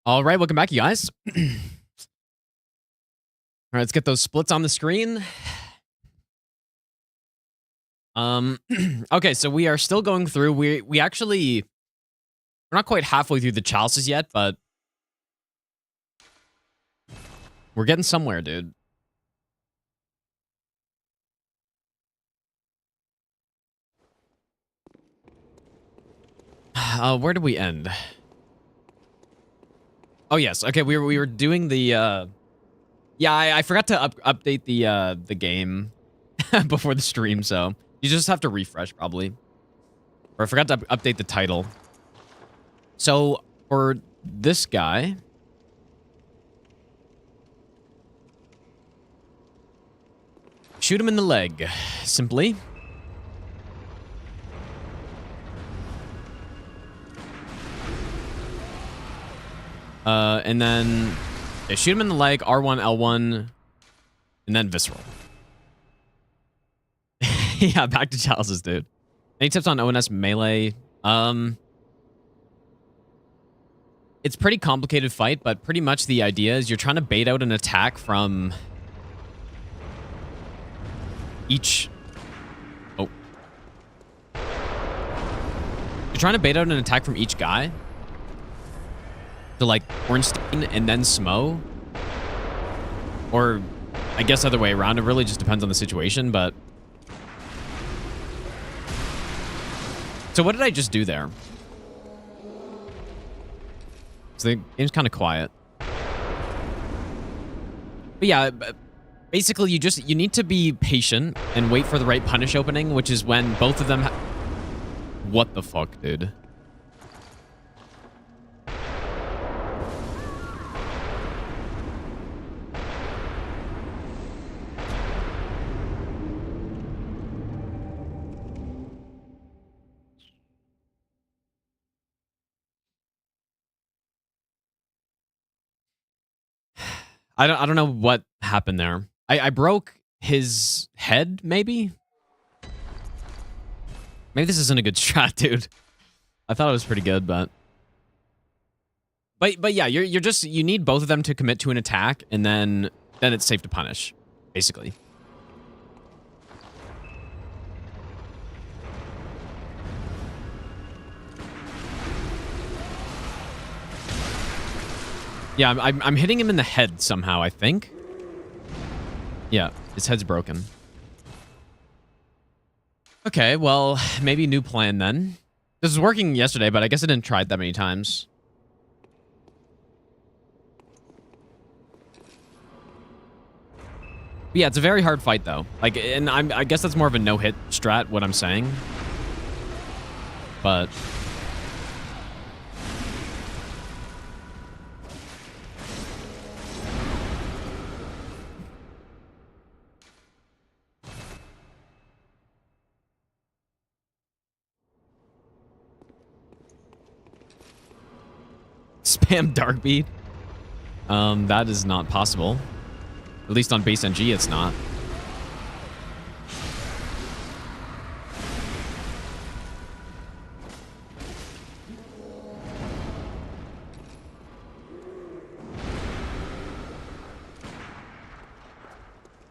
All right, welcome back, you guys. All right, let's get those splits on the screen. Okay, so we are still going through. We're not quite halfway through the Chalices yet, but we're getting somewhere, dude. Where did we end? Oh yes, okay. We were doing the. Yeah, I forgot to update the game before the stream, so you just have to refresh probably. Or I forgot to update the title. So for this guy, shoot him in the leg, simply. And then shoot him in the leg, R1, L1, and then visceral. Yeah, back to Chalices, dude. Any tips on ONS melee? It's pretty complicated fight, but pretty much the idea is you're trying to bait out an attack from each... Oh. You're trying to bait out an attack from each guy. To like Ornstein and then Smo. Or I guess other way around. It really just depends on the situation, but... So what did I just do there? So the game's kind of quiet. But yeah, basically you need to be patient and wait for the right punish opening, which is when both of them What the fuck, dude? I don't know what happened there. I broke his head, maybe? Maybe this isn't a good strat, dude. I thought it was pretty good, but yeah, you need both of them to commit to an attack, and then it's safe to punish, basically. Yeah, I'm hitting him in the head somehow, I think. Yeah, his head's broken. Okay, well, maybe new plan then. This was working yesterday, but I guess I didn't try it that many times. But yeah, it's a very hard fight, though. Like, and I guess that's more of a no-hit strat, what I'm saying. But... Spam Darkbeat? That is not possible. At least on base NG, it's not.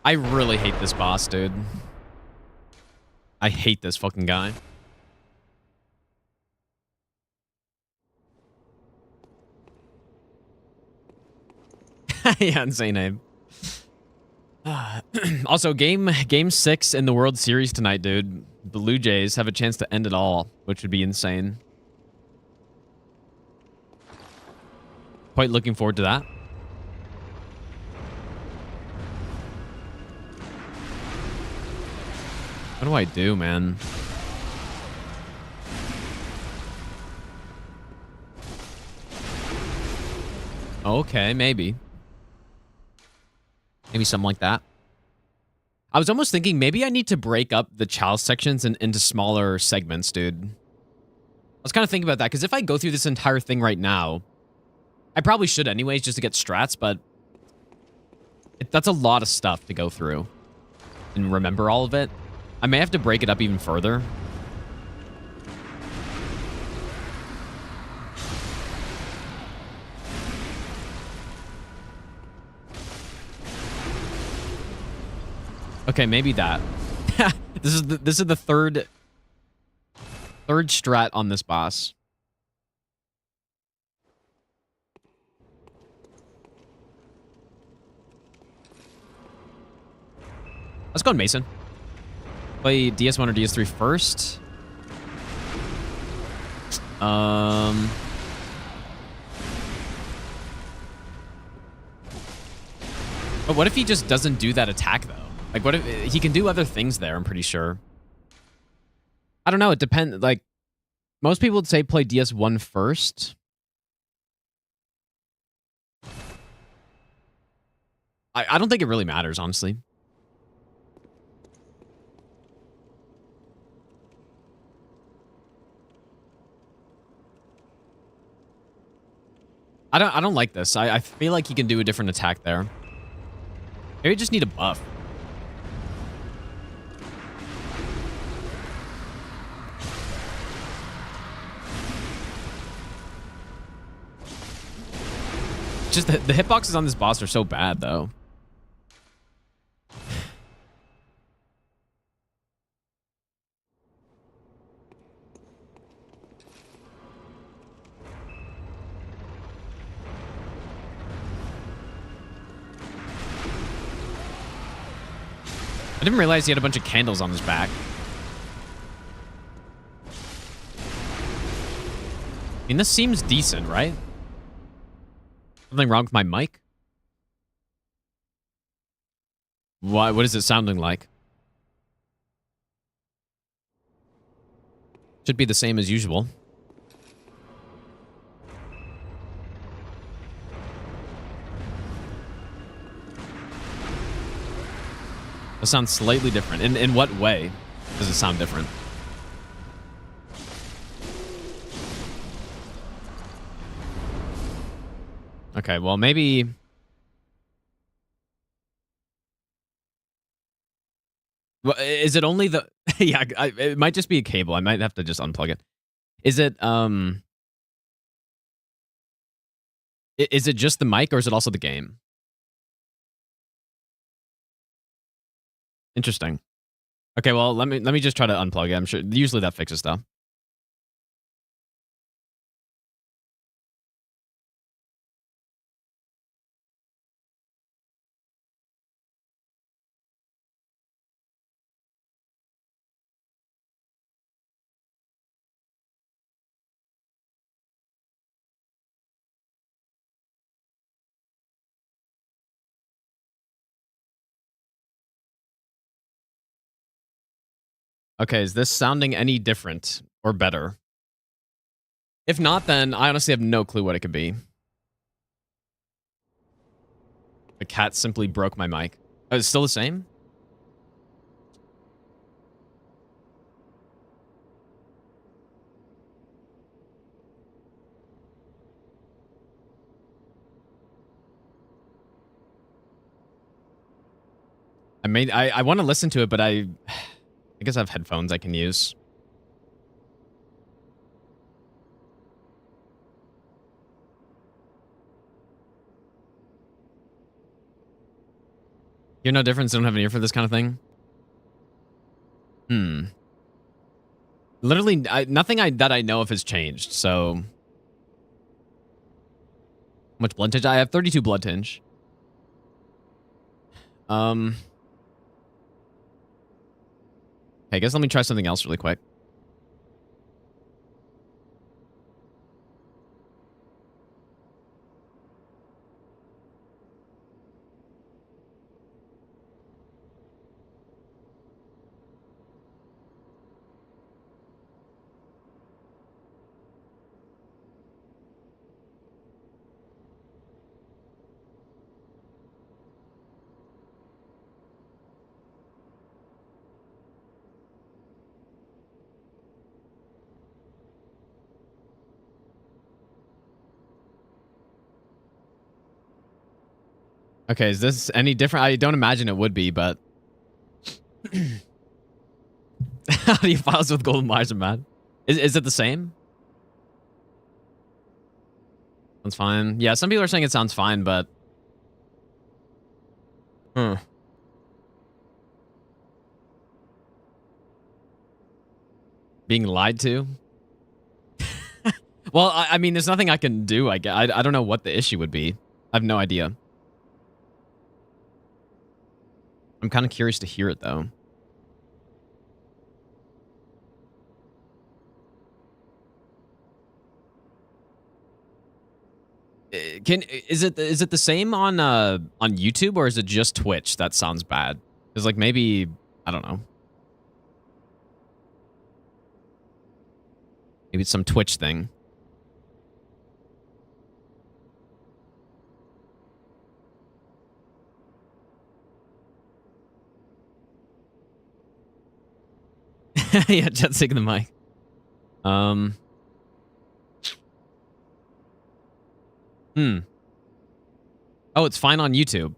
I really hate this boss, dude. I hate this fucking guy. Yeah, insane name. Also, game 6 in the World Series tonight, dude. Blue Jays have a chance to end it all, which would be insane. Quite looking forward to that. What do I do, man? Okay, maybe. Maybe something like that. I was almost thinking maybe I need to break up the Chalice sections into smaller segments, dude. I was kind of thinking about that, because if I go through this entire thing right now, I probably should anyways, just to get strats, but that's a lot of stuff to go through and remember all of it. I may have to break it up even further. Okay, maybe that. This is the third strat on this boss. Let's go on Mason. Play DS1 or DS3 first. But what if he just doesn't do that attack, though? Like, what if he can do other things there, I'm pretty sure. I don't know. It depends. Like, most people would say play DS1 first. I don't think it really matters, honestly. I don't like this. I feel like he can do a different attack there. Maybe we just need a buff. Just the hitboxes on this boss are so bad, though. I didn't realize he had a bunch of candles on his back. I mean, this seems decent, right? Something wrong with my mic? What is it sounding like? Should be the same as usual. It sounds slightly different. In what way does it sound different? Okay, well, maybe... Well, is it only the... Yeah, it might just be a cable. I might have to just unplug it. Is it, Is it just the mic, or is it also the game? Interesting. Okay, well, let me just try to unplug it. I'm sure usually that fixes stuff. Okay, is this sounding any different or better? If not, then I honestly have no clue what it could be. The cat simply broke my mic. Oh, it's still the same? I want to listen to it, but I guess I have headphones I can use. You're no difference. Don't have an ear for this kind of thing. Literally, nothing that I know of has changed. So, how much blood tinge? I have 32 blood tinge. Okay, I guess let me try something else really quick. Okay, is this any different? I don't imagine it would be, but... How do you files with golden wires and mad? Is it the same? Sounds fine. Yeah, some people are saying it sounds fine, but... Being lied to? Well, I mean, there's nothing I can do. I don't know what the issue would be. I have no idea. I'm kind of curious to hear it, though. Is it the same on YouTube, or is it just Twitch that sounds bad? Because like maybe I don't know. Maybe it's some Twitch thing. Yeah, Jet's taking the mic. Oh, it's fine on YouTube.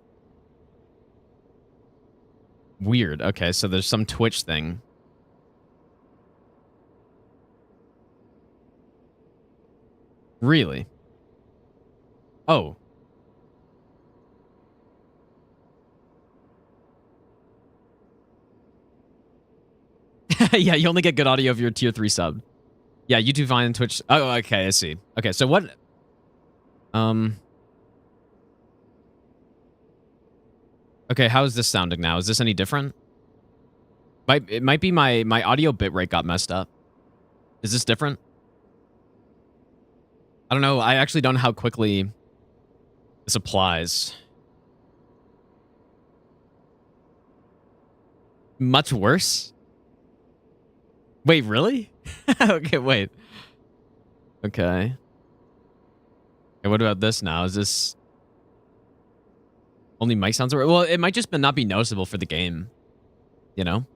Weird. Okay, so there's some Twitch thing. Really? Oh. Yeah, you only get good audio of your tier 3 sub. Yeah, YouTube, Vine, and Twitch. Oh, okay, I see. Okay, so what... Okay, how is this sounding now? Is this any different? It might be my audio bitrate got messed up. Is this different? I don't know. I actually don't know how quickly this applies. Much worse? Wait, really? Okay, wait. Okay. Okay, what about this now? Is this... Only mic sounds... Well, it might just not be noticeable for the game. You know?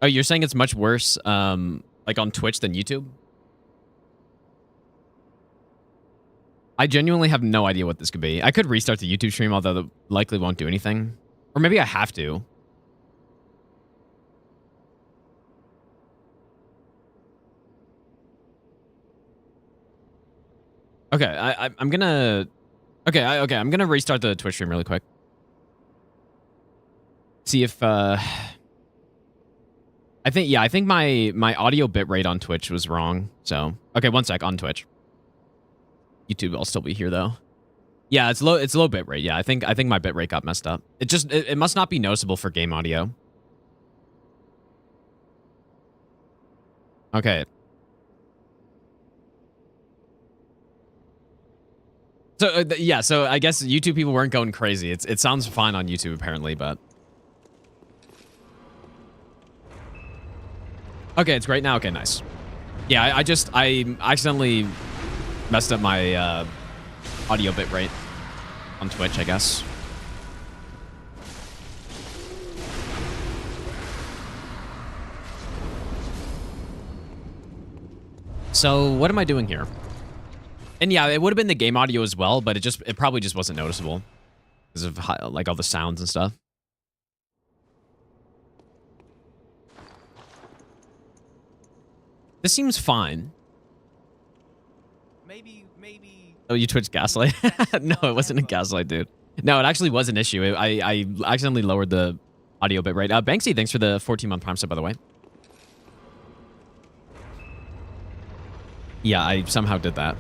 Oh, you're saying it's much worse, like on Twitch than YouTube? I genuinely have no idea what this could be. I could restart the YouTube stream, although it likely won't do anything. Or maybe I have to. Okay, I'm gonna... Okay, I'm gonna restart the Twitch stream really quick. See if, I think my audio bitrate on Twitch was wrong. So, okay, one sec, on Twitch. YouTube, I'll still be here though. Yeah, it's low bitrate. Yeah, I think my bitrate got messed up. It must not be noticeable for game audio. Okay. So yeah, so I guess YouTube people weren't going crazy. It sounds fine on YouTube apparently, but okay, it's great now. Okay, nice. Yeah, I accidentally messed up my audio bitrate on Twitch, I guess. So what am I doing here? And yeah, it would have been the game audio as well, but it probably just wasn't noticeable because of like all the sounds and stuff. This seems fine. Maybe. Oh, you Twitch gaslight? No, it wasn't a gaslight, dude. No, it actually was an issue. I accidentally lowered the audio bitrate. Banksy, thanks for the 14-month Prime sub, by the way. Yeah, I somehow did that.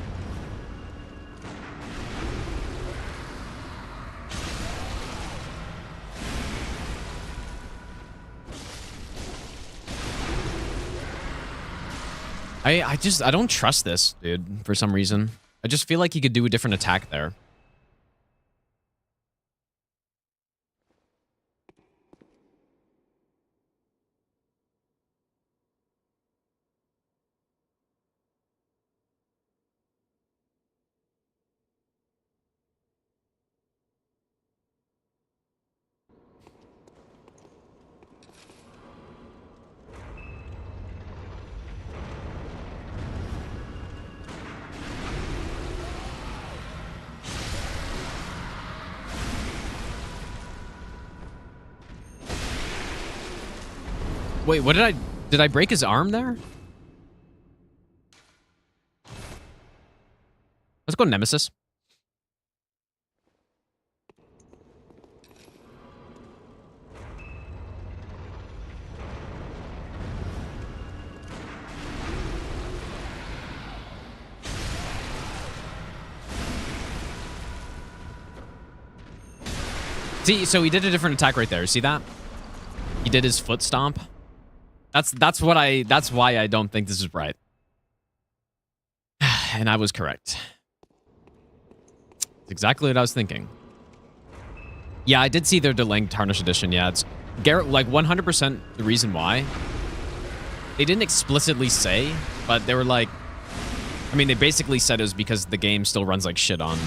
I don't trust this, dude, for some reason. I just feel like he could do a different attack there. Wait, what did I break his arm there? Let's go Nemesis. See, so he did a different attack right there. See that? He did his foot stomp. That's why I don't think this is right. And I was correct. It's exactly what I was thinking. Yeah, I did see their delaying Tarnished Edition. Yeah, it's like 100% the reason why. They didn't explicitly say, but they were like, I mean, they basically said it was because the game still runs like shit on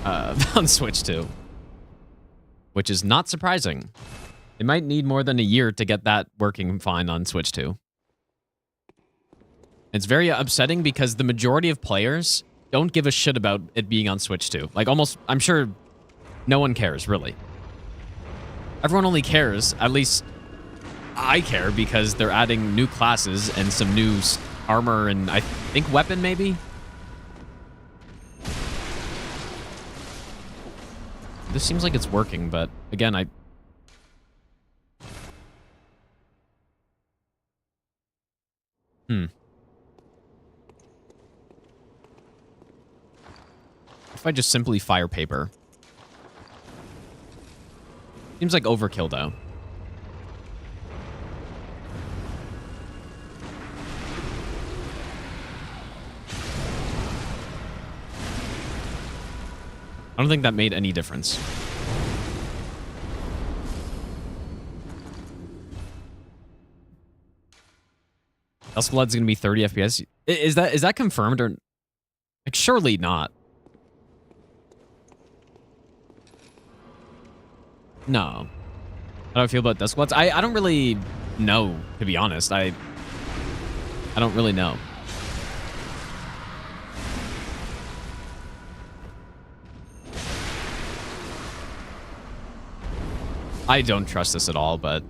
on Switch 2, which is not surprising. They might need more than a year to get that working fine on Switch 2. It's very upsetting because the majority of players don't give a shit about it being on Switch 2. Like almost, I'm sure no one cares, really. Everyone only cares, at least I care, because they're adding new classes and some new armor and I think weapon maybe? This seems like it's working, but again, if I just simply fire paper? Seems like overkill, though. I don't think that made any difference. Duskblood's gonna be 30 FPS. Is that confirmed or like surely not? No. How do I feel about Duskbloods? I don't really know, to be honest. I don't really know. I don't trust this at all, but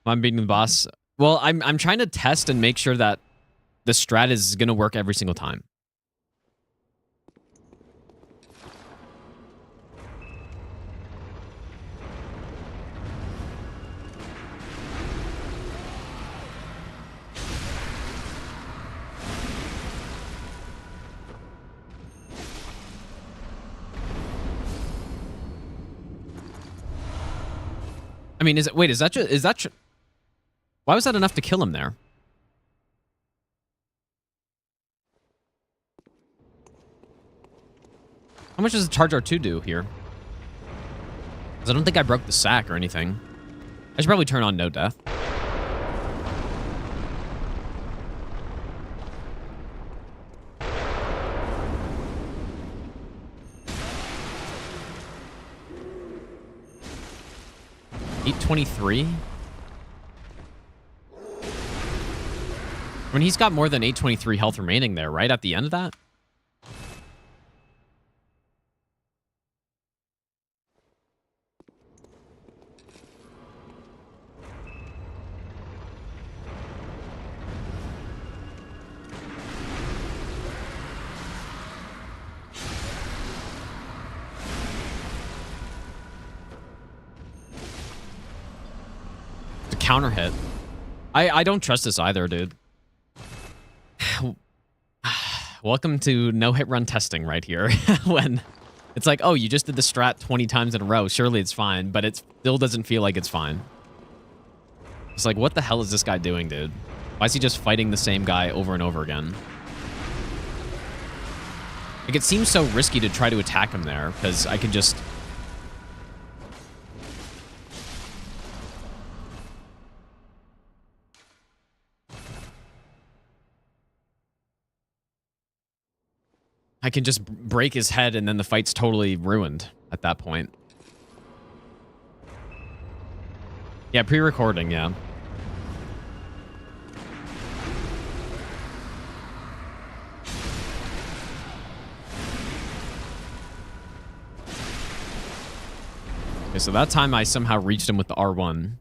I'm beating the boss. Well, I'm trying to test and make sure that the strat is gonna work every single time. I mean, wait, is that why was that enough to kill him there? How much does the Charge R2 do here? Because I don't think I broke the sack or anything. I should probably turn on no death. $823? I mean, he's got more than 823 health remaining there, right? At the end of that? The counter hit. I don't trust this either, dude. Welcome to no hit run testing right here. When it's like, oh, you just did the strat 20 times in a row. Surely it's fine, but it still doesn't feel like it's fine. It's like, what the hell is this guy doing, dude? Why is he just fighting the same guy over and over again? Like, it seems so risky to try to attack him there, because I can just... I can just break his head and then the fight's totally ruined at that point. Yeah, pre-recording, yeah. Okay, so that time I somehow reached him with the R1.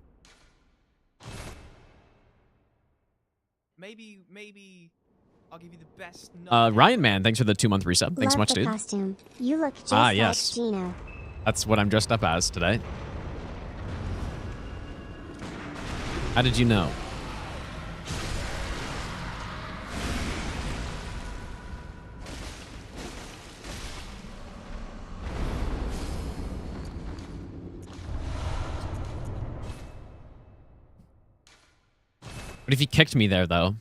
Maybe I'll give you the best. Ryan Man, thanks for the 2-month resub. Thanks so much, dude. Costume. You look just like Gino. That's what I'm dressed up as today. How did you know? What if he kicked me there, though?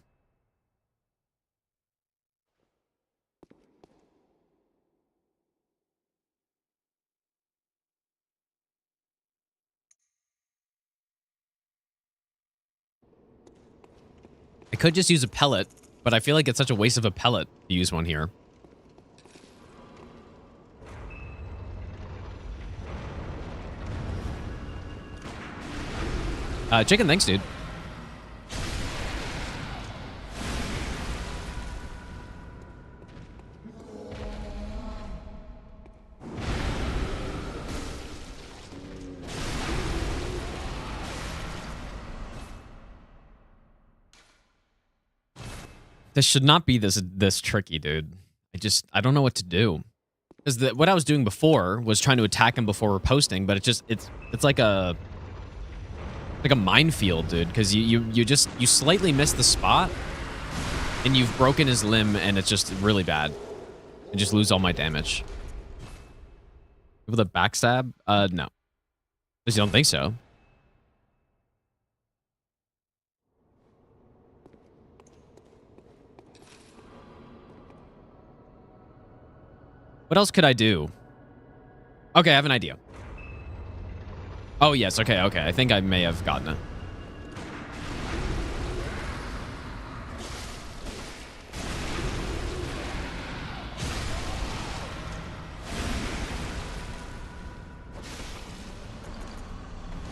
I could just use a pellet, but I feel like it's such a waste of a pellet to use one here. Chicken, thanks, dude. This should not be this tricky, dude. I don't know what to do. Because what I was doing before was trying to attack him before riposting, but it's like a minefield, dude. Because you slightly miss the spot, and you've broken his limb, and it's just really bad. I just lose all my damage. With a backstab? No. Because you don't think so. What else could I do? Okay, I have an idea. Oh, yes. Okay. I think I may have gotten it.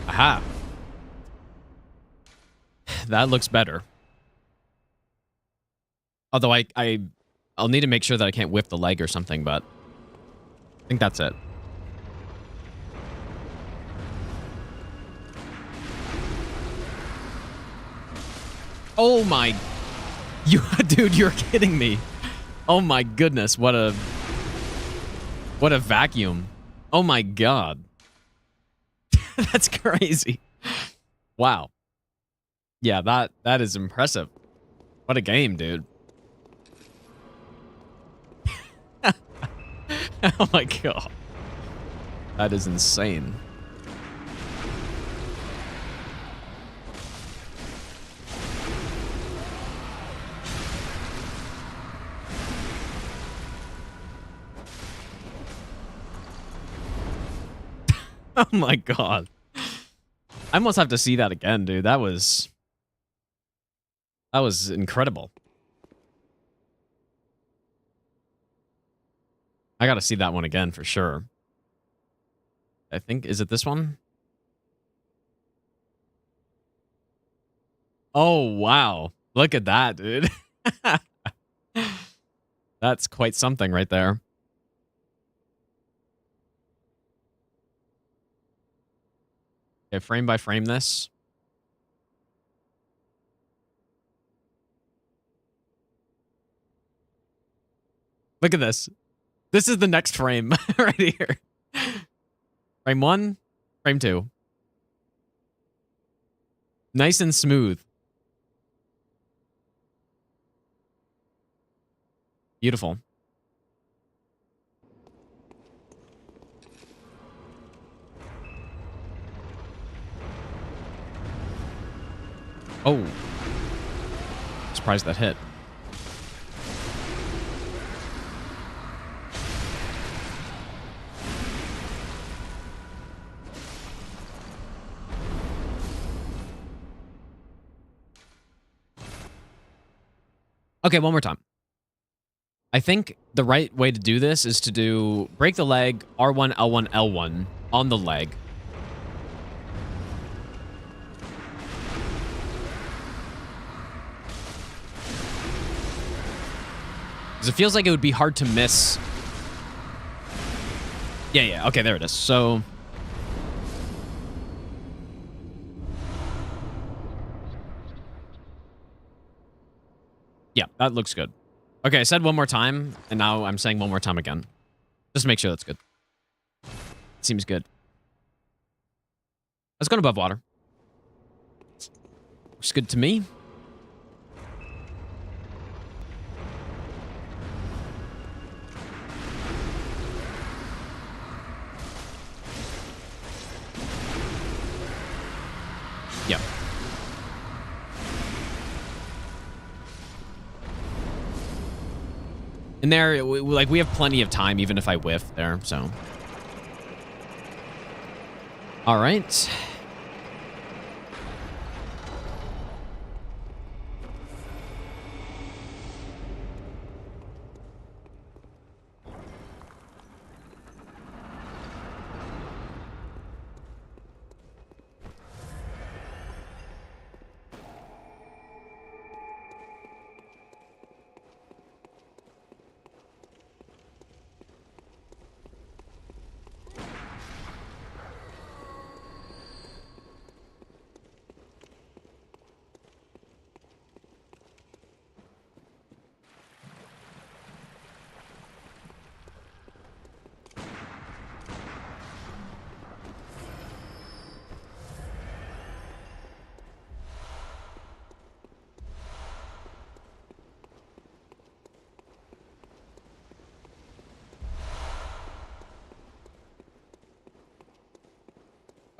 Aha. That looks better. Although I'll need to make sure that I can't whip the leg or something, but I think that's it. Oh my... Dude, you're kidding me. Oh my goodness, what a vacuum. Oh my god. That's crazy. Wow. Yeah, that is impressive. What a game, dude. Oh my god. That is insane. Oh my god. I almost have to see that again, dude. That was incredible. I gotta see that one again for sure. I think, is it this one? Oh, wow. Look at that, dude. That's quite something right there. Okay, frame by frame this. Look at this. This is the next frame right here. Frame 1, frame 2. Nice and smooth. Beautiful. Oh. Surprised that hit. Okay, one more time. I think the right way to do this is to do break the leg, R1, L1, L1 on the leg. Because it feels like it would be hard to miss. Yeah. Okay, there it is. So... yeah, that looks good. Okay, I said one more time, and now I'm saying one more time again. Just to make sure that's good. Seems good. Let's go above water. Looks good to me. Yep. And there, like, we have plenty of time, even if I whiff there, so. All right.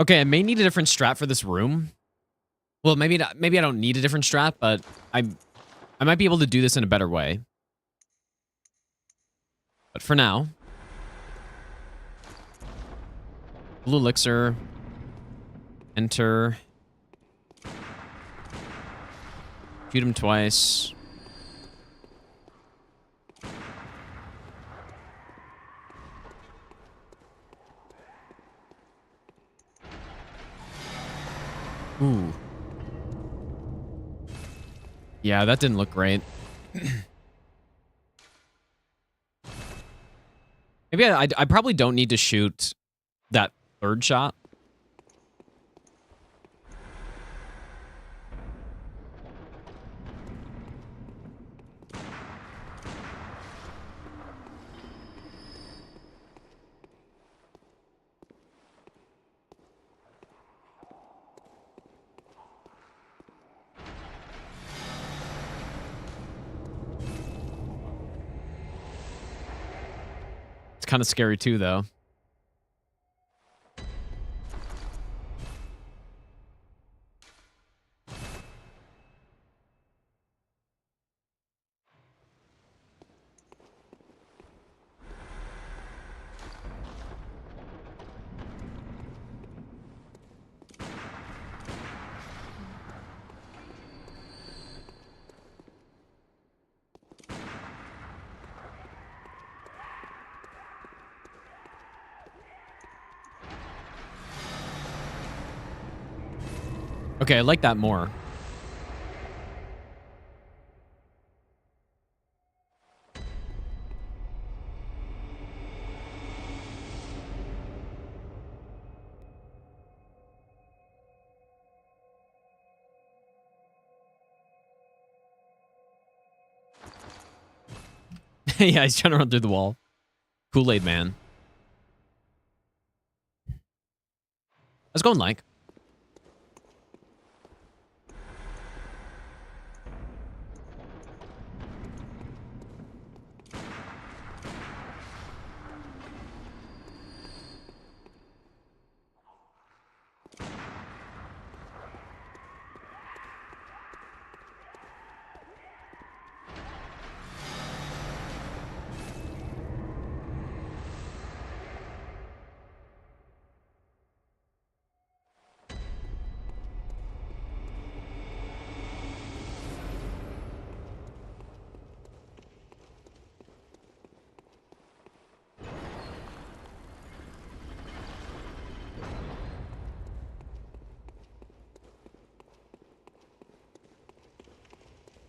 Okay, I may need a different strat for this room. Well, maybe not, maybe I don't need a different strat, but I might be able to do this in a better way. But for now, blue elixir, enter, shoot him twice. Ooh. Yeah, that didn't look great. Maybe I probably don't need to shoot that third shot. Kind of scary too, though. Okay, I like that more. Yeah, he's trying to run through the wall. Kool-Aid man. How's it going, like?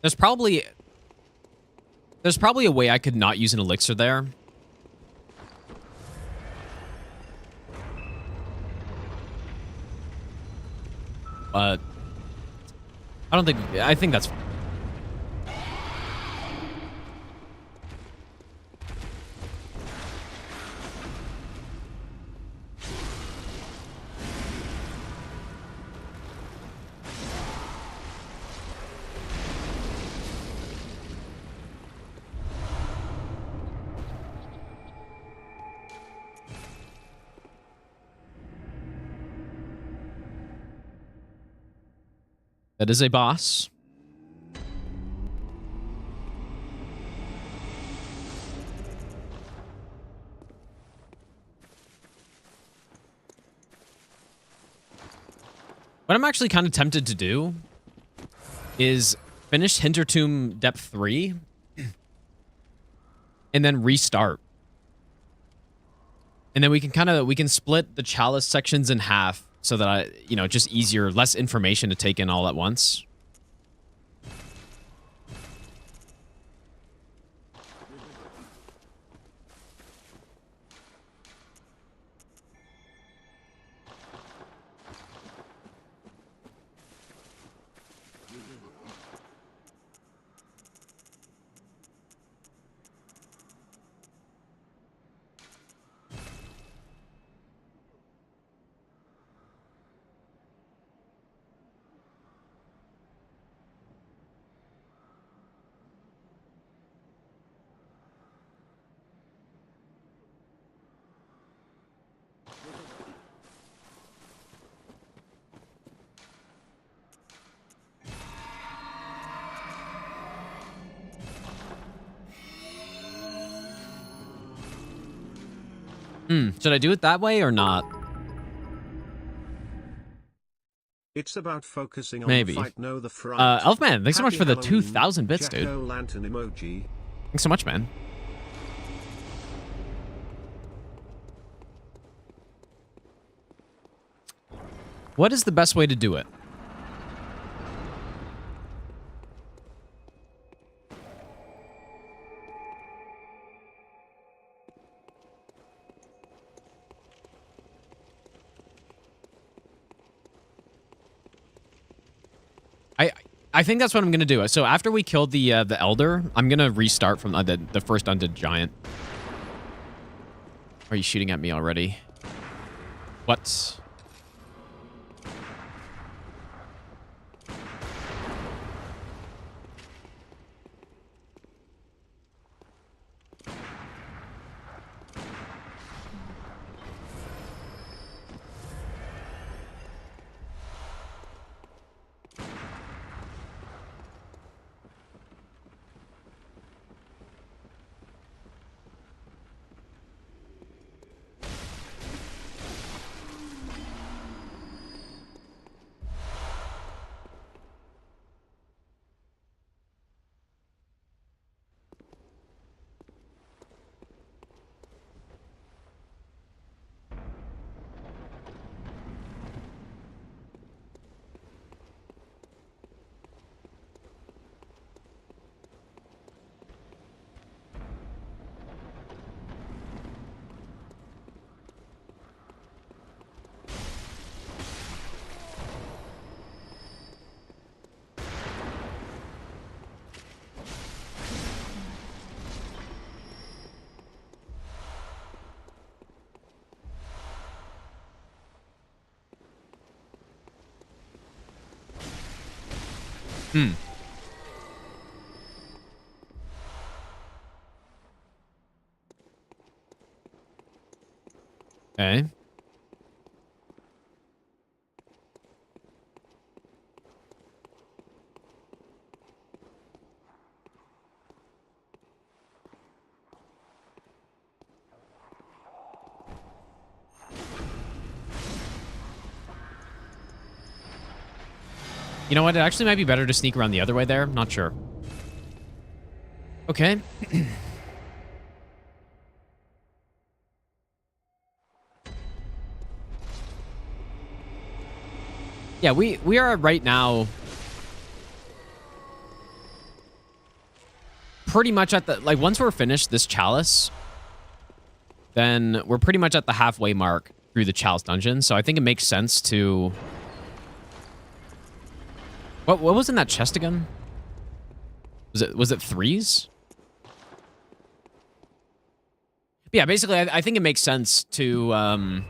There's probably a way I could not use an elixir there. But I think that's fine. That is a boss. What I'm actually kind of tempted to do is finish Hintertomb Depth 3 and then restart. And then we can split the Chalice sections in half so that just easier, less information to take in all at once. Should I do it that way or not? It's about focusing on Maybe. the fight, no the fright. Elfman, thanks so much for the Halloween, 2,000 bits, dude. Jack-o'-lantern emoji. Thanks so much, man. What is the best way to do it? I think that's what I'm gonna do. So after we killed the Elder, I'm gonna restart from the first undead giant. Are you shooting at me already? What? Okay. You know what? It actually might be better to sneak around the other way there. Not sure. Okay. Yeah, we are right now pretty much at the, like, once we're finished this Chalice, then we're pretty much at the halfway mark through the Chalice dungeon. So I think it makes sense to... What was in that chest again? Was it threes? Yeah, basically, I think it makes sense to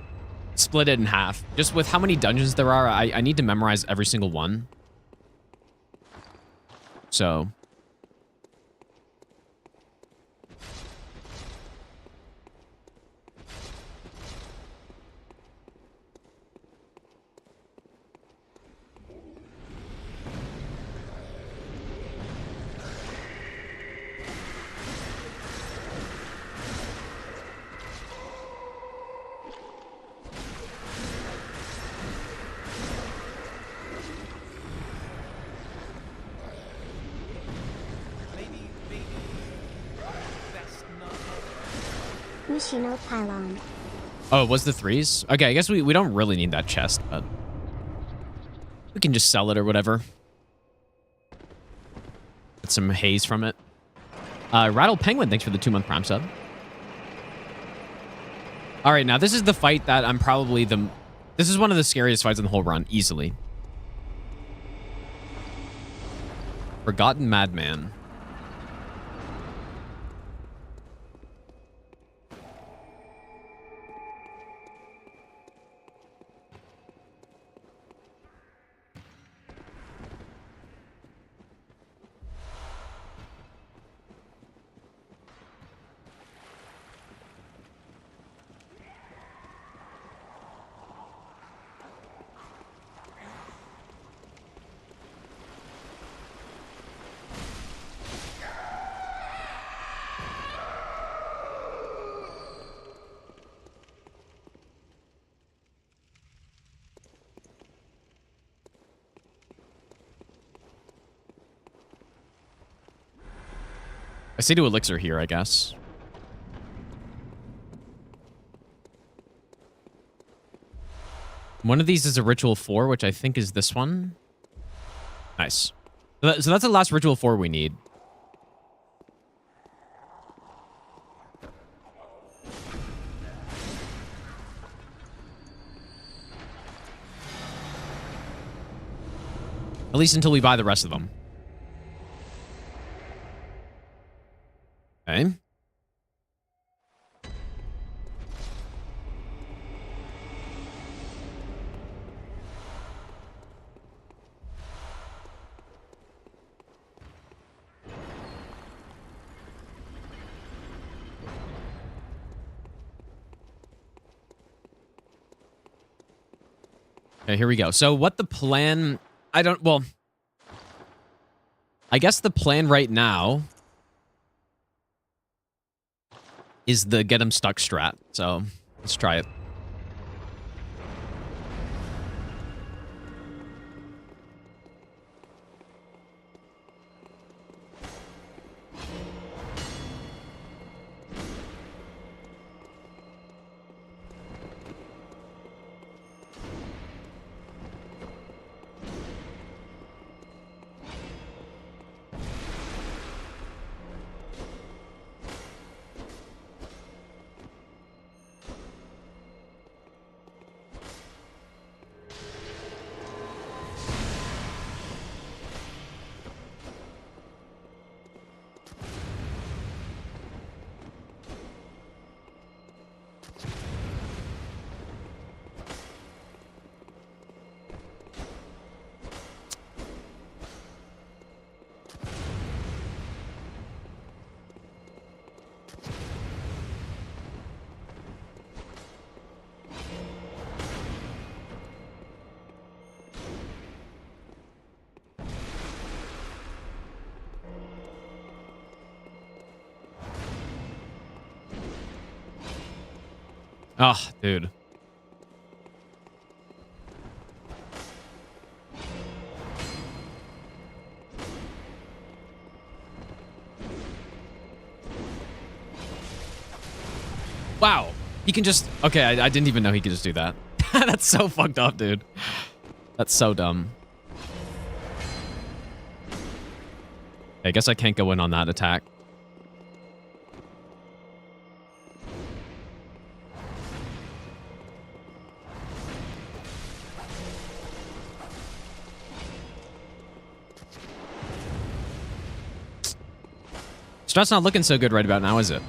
split it in half. Just with how many dungeons there are, I need to memorize every single one. So... Hoshino pylon. Oh, it was the 3s? Okay, I guess we don't really need that chest, but we can just sell it or whatever. Get some haze from it. Rattle Penguin, thanks for the 2-month Prime sub. All right, now this is the fight that I'm probably this is one of the scariest fights in the whole run, easily. Forgotten Madman. I see to elixir here, I guess. One of these is a ritual 4, which I think is this one. Nice. So that's the last ritual 4 we need. At least until we buy the rest of them. Okay. Okay, here we go. So what the plan... well... I guess the plan right now is the get him stuck strat. So let's try it. Oh, dude. Wow. He can just... Okay, I didn't even know he could just do that. That's so fucked up, dude. That's so dumb. I guess I can't go in on that attack. Strat's not looking so good right about now, is it?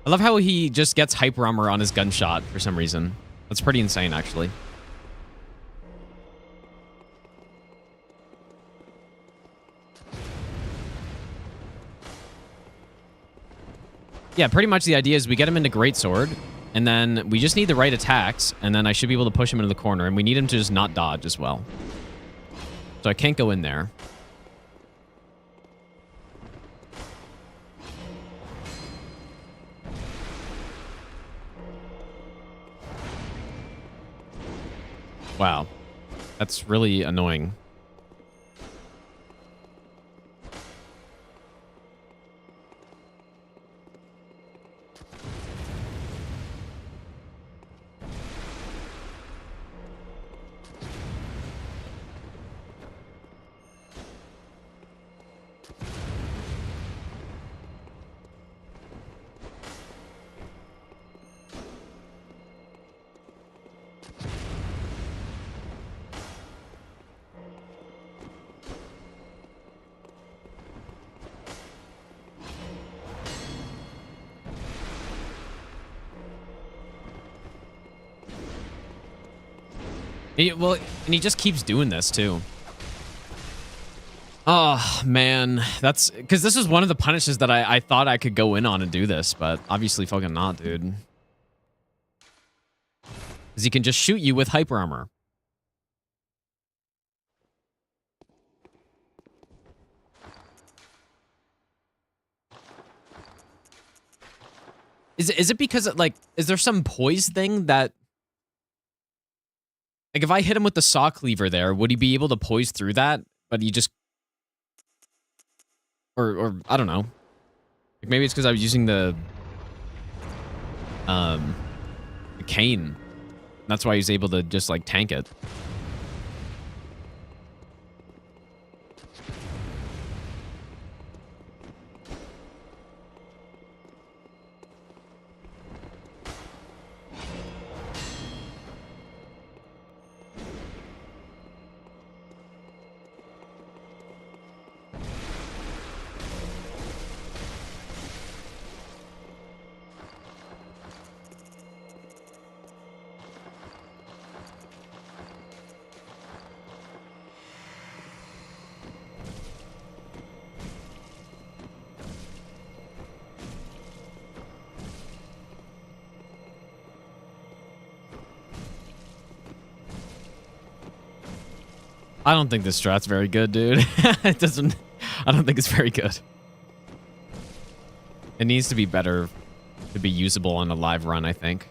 I love how he just gets hyper armor on his gunshot for some reason. That's pretty insane, actually. Yeah, pretty much the idea is we get him into Greatsword, and then we just need the right attacks, and then I should be able to push him into the corner, and we need him to just not dodge as well. So I can't go in there. Wow. That's really annoying. Well, and he just keeps doing this too. Oh, man. That's... Because this is one of the punishes that I thought I could go in on and do this, but obviously fucking not, dude. Because he can just shoot you with hyper armor. Is it because, like, is there some poise thing that... Like, if I hit him with the saw cleaver there, would he be able to poise through that? But he just... Or I don't know. Like maybe it's because I was using the cane. That's why he's able to just like tank it. I don't think this strat's very good, dude. It doesn't... I don't think it's very good. It needs to be better to be usable on a live run, I think.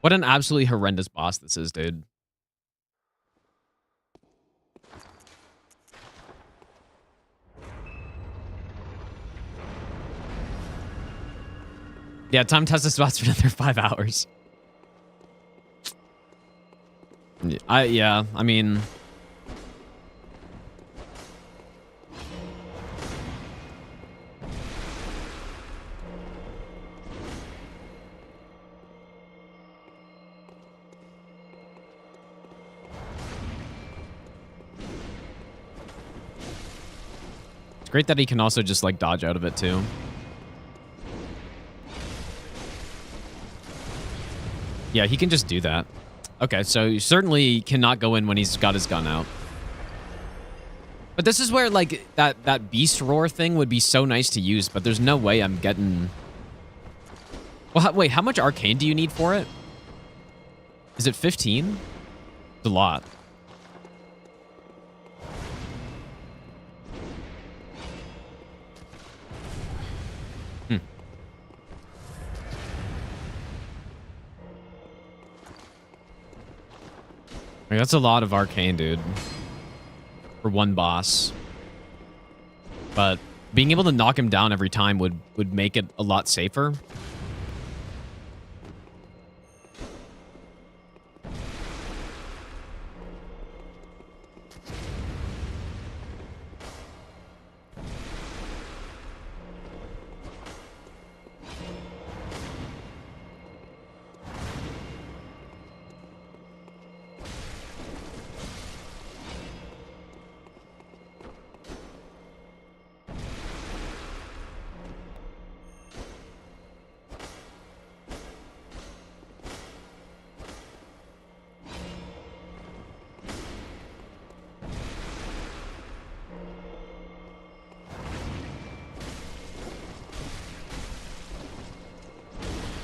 What an absolutely horrendous boss this is, dude. Yeah, time test the spots for another 5 hours. Yeah, I mean... It's great that he can also just, like, dodge out of it, too. Yeah, he can just do that. Okay, so you certainly cannot go in when he's got his gun out. But this is where, like, that beast roar thing would be so nice to use, but there's no way I'm getting... Well, wait, how much arcane do you need for it? Is it 15? It's a lot. Like, that's a lot of arcane, dude. For one boss. But being able to knock him down every time would make it a lot safer.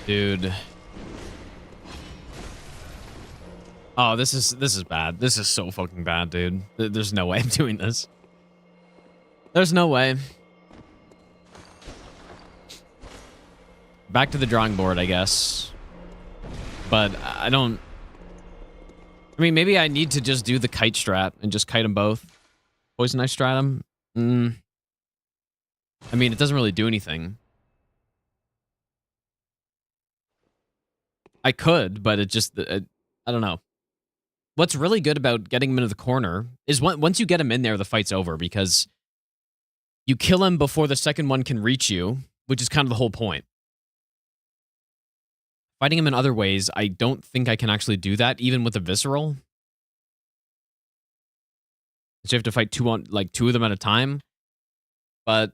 Dude. Oh, this is bad. This is so fucking bad, dude. There's no way I'm doing this. There's no way. Back to the drawing board, I guess. But I don't... I mean, maybe I need to just do the kite strat and just kite them both. Poison Ice strat them? I mean, it doesn't really do anything. I could, but it just, I don't know. What's really good about getting him into the corner is once you get him in there, the fight's over because you kill him before the second one can reach you, which is kind of the whole point. Fighting him in other ways, I don't think I can actually do that, even with a visceral. So you have to fight two of them at a time. But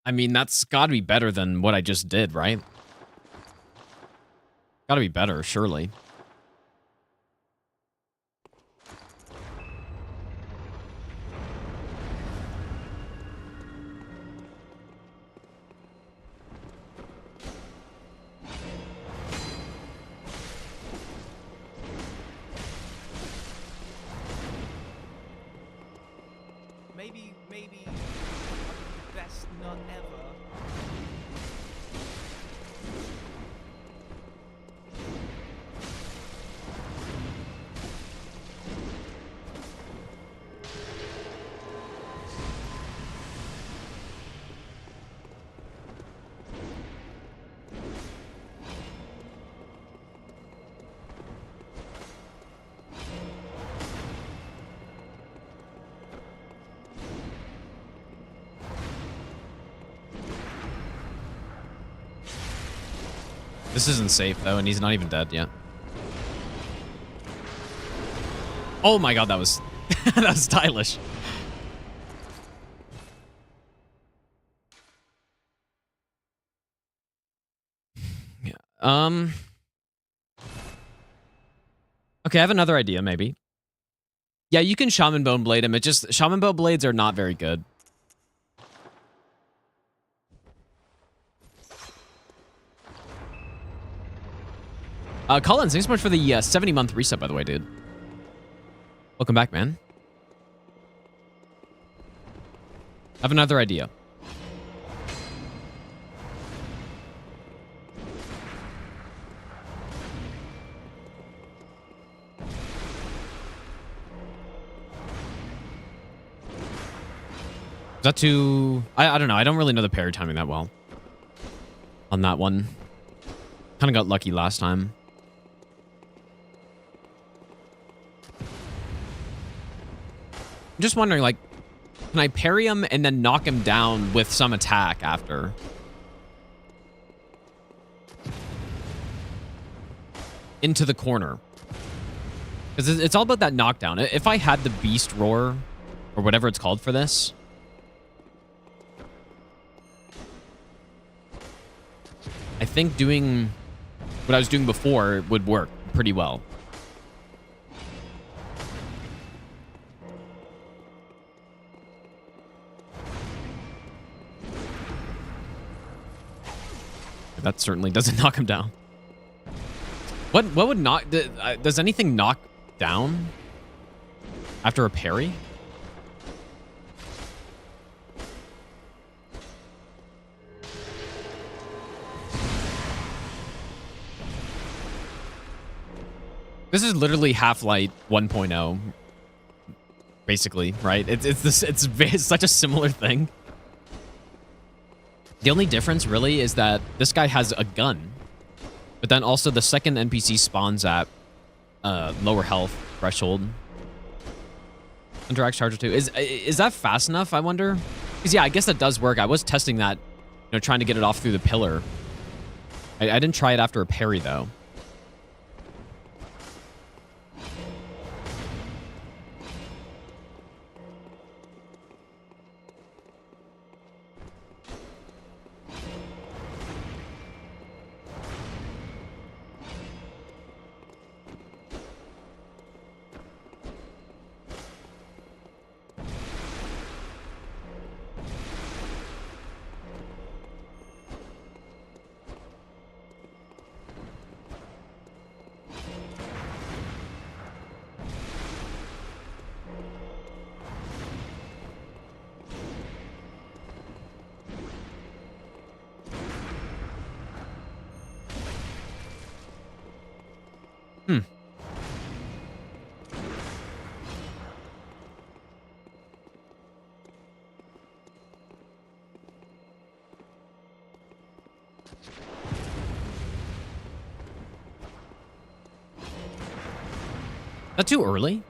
I mean, that's got to be better than what I just did, right? Got to be better, surely. Maybe best none ever. This isn't safe, though, and he's not even dead yet. Oh my god, that was... that was stylish. Yeah. Okay, I have another idea, maybe. Yeah, you can Shaman Bone Blade him. It just... Shaman Bone Blades are not very good. Collins, thanks so much for the 70-month reset, by the way, dude. Welcome back, man. I have another idea. Is that too... I don't know. I don't really know the parry timing that well. On that one. Kind of got lucky last time. I'm just wondering, like, can I parry him and then knock him down with some attack after? Into the corner. Because it's all about that knockdown. If I had the Beast Roar, or whatever it's called for this, I think doing what I was doing before would work pretty well. That certainly doesn't knock him down. What would knock... does anything knock down after a parry? This is literally Half-Light 1.0, basically, right? It's such a similar thing. The only difference, really, is that this guy has a gun. But then also the second NPC spawns at lower health threshold. Interact Charger 2. Is that fast enough, I wonder? Because, yeah, I guess that does work. I was testing that, trying to get it off through the pillar. I didn't try it after a parry, though. That too early?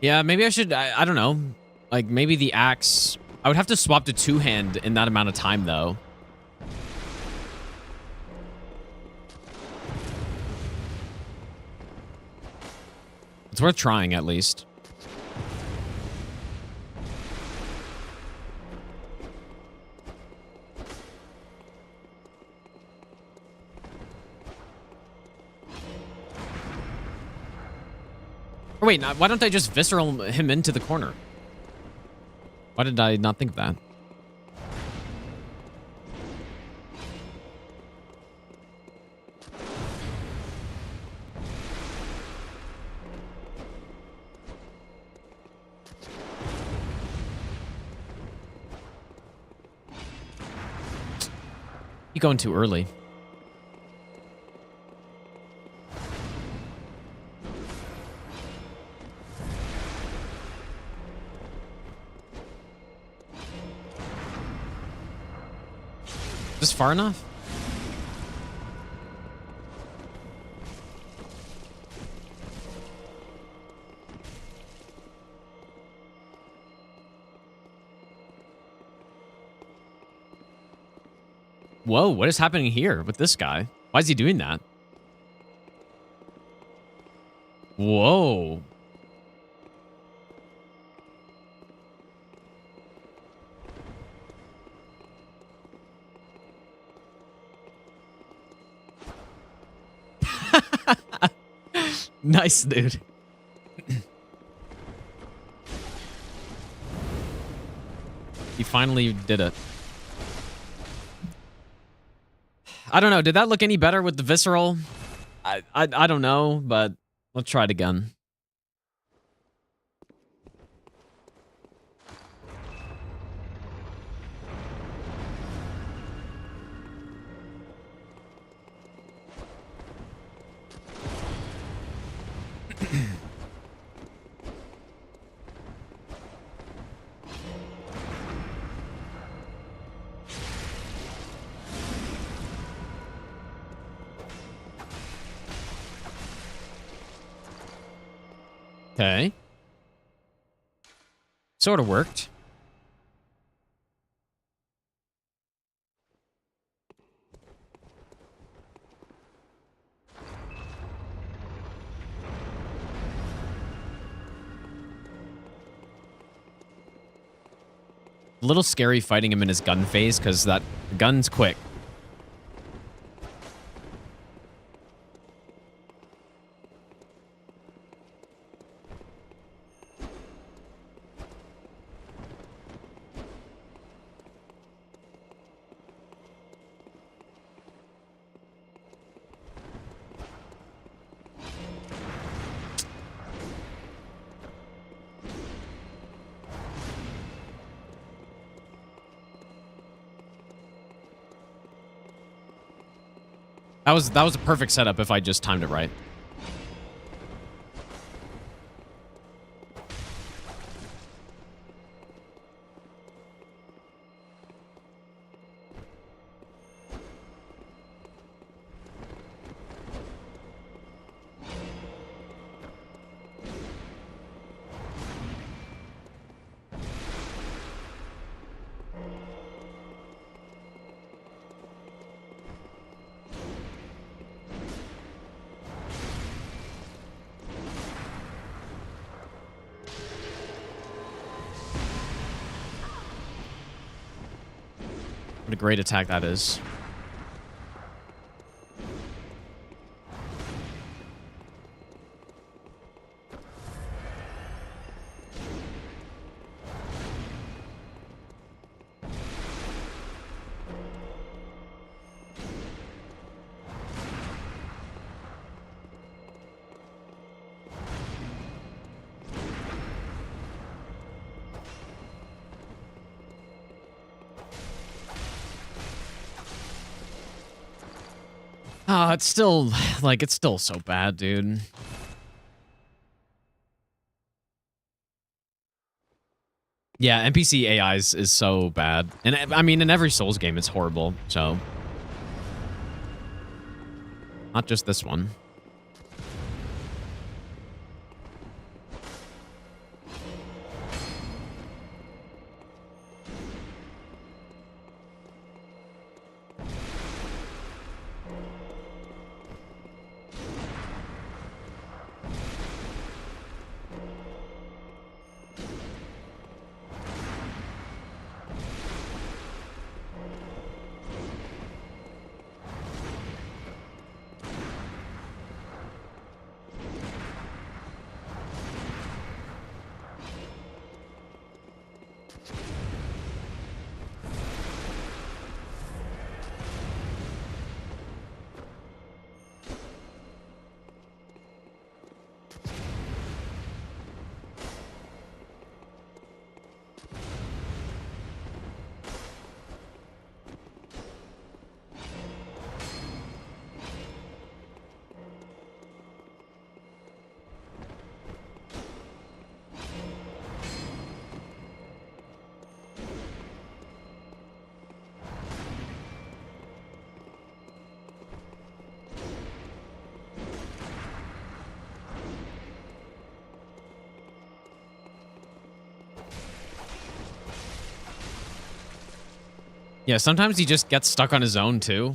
Yeah, maybe I should, I don't know. Like, maybe the axe... I would have to swap to two-hand in that amount of time, though. It's worth trying, at least. Or wait, why don't I just visceral him into the corner? Why did I not think of that? You're going too early. Is this far enough? Whoa, what is happening here with this guy? Why is he doing that? Whoa. Nice, dude. He finally did it. I don't know. Did that look any better with the visceral? I don't know, but let's try it again. Okay. Sort of worked. A little scary fighting him in his gun phase because that gun's quick. That was a perfect setup if I just timed it right. What a great attack that is. It's still, like, it's still so bad, dude. Yeah, NPC AI is so bad. And I mean, in every Souls game, it's horrible, so. Not just this one. Yeah, sometimes he just gets stuck on his own, too.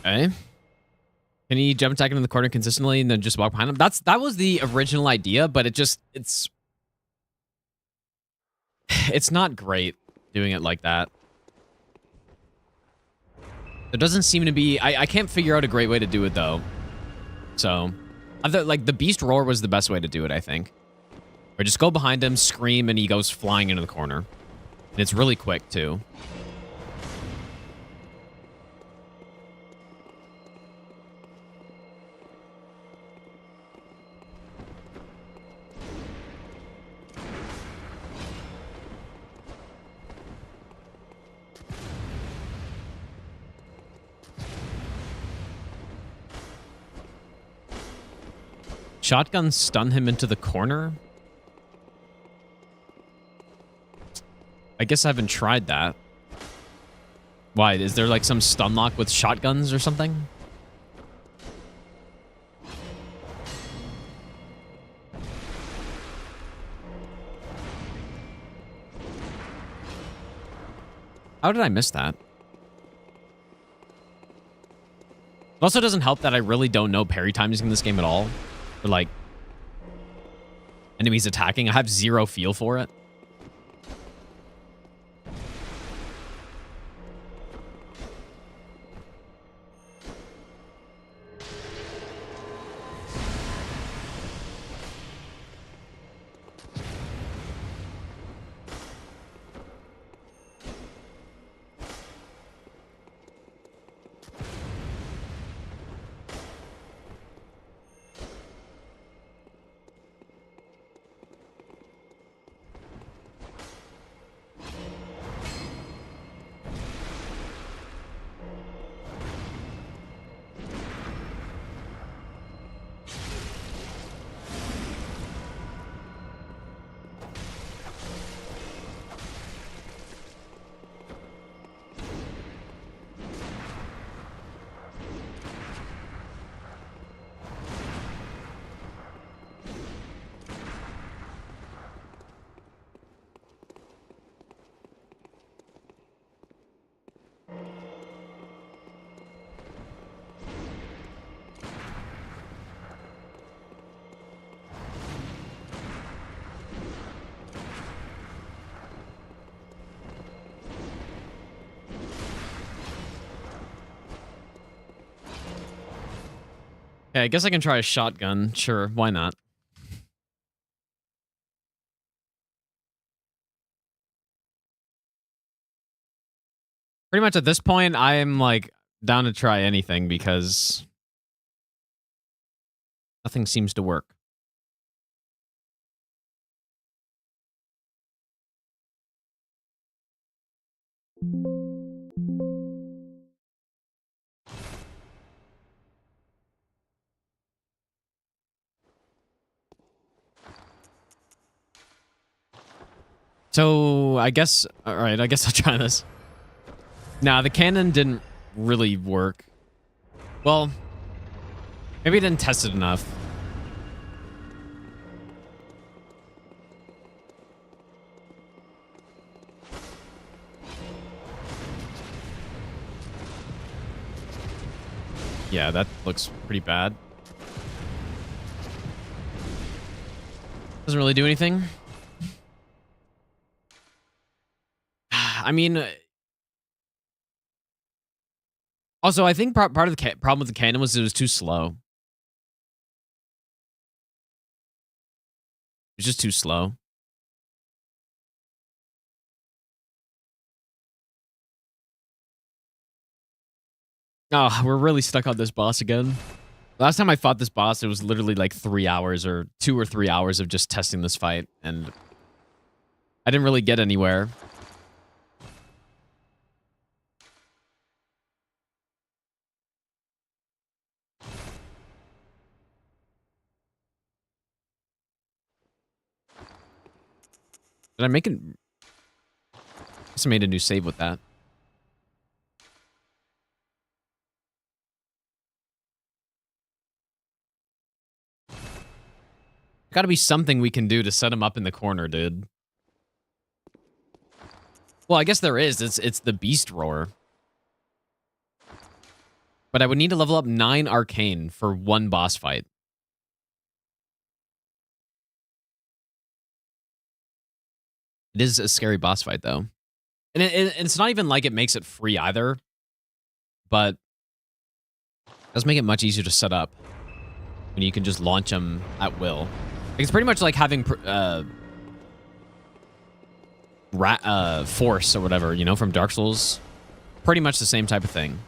Okay. Can he jump attack into the corner consistently and then just walk behind him? That was the original idea, but it's not great doing it like that. There doesn't seem to be... I can't figure out a great way to do it, though. So, I thought, like, the Beast Roar was the best way to do it, I think. Or just go behind him, scream, and he goes flying into the corner. And it's really quick, too. Shotgun stun him into the corner? I guess I haven't tried that. Why? Is there like some stun lock with shotguns or something? How did I miss that? It also doesn't help that I really don't know parry times in this game at all. For like enemies attacking. I have zero feel for it. Okay, I guess I can try a shotgun. Sure, why not? Pretty much at this point, I am like down to try anything because nothing seems to work. So I guess, all right, I guess I'll try this. Nah, the cannon didn't really work. Well, maybe I didn't test it enough. Yeah, that looks pretty bad. Doesn't really do anything. I mean, also, I think part of the problem with the cannon was it was too slow. It was just too slow. Oh, we're really stuck on this boss again. Last time I fought this boss, it was literally like 3 hours or 2 or 3 hours of just testing this fight, and I didn't really get anywhere. Did I make it? I guess I made a new save with that. Gotta be something we can do to set him up in the corner, dude. Well, I guess there is. It's the Beast Roar. But I would need to level up 9 Arcane for one boss fight. It is a scary boss fight, though. And it's not even like it makes it free either. But it does make it much easier to set up when you can just launch them at will. It's pretty much like having Force or whatever, you know, from Dark Souls. Pretty much the same type of thing.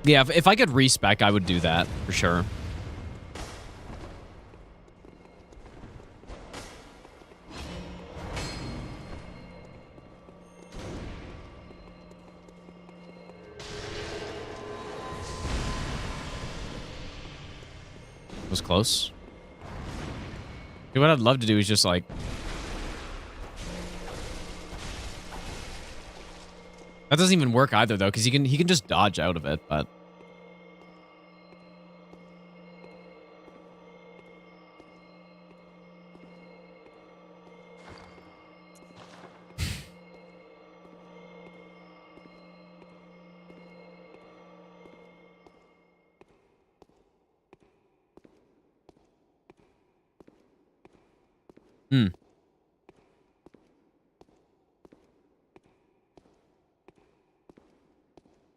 Yeah, if I could respec, I would do that for sure. Was close. Dude, what I'd love to do is just like... That doesn't even work either though, because he can just dodge out of it, but... Hmm.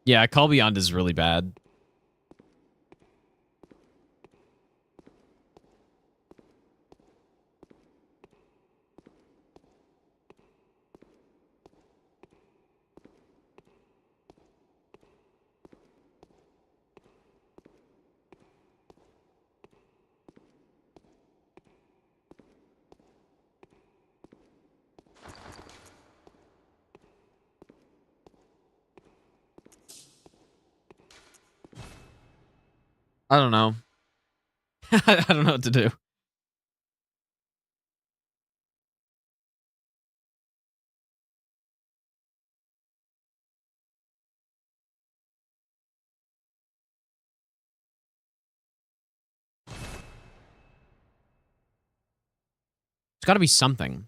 Yeah, Call Beyond is really bad. I don't know. I don't know what to do. It's got to be something.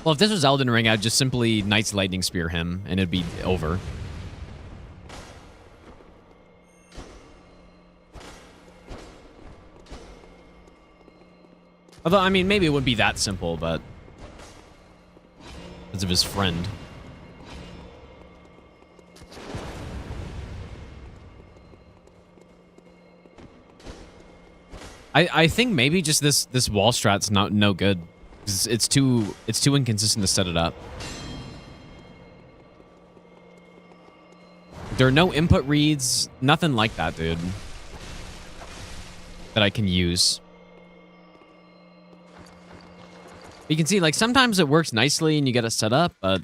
Well, if this was Elden Ring, I'd just simply Knight's Lightning Spear him, and it'd be over. Although, I mean, maybe it wouldn't be that simple, but because of his friend. I think maybe just this wall strat's no good. It's too inconsistent to set it up. There are no input reads, nothing like that, dude, that I can use. You can see, like, sometimes it works nicely and you get it set up, but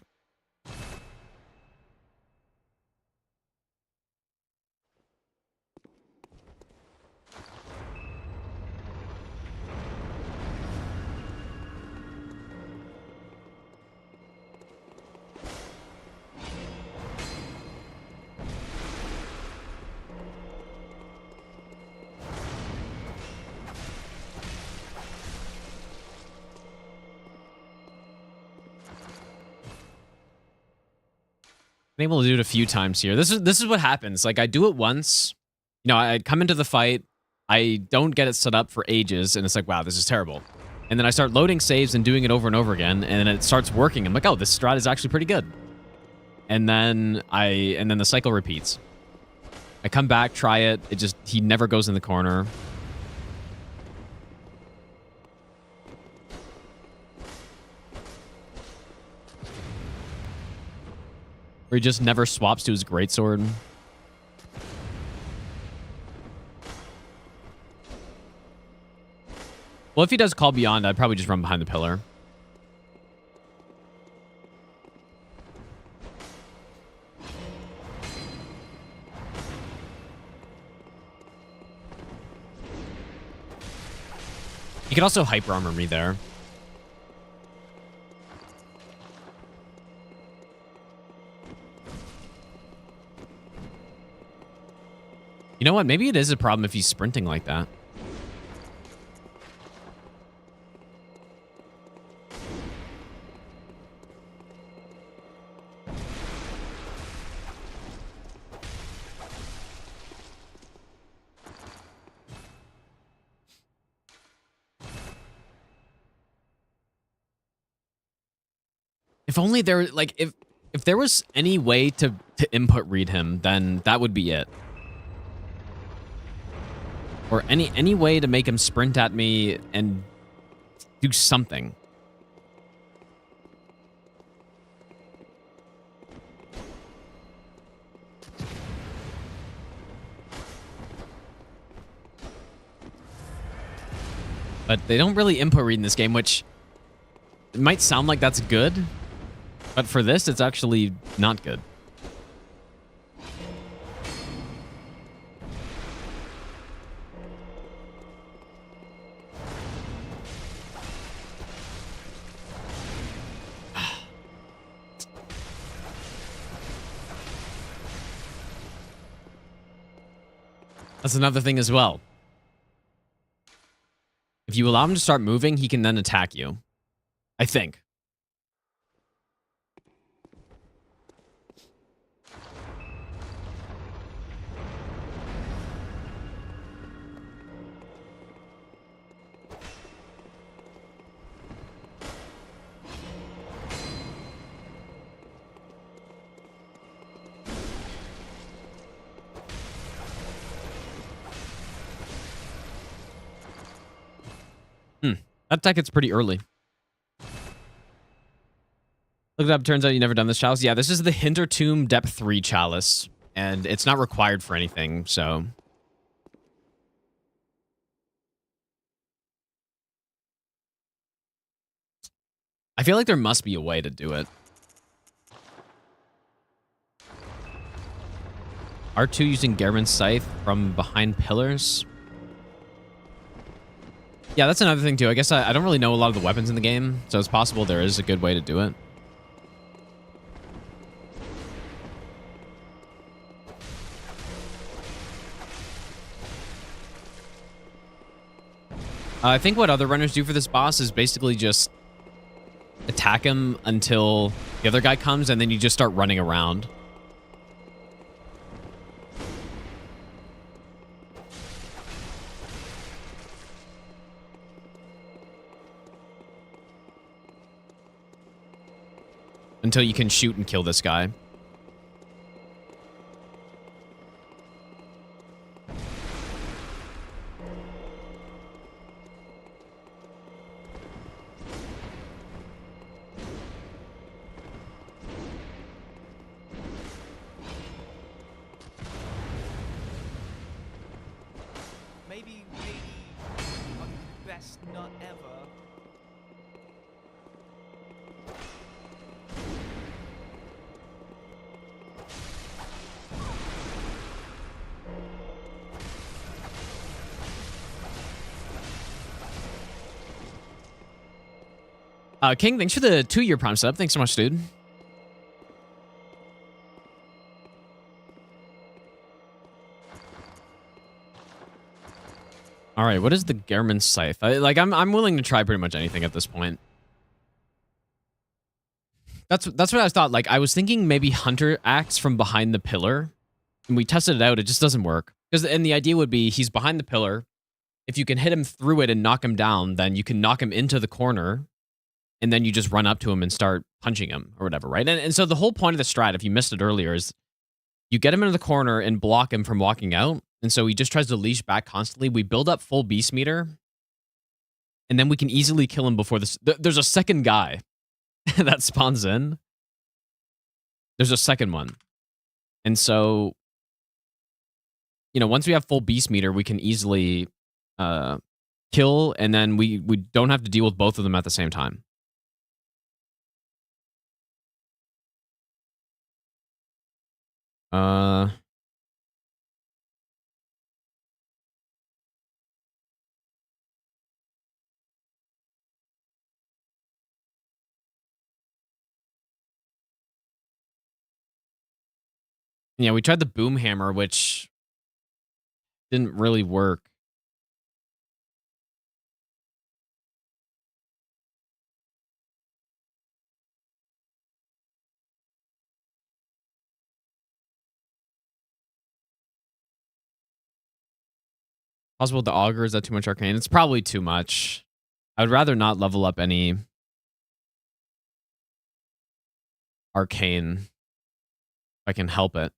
been able to do it a few times here. This is what happens. Like, I do it once, you know, I come into the fight, I don't get it set up for ages, and it's like, wow, this is terrible. And then I start loading saves and doing it over and over again, and it starts working. I'm like, oh, this strat is actually pretty good. And then the cycle repeats. I come back, try it. He never goes in the corner. Or he just never swaps to his greatsword. Well, if he does Call Beyond, I'd probably just run behind the pillar. You could also hyper armor me there. You know what? Maybe it is a problem if he's sprinting like that. If only there, like, if there was any way to input read him, then that would be it. Or any way to make him sprint at me and do something. But they don't really input read in this game, which it might sound like that's good, but for this, it's actually not good. That's another thing as well. If you allow him to start moving, he can then attack you. I think. That attack gets pretty early. Look it up. Turns out you've never done this chalice. Yeah, this is the Hintertomb Depth 3 chalice, and it's not required for anything, so. I feel like there must be a way to do it. R2 using Garen's Scythe from behind pillars. Yeah, that's another thing, too. I guess I don't really know a lot of the weapons in the game, so it's possible there is a good way to do it. I think what other runners do for this boss is basically just attack him until the other guy comes, and then you just start running around. until you can shoot and kill this guy. Maybe I'm the best nut ever. King, thanks for the 2-year Prime sub. Thanks so much, dude. All right, what is the Gehrman Scythe? I'm willing to try pretty much anything at this point. That's what I thought. Like, I was thinking maybe Hunter Axe from behind the pillar. And we tested it out. It just doesn't work. And the idea would be he's behind the pillar. If you can hit him through it and knock him down, then you can knock him into the corner. And then you just run up to him and start punching him or whatever, right? And so the whole point of the strat, if you missed it earlier, is you get him into the corner and block him from walking out. And so he just tries to leash back constantly. We build up full beast meter. And then we can easily kill him before this. There's a second guy that spawns in. There's a second one. And so, you know, once we have full beast meter, we can easily kill. And then we don't have to deal with both of them at the same time. Yeah, we tried the boom hammer, which didn't really work. Possible with the auger, is that too much arcane? It's probably too much. I would rather not level up any arcane if I can help it.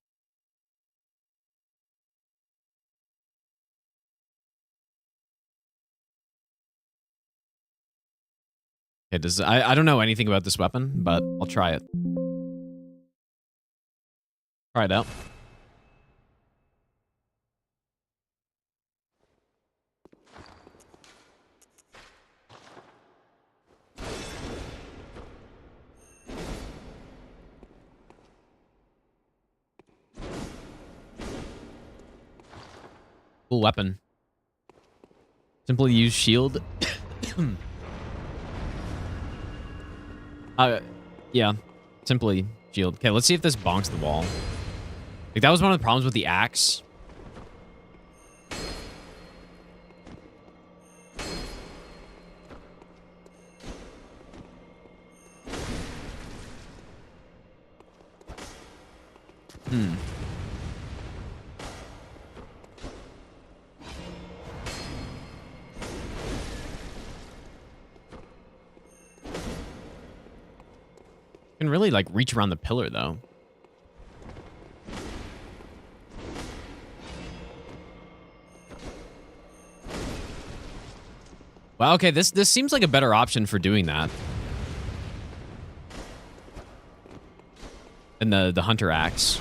Okay, I don't know anything about this weapon, but I'll try it. Try it out. Cool weapon. Simply use shield. Yeah. Simply shield. Okay, let's see if this bonks the wall. Like, that was one of the problems with the axe. Can really, like, reach around the pillar, though. Well, okay, this seems like a better option for doing that than the Hunter Axe.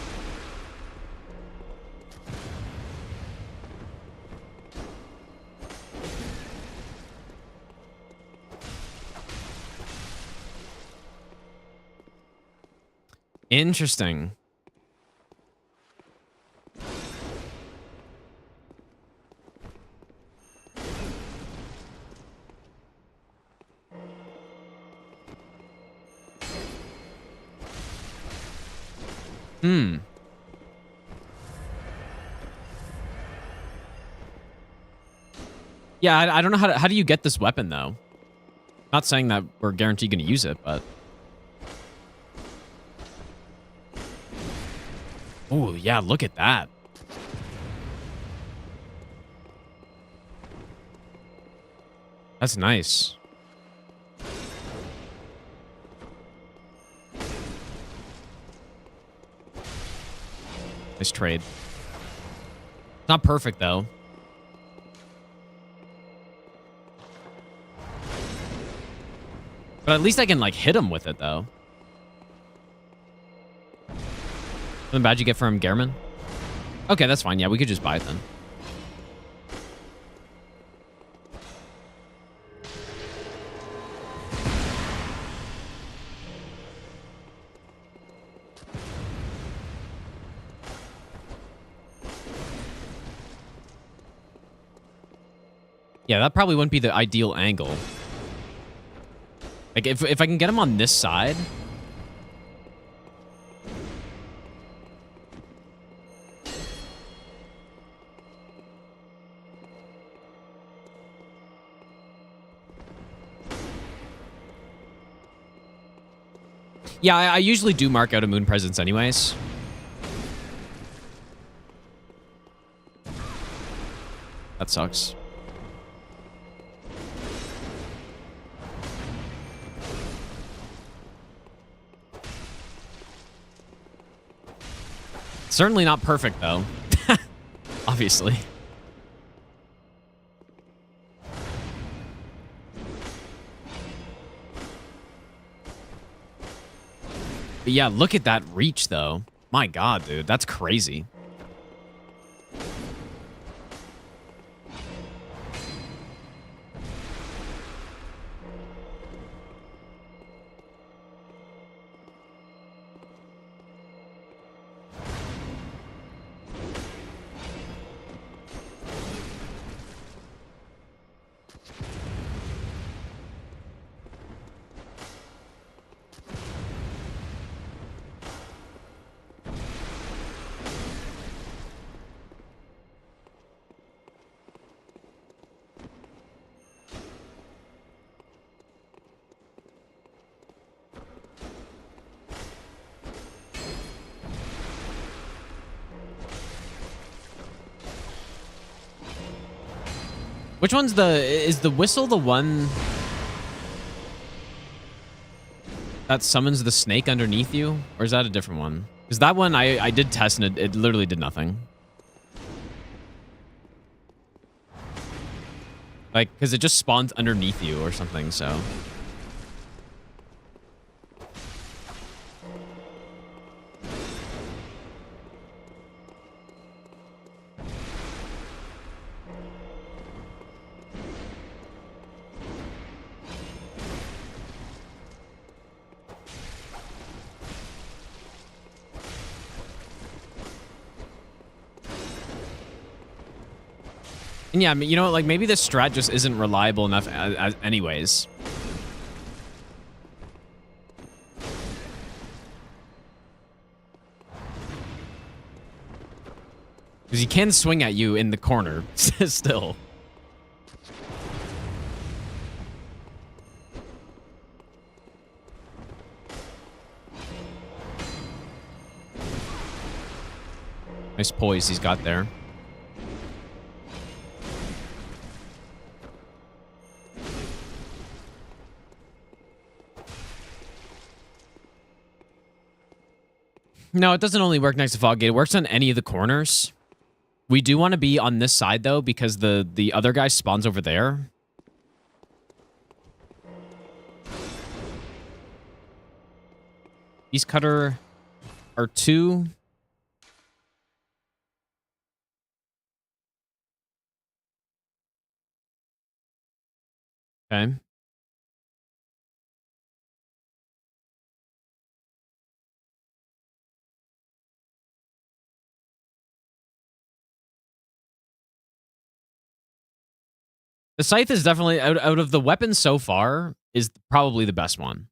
Interesting. Yeah, I don't know how do you get this weapon, though? Not saying that we're guaranteed going to use it, but... Oh, yeah, look at that. That's nice. Nice trade. It's not perfect, though. But at least I can, like, hit him with it, though. Something bad you get from Gehrman? Okay, that's fine. Yeah, we could just buy it then. Yeah, that probably wouldn't be the ideal angle. Like, if I can get him on this side... Yeah, I usually do mark out a moon presence anyways. That sucks. Certainly not perfect, though. Obviously. But yeah, look at that reach, though. My God, dude. That's crazy. Which one's is the whistle the one that summons the snake underneath you? Or is that a different one? Because that one I did test and it literally did nothing. Like, because it just spawned underneath you or something, so... And yeah, you know, like, maybe this strat just isn't reliable enough anyways. Because he can swing at you in the corner, still. Nice poise he's got there. No, it doesn't only work next to Fog Gate. It works on any of the corners. We do want to be on this side, though, because the other guy spawns over there. Beast Cutter R2. Okay. The Scythe is definitely, out of the weapons so far, is probably the best one.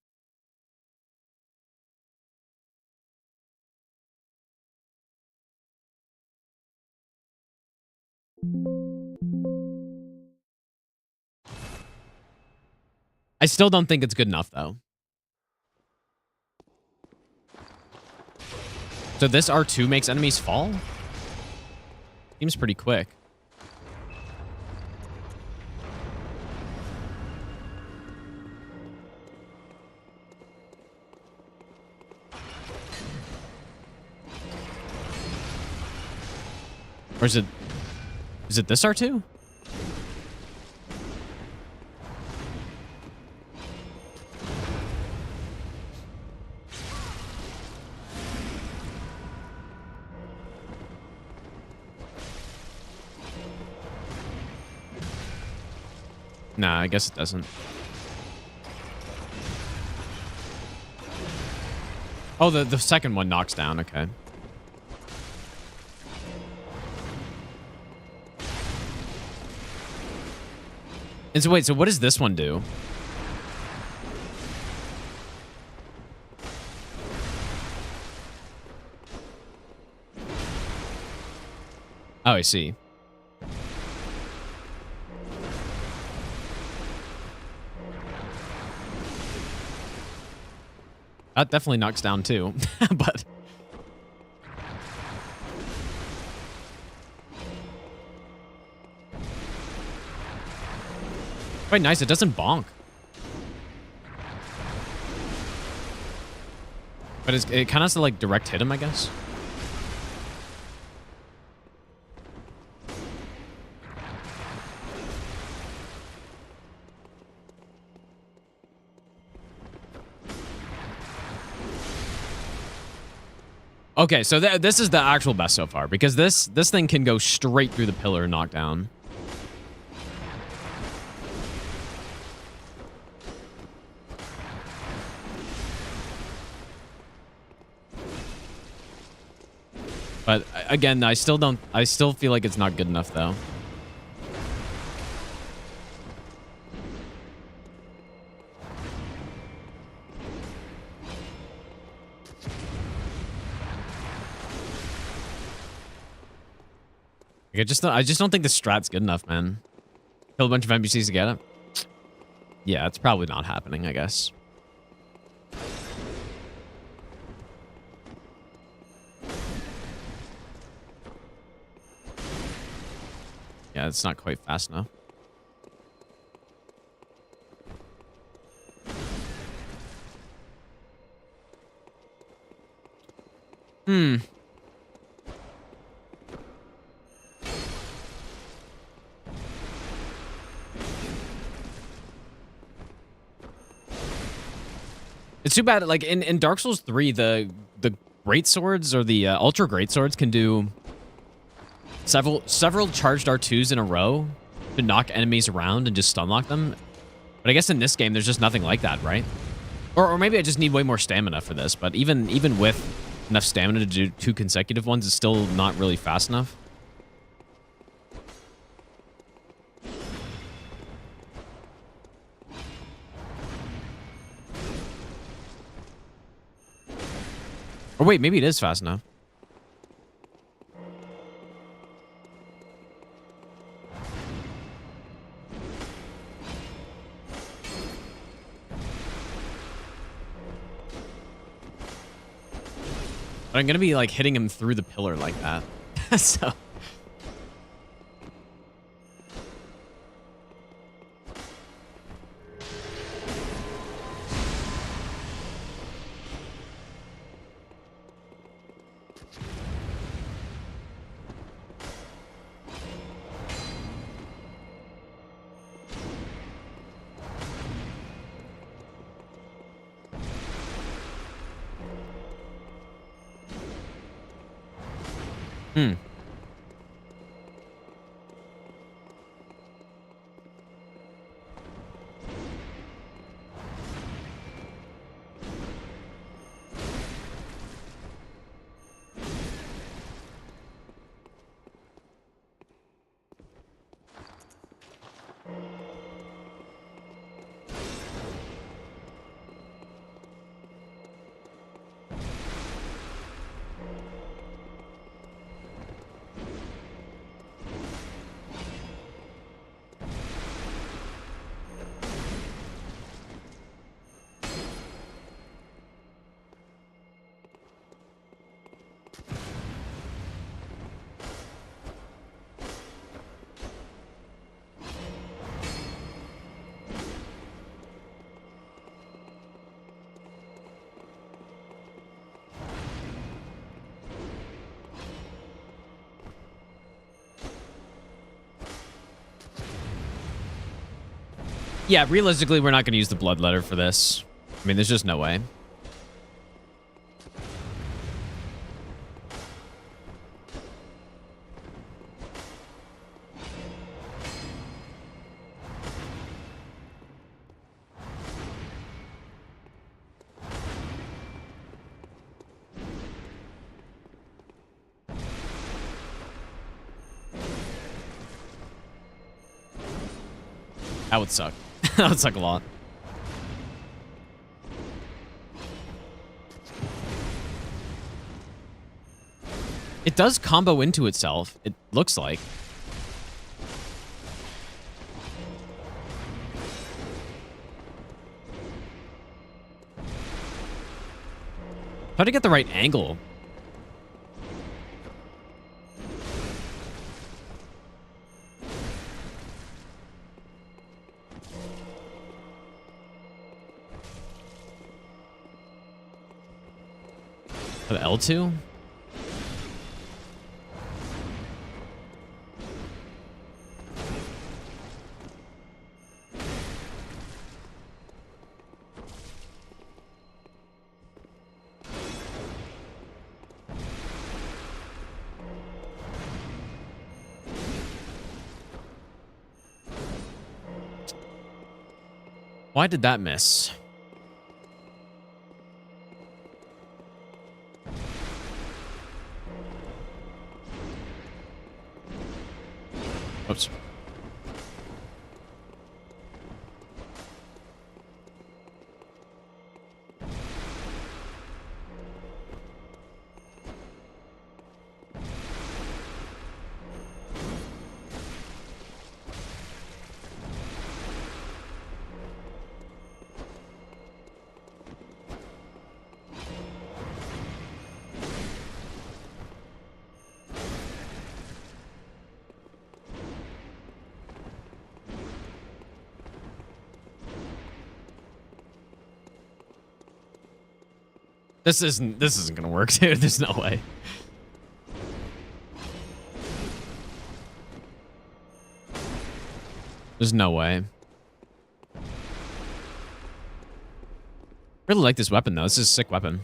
I still don't think it's good enough, though. So this R2 makes enemies fall? Seems pretty quick. Or is it this R2? Nah, I guess it doesn't. Oh, the second one knocks down. Okay. And so wait, so what does this one do? Oh, I see. That definitely knocks down too, but... Quite nice, it doesn't bonk. But it kind of has to like direct hit him, I guess. Okay, so this is the actual best so far, because this thing can go straight through the pillar and knock down. But again, I still feel like it's not good enough though. I just don't think the strat's good enough, man. Kill a bunch of NPCs to get it. Yeah, it's probably not happening, I guess. Yeah, it's not quite fast enough. Hmm. It's too bad, like, in Dark Souls 3, the great swords or the ultra great swords can do several charged R2s in a row to knock enemies around and just stun lock them. But I guess in this game, there's just nothing like that, right? Or maybe I just need way more stamina for this, but even with enough stamina to do 2 consecutive ones, it's still not really fast enough. Or wait, maybe it is fast enough. But I'm gonna be like hitting him through the pillar like that. So. Hmm. Yeah, realistically, we're not going to use the bloodletter for this. I mean, there's just no way. That would suck. That would suck a lot. It does combo into itself, it looks like. Try to get the right angle. The L2? Why did that miss? Oops. This isn't gonna work, dude. There's no way. There's no way. Really like this weapon though. This is a sick weapon.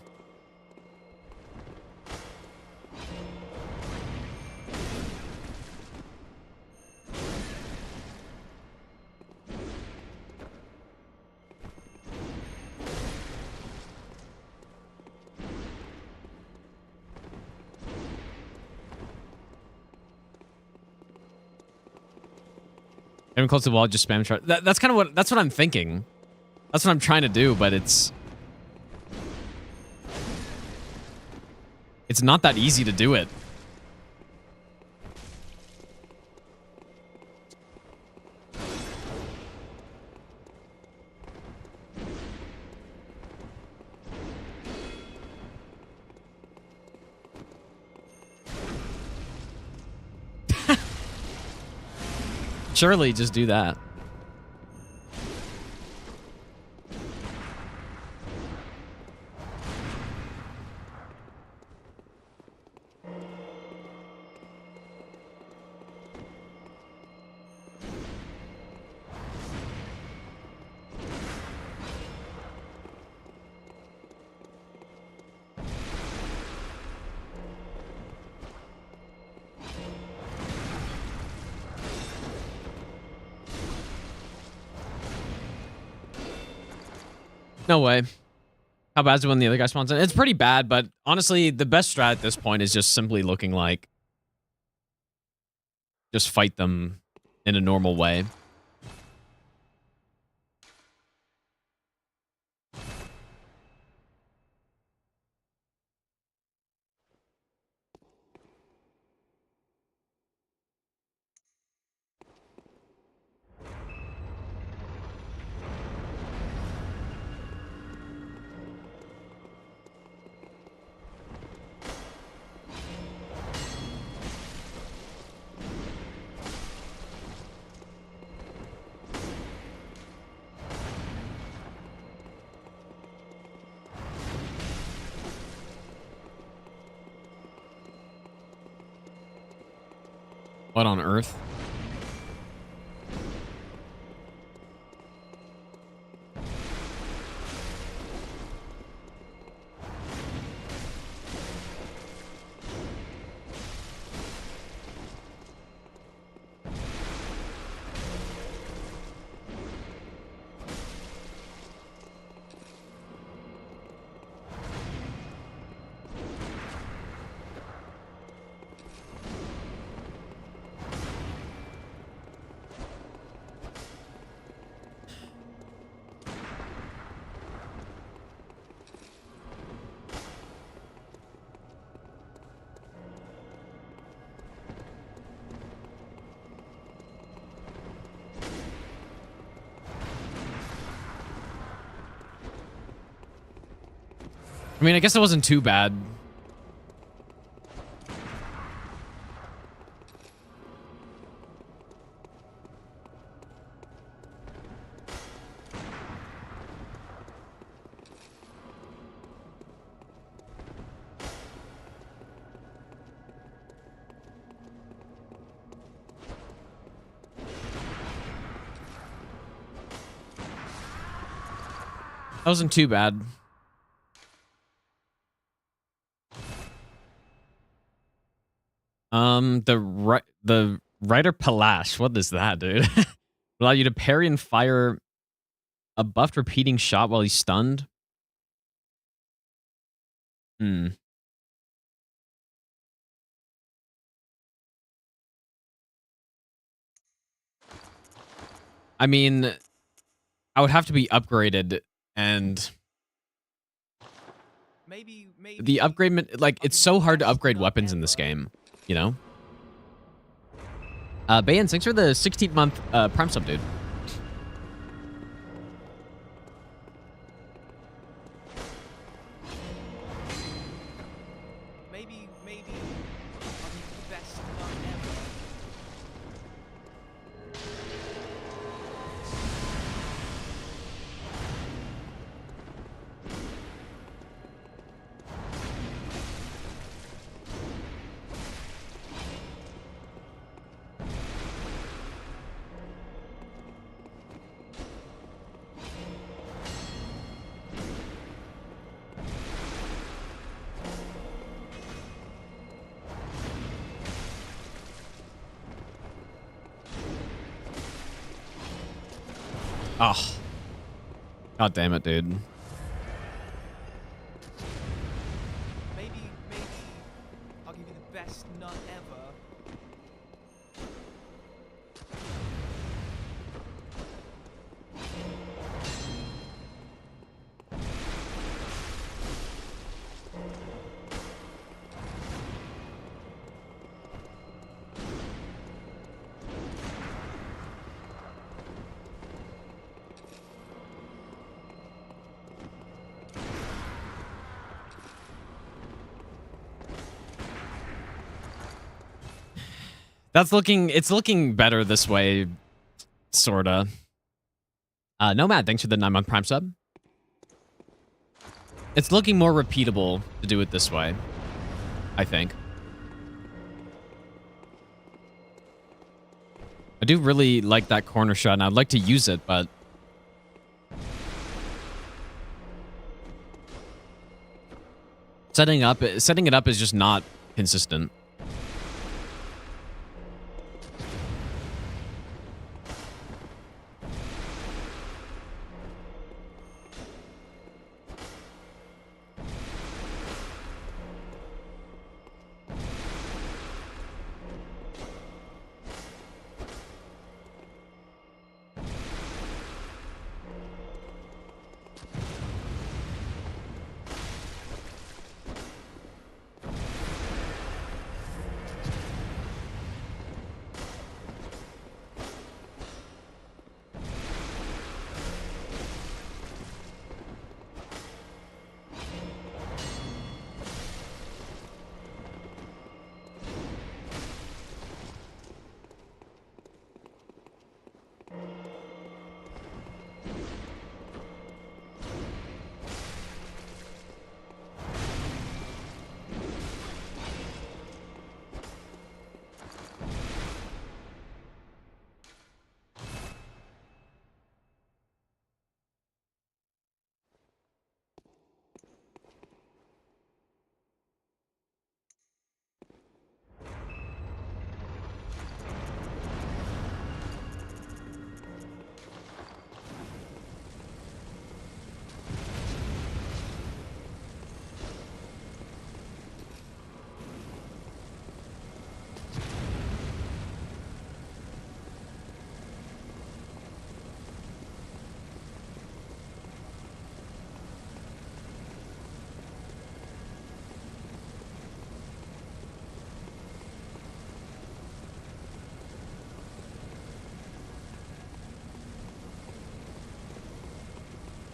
Aim close to the wall, just spam chart. That's kind of that's what I'm thinking. That's what I'm trying to do, but it's not that easy to do it. Surely just do that. No way. How bad is it when the other guy spawns in? It's pretty bad, but honestly, the best strat at this point is just simply looking like just fight them in a normal way. What on earth? I mean, I guess it wasn't too bad. That wasn't too bad. The Rider Palash. What is that, dude? Allow you to parry and fire a buffed repeating shot while he's stunned. Hmm. I mean, I would have to be upgraded, and Maybe the upgrade, like, it's so hard to upgrade weapons in this game, you know? Bayan, thanks for the 16th month Prime sub, dude. Maybe I'll be the best nut ever. Oh. God damn it, dude. Maybe I'll give you the best nut ever. It's looking better this way, sorta. Nomad, thanks for the 9-month Prime sub. It's looking more repeatable to do it this way, I think. I do really like that corner shot, and I'd like to use it, but setting it up is just not consistent.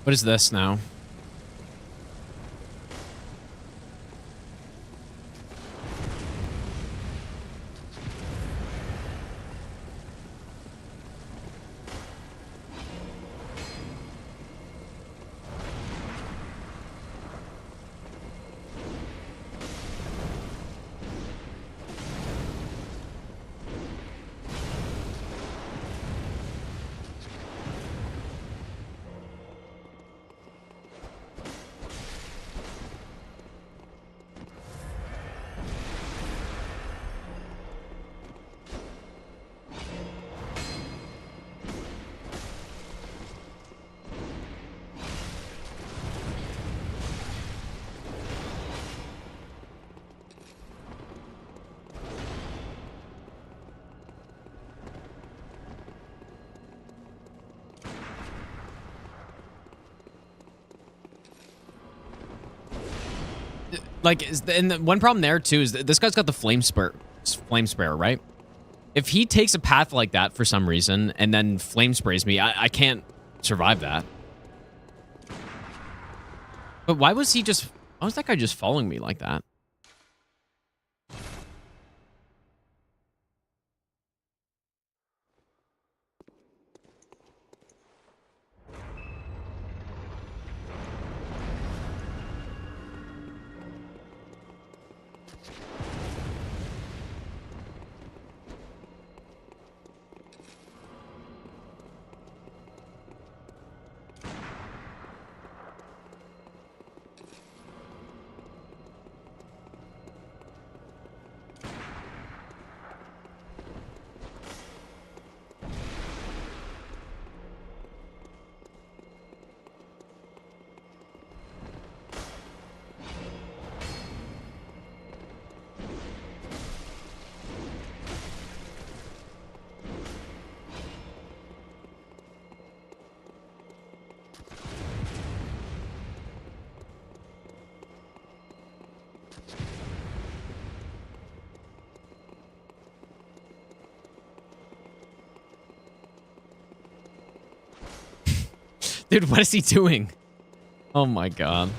What is this now? Like, and the one problem there too is that this guy's got the flame sprayer, right? If he takes a path like that for some reason and then flame sprays me, I can't survive that. But why was that guy just following me like that? Dude, what is he doing? Oh my god.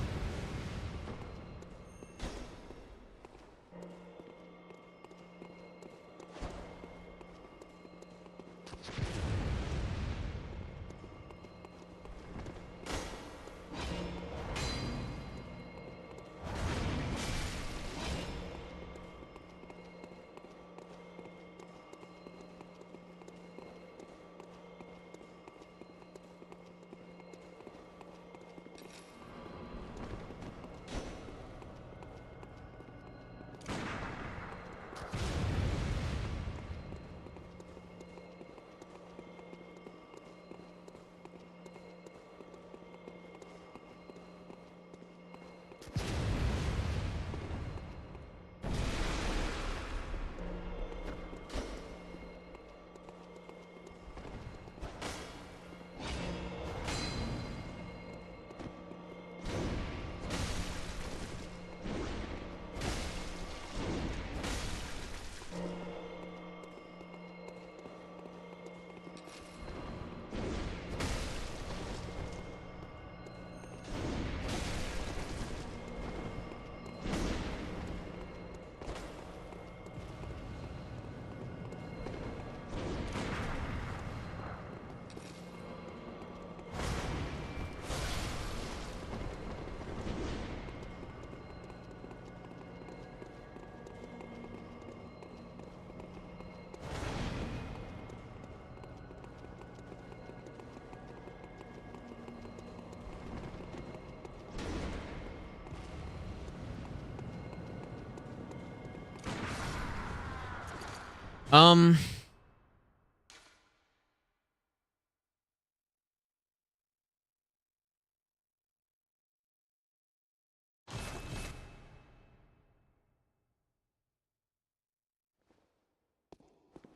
Um,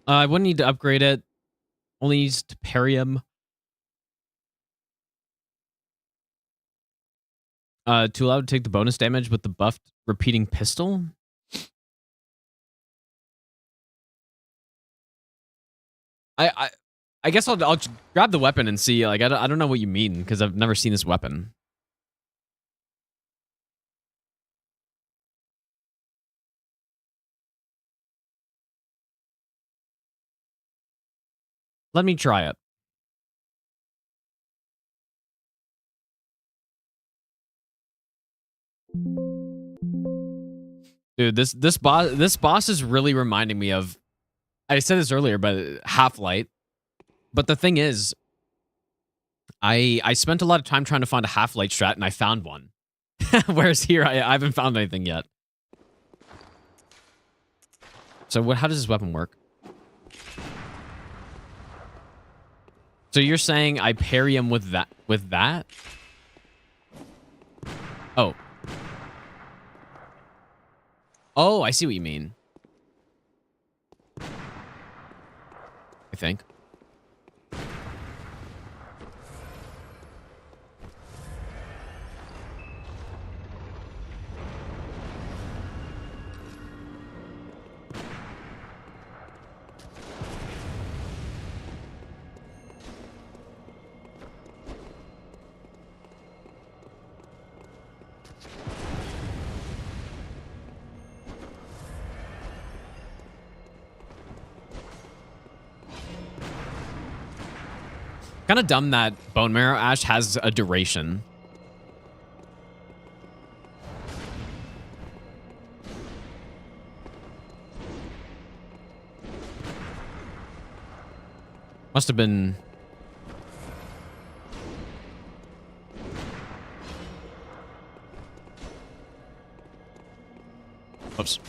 I wouldn't need to upgrade it. Only needs to parry him. To allow to take the bonus damage with the buffed repeating pistol. I I guess I'll grab the weapon and see. Like, I don't know what you mean because I've never seen this weapon. Let me try it. Dude, this boss is really reminding me of, I said this earlier, but Half-Light. But the thing is, I spent a lot of time trying to find a Half-Light strat and I found one. Whereas here I haven't found anything yet. So how does this weapon work? So you're saying I parry him with that? Oh. Oh, I see what you mean. I think. Kind of dumb that Bone Marrow Ash has a duration. Must have been... Oops.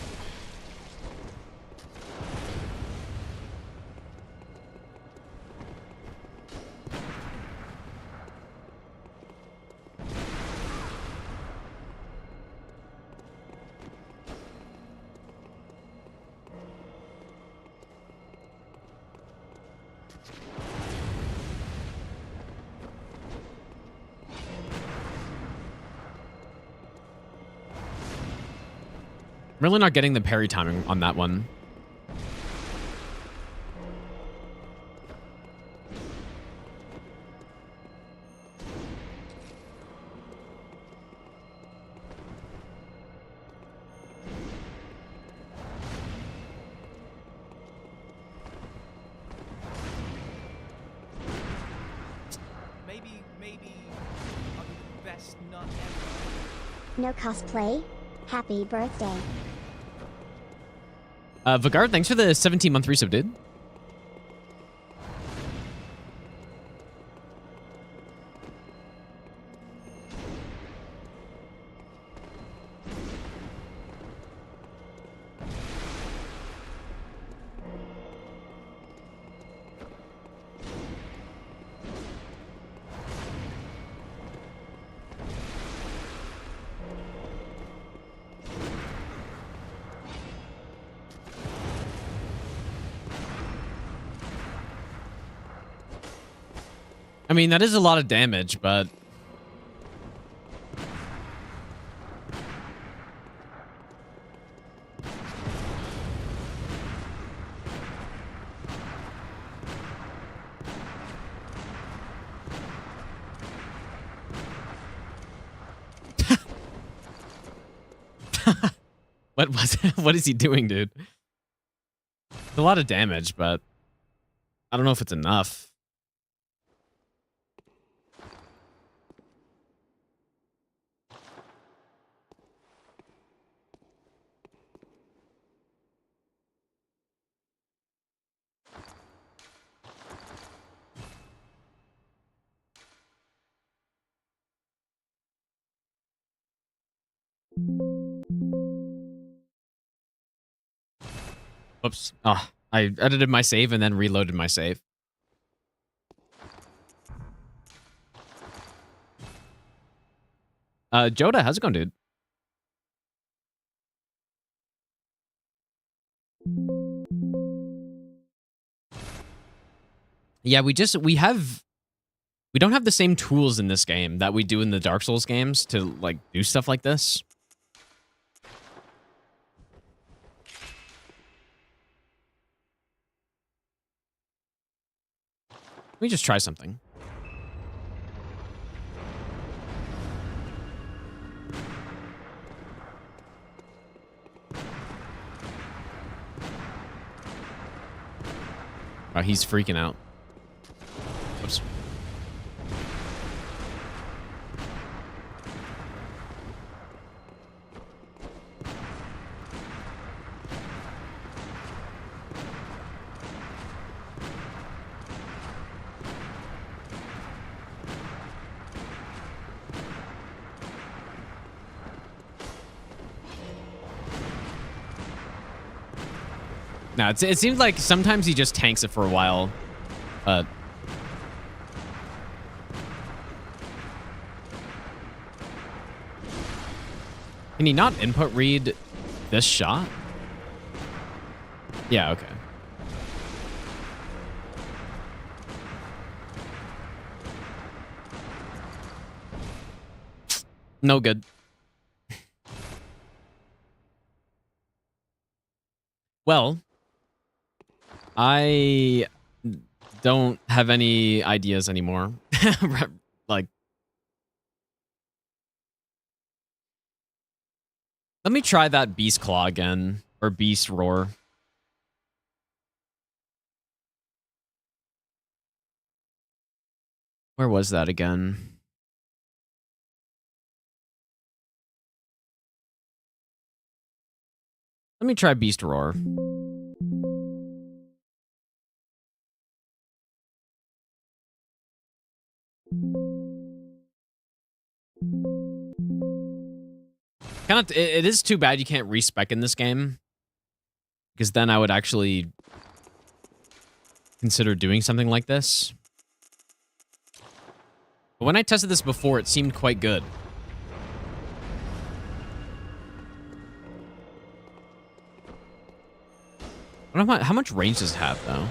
I'm really not getting the parry timing on that one. Maybe I'll be the best nut ever. No cosplay? Happy birthday. Vigard, thanks for the 17-month resub, dude. I mean, that is a lot of damage, but... What is he doing, dude? It's a lot of damage, but I don't know if it's enough. Whoops. Oh, I edited my save and then reloaded my save. Joda, how's it going, dude? Yeah, we don't have the same tools in this game that we do in the Dark Souls games to, like, do stuff like this. Let me just try something. Oh, he's freaking out. Oops. No, it seems like sometimes he just tanks it for a while. Can he not input read this shot? Yeah, okay. No good. Well, I don't have any ideas anymore. Like, let me try that Beast Claw again, or Beast Roar. Where was that again? Let me try Beast Roar. It is too bad you can't respec in this game, because then I would actually consider doing something like this. But when I tested this before, it seemed quite good. I don't know how much range does it have, though.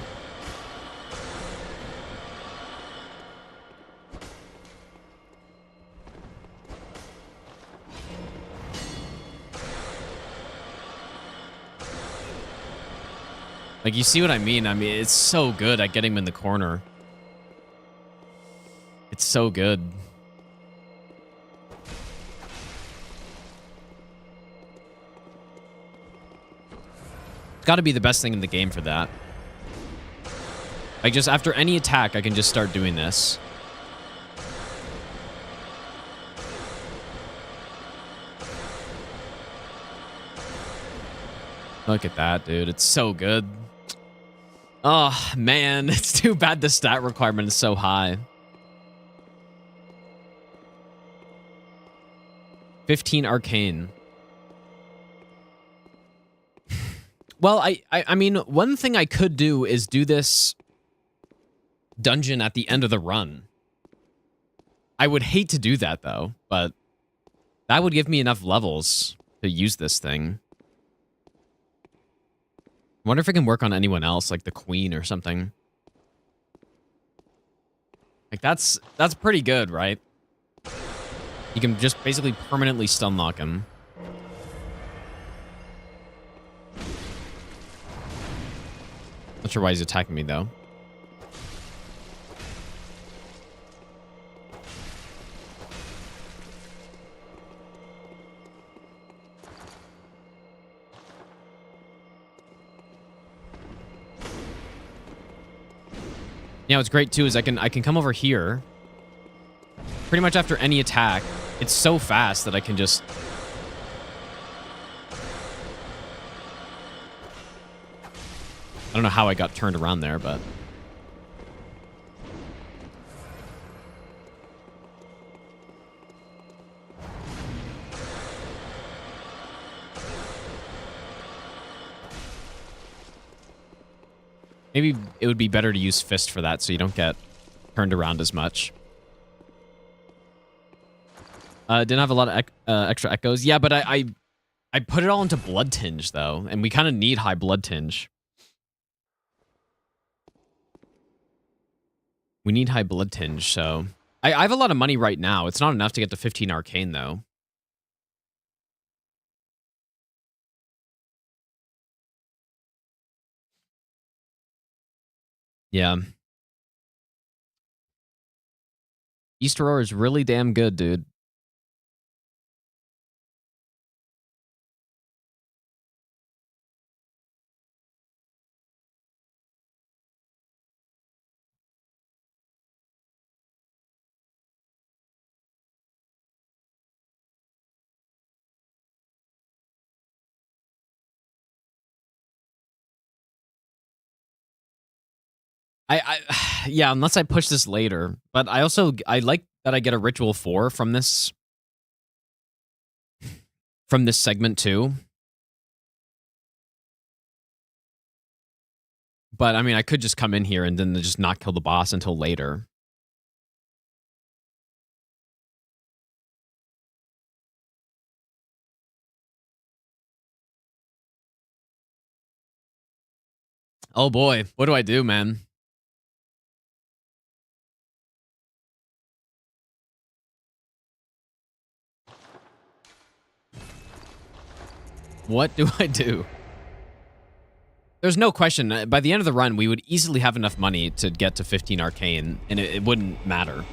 Like, you see what I mean? I mean, it's so good at getting him in the corner. It's so good. It's got to be the best thing in the game for that. Like, just after any attack, I can just start doing this. Look at that, dude. It's so good. Oh, man. It's too bad the stat requirement is so high. 15 arcane. Well, I mean, one thing I could do is do this dungeon at the end of the run. I would hate to do that, though, but that would give me enough levels to use this thing. I wonder if it can work on anyone else, like the queen or something. Like, that's pretty good, right? You can just basically permanently stun lock him. Not sure why he's attacking me, though. Yeah, what's great too is I can come over here. Pretty much after any attack, it's so fast that I can just... I don't know how I got turned around there, but... Maybe it would be better to use Fist for that so you don't get turned around as much. Didn't have a lot of extra echoes. Yeah, but I put it all into Blood Tinge, though, and we kind of need high Blood Tinge. We need high Blood Tinge, so... I have a lot of money right now. It's not enough to get to 15 arcane, though. Yeah. East Aurora is really damn good, dude. Yeah, unless I push this later. But I like that I get a Ritual 4 from this segment too. But I mean, I could just come in here and then just not kill the boss until later. Oh boy, what do I do, man? What do I do? There's no question. By the end of the run, we would easily have enough money to get to 15 arcane, and it wouldn't matter.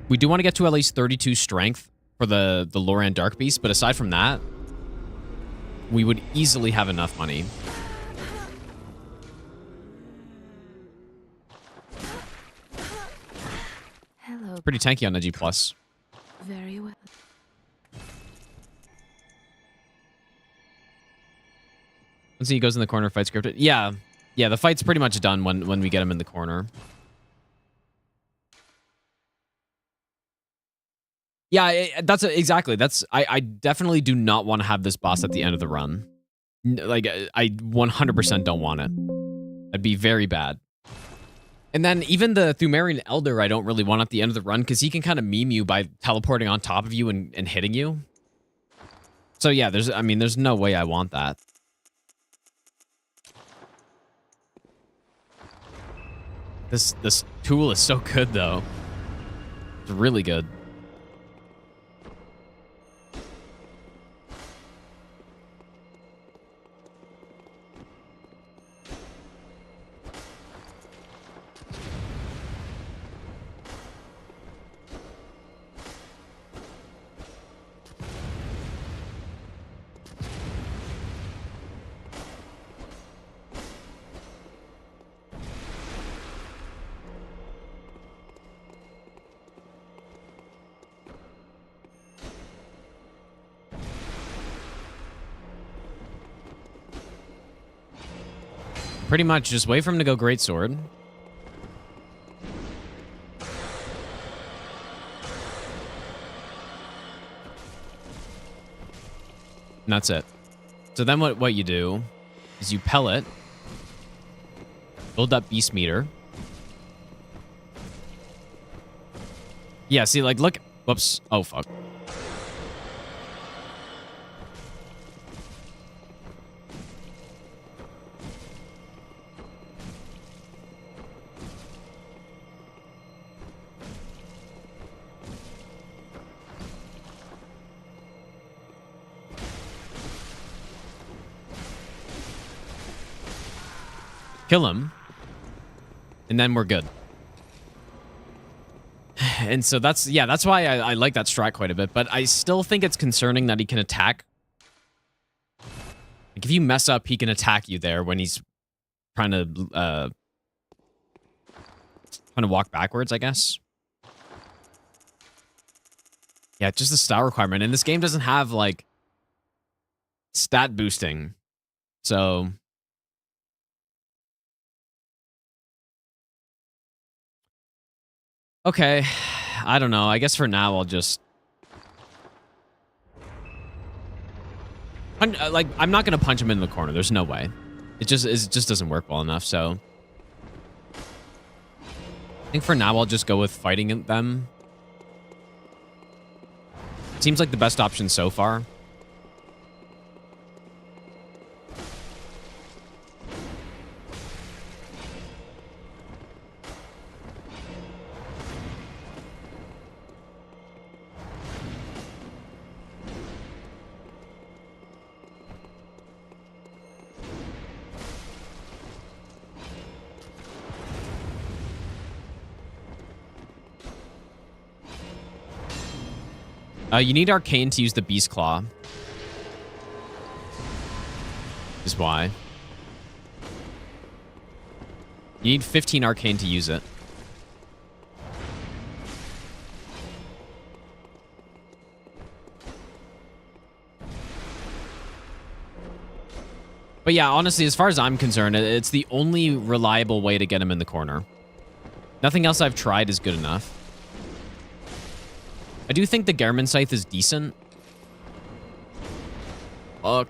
We do want to get to at least 32 strength for the Loran Dark Beast, but aside from that, we would easily have enough money. pretty tanky on a G+. Very well. Once he goes in the corner, fight scripted. Yeah. Yeah, the fight's pretty much done when we get him in the corner. Yeah, exactly. I definitely do not want to have this boss at the end of the run. Like, I 100% don't want it. That'd be very bad. And then even the Thumerian Elder, I don't really want at the end of the run because he can kind of meme you by teleporting on top of you and hitting you. So yeah, there's no way I want that. This tool is so good though. It's really good. Pretty much just wait for him to go greatsword. And that's it. So then what you do is you pellet, build up beast meter. Yeah, see, like, look. Whoops. Oh, fuck. Kill him, and then we're good. And so that's why I like that strat quite a bit, but I still think it's concerning that he can attack. Like, if you mess up, he can attack you there when he's trying to walk backwards, I guess. Yeah, just the style requirement. And this game doesn't have, like, stat boosting. So... okay, I don't know. I guess for now I'll just... like, I'm not going to punch him in the corner. There's no way. It just doesn't work well enough, so... I think for now I'll just go with fighting them. Seems like the best option so far. You need Arcane to use the Beast Claw. Is why. You need 15 Arcane to use it. But yeah, honestly, as far as I'm concerned, it's the only reliable way to get him in the corner. Nothing else I've tried is good enough. I do think the Gehrman Scythe is decent. Fuck.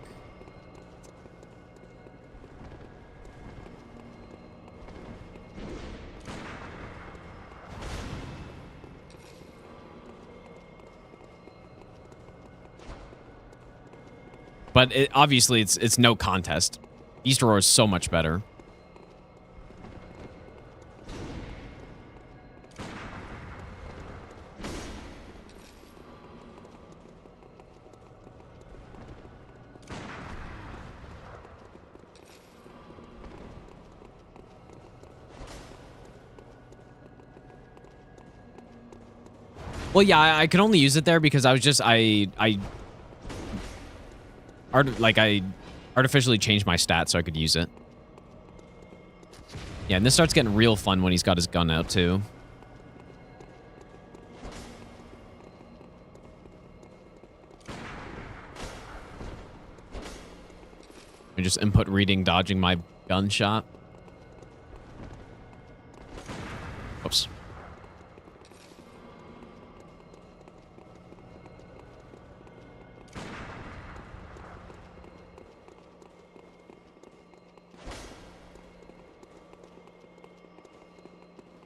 But obviously, it's no contest. Beast Roar is so much better. Well, yeah, I could only use it there because I was just I artificially changed my stats so I could use it. Yeah, and this starts getting real fun when he's got his gun out too. I just input reading, dodging my gunshot. Oops.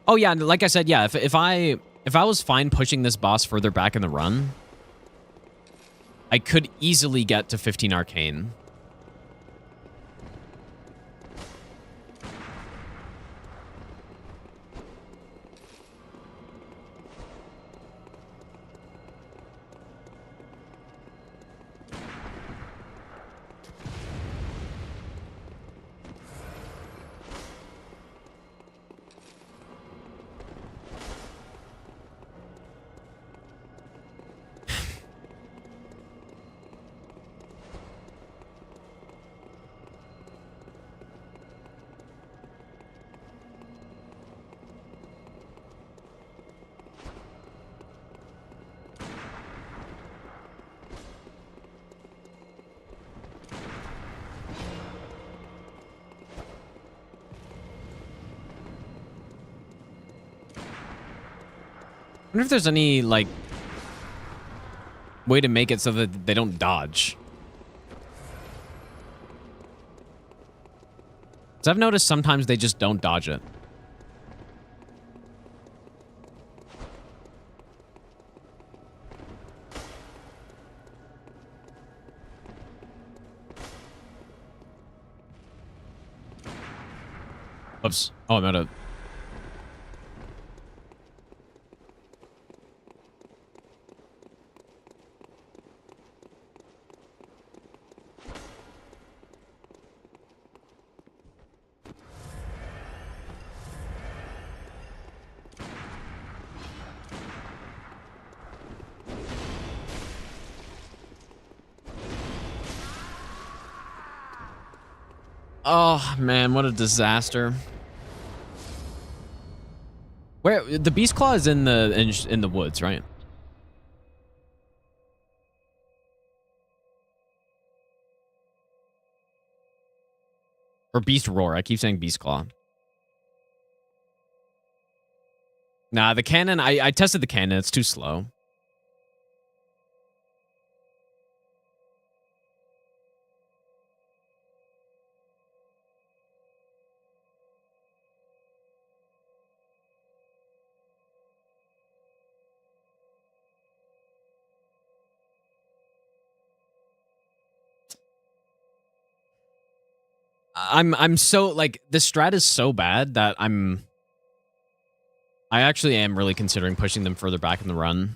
Oh yeah, like I said, yeah, if I was fine pushing this boss further back in the run, I could easily get to 15 arcane. I wonder if there's any, like, way to make it so that they don't dodge. Because I've noticed sometimes they just don't dodge it. Oops. Oh, I'm out of... Oh, man, what a disaster. Where the beast claw is in the woods, right? Or beast roar. I keep saying beast claw. Nah, the cannon, I tested the cannon. It's too slow. I'm so, like, this strat is so bad that I actually am really considering pushing them further back in the run.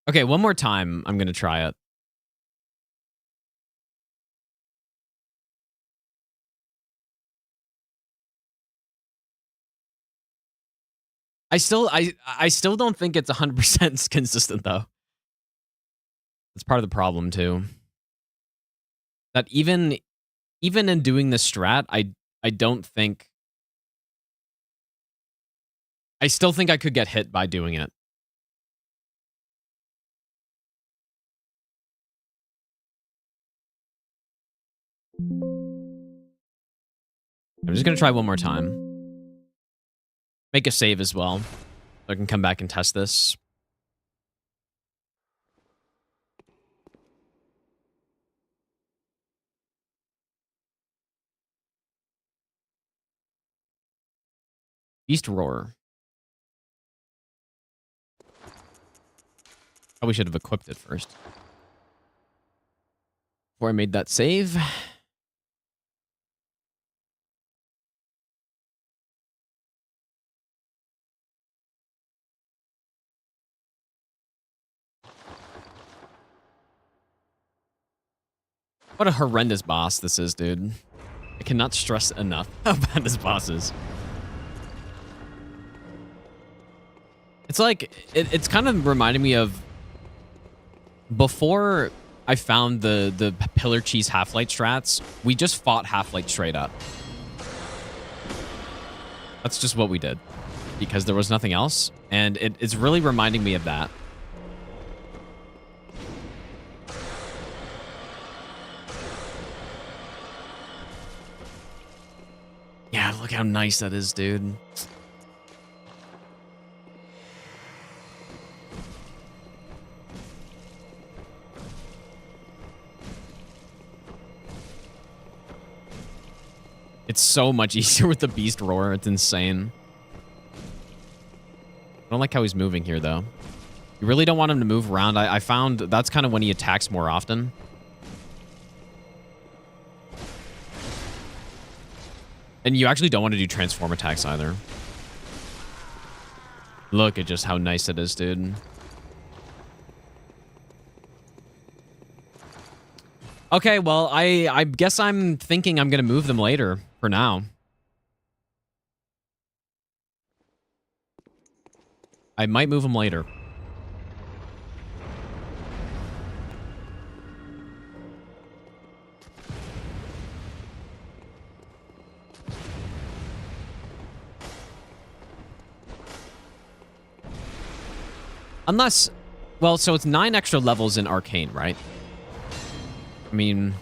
Okay, one more time. I'm gonna try it. I still don't think it's 100% consistent though. That's part of the problem too. That even in doing this strat, I don't think, I still think I could get hit by doing it. I'm just gonna try one more time. Make a save as well, so I can come back and test this. Beast Roar. Probably should have equipped it first. Before I made that save. What a horrendous boss this is, dude. I cannot stress enough how bad this boss is. It's like, it's kind of reminding me of before I found the pillar cheese half-light strats, we just fought half-light straight up. That's just what we did. Because there was nothing else. And it's really reminding me of that. Yeah, look how nice that is, dude. It's so much easier with the beast roar. It's insane. I don't like how he's moving here, though. You really don't want him to move around. I found that's kind of when he attacks more often. And you actually don't want to do transform attacks either. Look at just how nice it is, dude. Okay, well, I guess I'm thinking I'm going to move them later for now. I might move them later. Unless, well, so it's 9 extra levels in Arcane, right? I mean,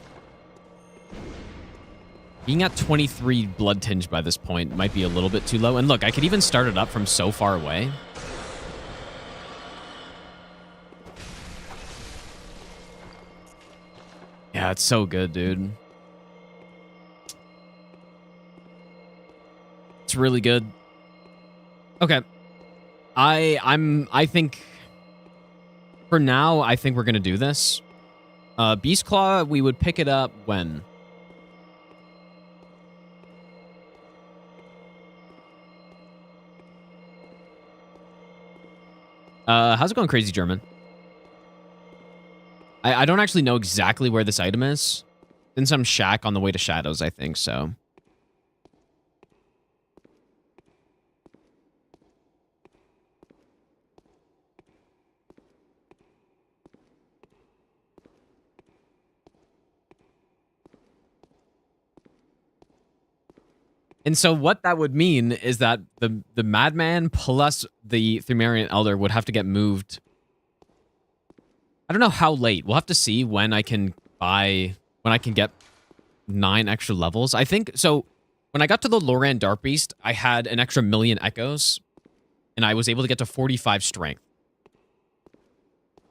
being at 23 Blood Tinge by this point might be a little bit too low. And look, I could even start it up from so far away. Yeah, it's so good, dude. It's really good. Okay. I think for now, I think we're going to do this. Beast Claw, we would pick it up when? How's it going, Crazy German? I don't actually know exactly where this item is. In some shack on the way to Shadows, I think, so. And so what that would mean is that the Madman plus the Thumerian Elder would have to get moved. I don't know how late. We'll have to see when I can get 9 extra levels. I think, so when I got to the Loran Dark Beast, I had an extra 1,000,000 echoes, and I was able to get to 45 strength.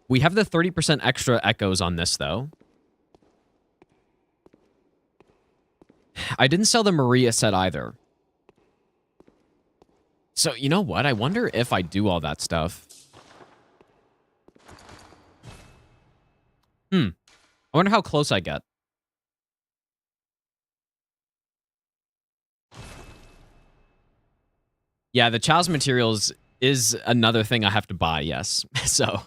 We have the 30% extra echoes on this, though. I didn't sell the Maria set either. So, you know what? I wonder if I do all that stuff. I wonder how close I get. Yeah, the Chalice materials is another thing I have to buy, yes. So,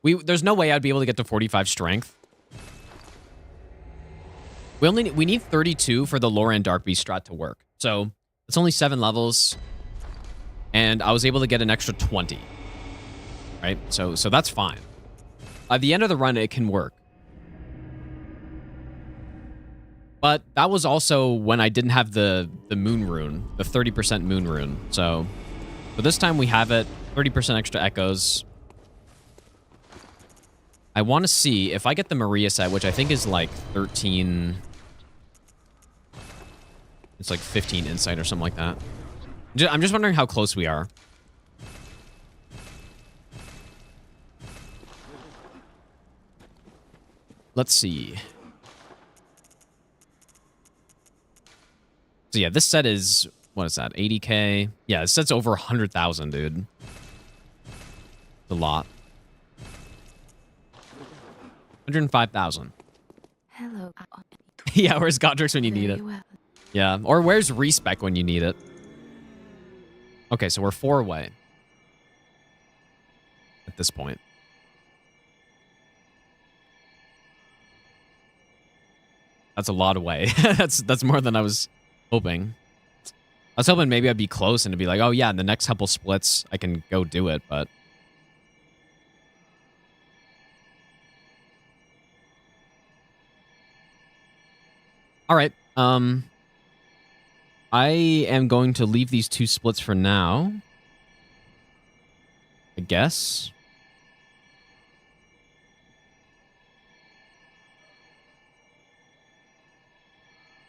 there's no way I'd be able to get to 45 strength. We need 32 for the Loran Dark Beast strat to work. So, it's only 7 levels. And I was able to get an extra 20. Right? So that's fine. At the end of the run, it can work. But that was also when I didn't have the moon rune, the 30% moon rune. So this time we have it, 30% extra echoes. I want to see if I get the Maria set, which I think is like 13. It's like 15 insight or something like that. I'm just wondering how close we are. Let's see. So yeah, this set is, what is that, 80k? Yeah, this set's over 100,000, dude. It's a lot. 105,000. Hello. Yeah, where's Godrix when you need it? Well. Yeah, or where's Respec when you need it? Okay, so we're 4 away. At this point. That's a lot away. That's more than I was hoping. I was hoping maybe I'd be close and to be like, oh yeah, in the next couple splits, I can go do it, but... All right. I am going to leave these 2 splits for now. I guess.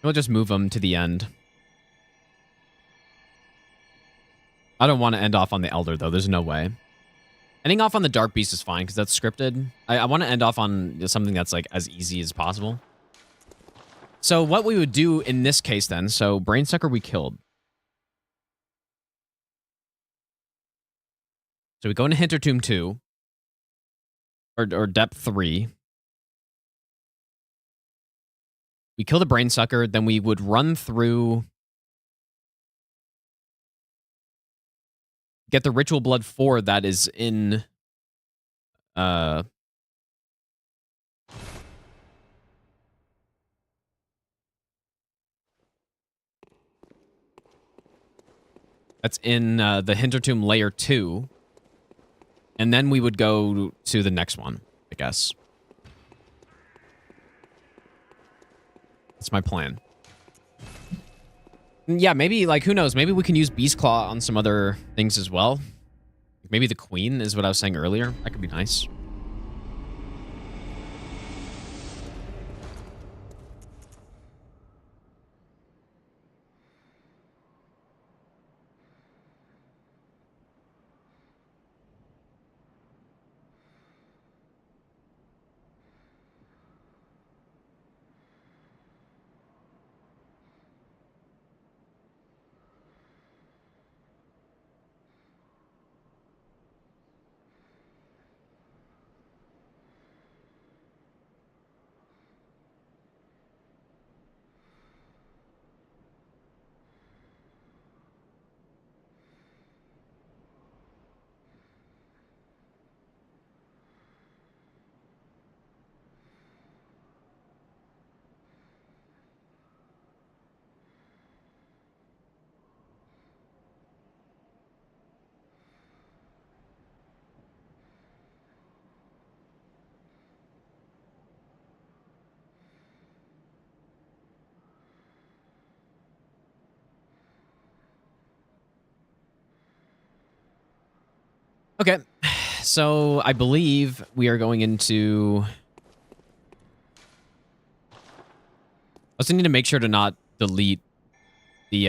We'll just move them to the end. I don't want to end off on the Elder, though. There's no way. Ending off on the Dark Beast is fine, because that's scripted. I want to end off on something that's, like, as easy as possible. So what we would do in this case, then, so Brainsucker we killed. So we go into Hintertomb 2. Or Depth 3. We kill the Brainsucker, then we would run through... Get the Ritual Blood 4 that is in... That's in the Hintertomb Layer 2. And then we would go to the next one, I guess. That's my plan. Yeah, maybe, like, who knows? Maybe we can use Beast Claw on some other things as well. Maybe the Queen is what I was saying earlier. That could be nice. Okay, so I believe we are going into... I also need to make sure to not delete the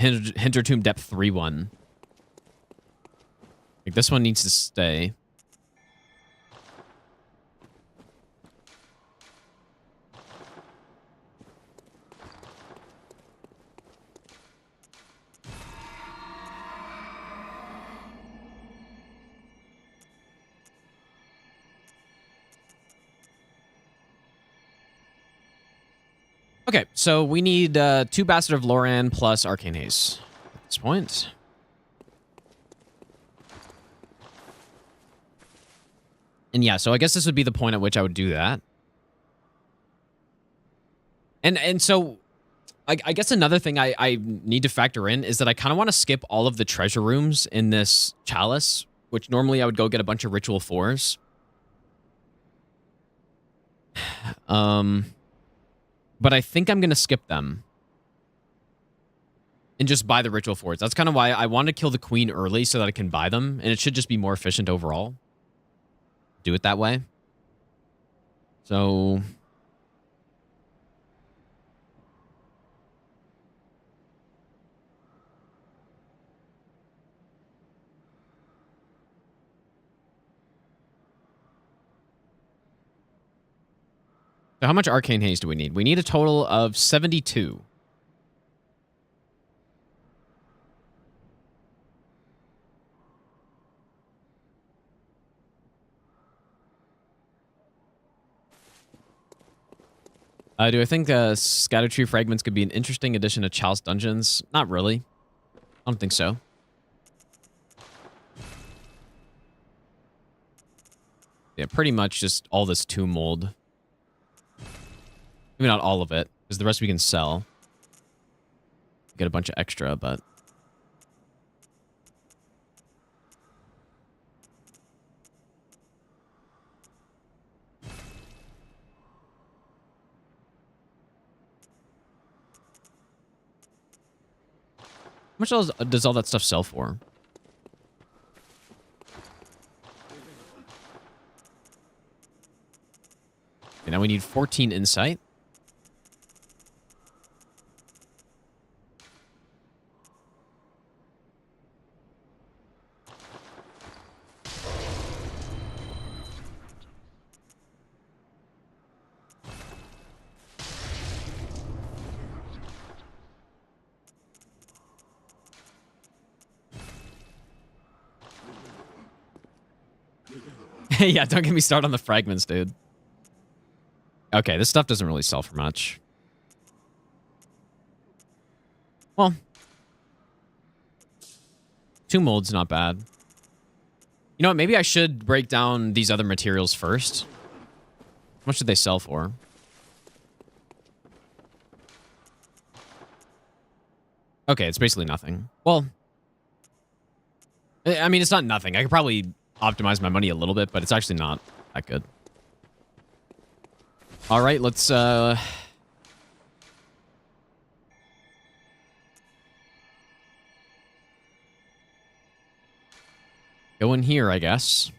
Hintertomb Depth 3 one. Like, this one needs to stay. Okay, so we need 2 Bastard of Loran plus Arcane Haze at this point. And yeah, so I guess this would be the point at which I would do that. And so I guess another thing I need to factor in is that I kind of want to skip all of the treasure rooms in this Chalice, which normally I would go get a bunch of Ritual 4s. But I think I'm going to skip them. And just buy the Ritual 4s. That's kind of why I want to kill the Queen early so that I can buy them. And it should just be more efficient overall. Do it that way. So... So how much Arcane Haze do we need? We need a total of 72. Do I think Scatter Tree Fragments could be an interesting addition to Chalice Dungeons? Not really. I don't think so. Yeah, pretty much just all this tomb mold. Maybe not all of it, because the rest we can sell. Get a bunch of extra, but... much does all that stuff sell for? Okay, now we need 14 insight. Yeah, don't get me started on the fragments, dude. Okay, this stuff doesn't really sell for much. Well, 2 molds, not bad. You know what? Maybe I should break down these other materials first. How much did they sell for? Okay, it's basically nothing. Well, I mean, it's not nothing. I could probably optimize my money a little bit, but it's actually not that good. All right, let's go in here, I guess.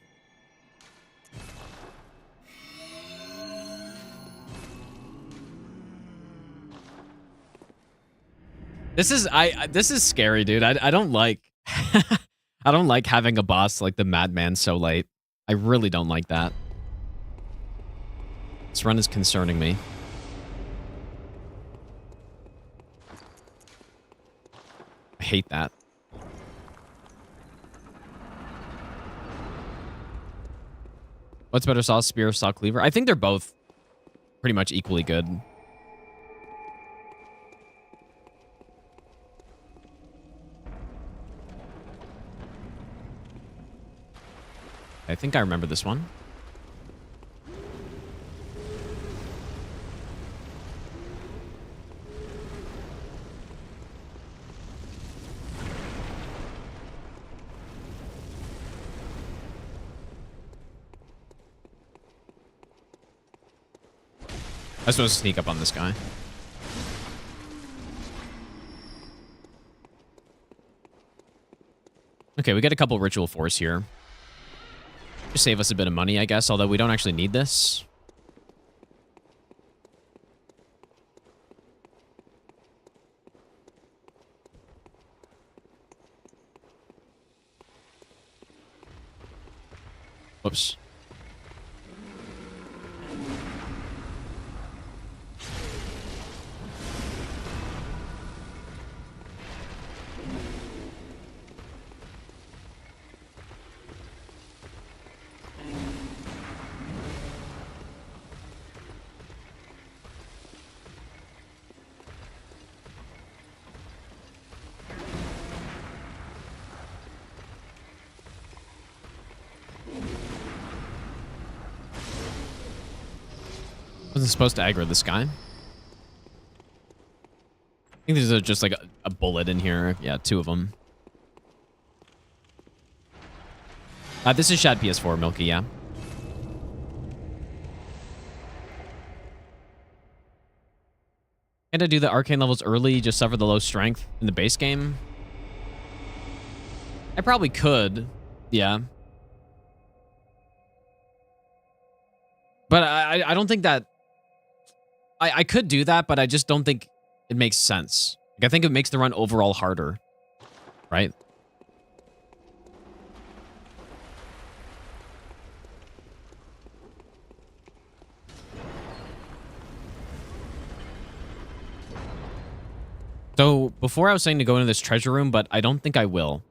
This is scary, dude. I don't like I don't like having a boss like the Madman so late. I really don't like that. This run is concerning me. I hate that. What's better sauce, spear or saw cleaver? I think they're both pretty much equally good. I think I remember this one. I was supposed to sneak up on this guy. Okay, we get a couple ritual force here. Just save us a bit of money, I guess, although we don't actually need this. Whoops. Wasn't supposed to aggro this guy. I think there's just like a bullet in here. Yeah, 2 of them. This is Shad PS4, Milky, yeah. Can't I do the arcane levels early, just suffer the low strength in the base game? I probably could, yeah. But I don't think that... I could do that, but I just don't think it makes sense. Like, I think it makes the run overall harder, right? So, before I was saying to go into this treasure room, but I don't think I will.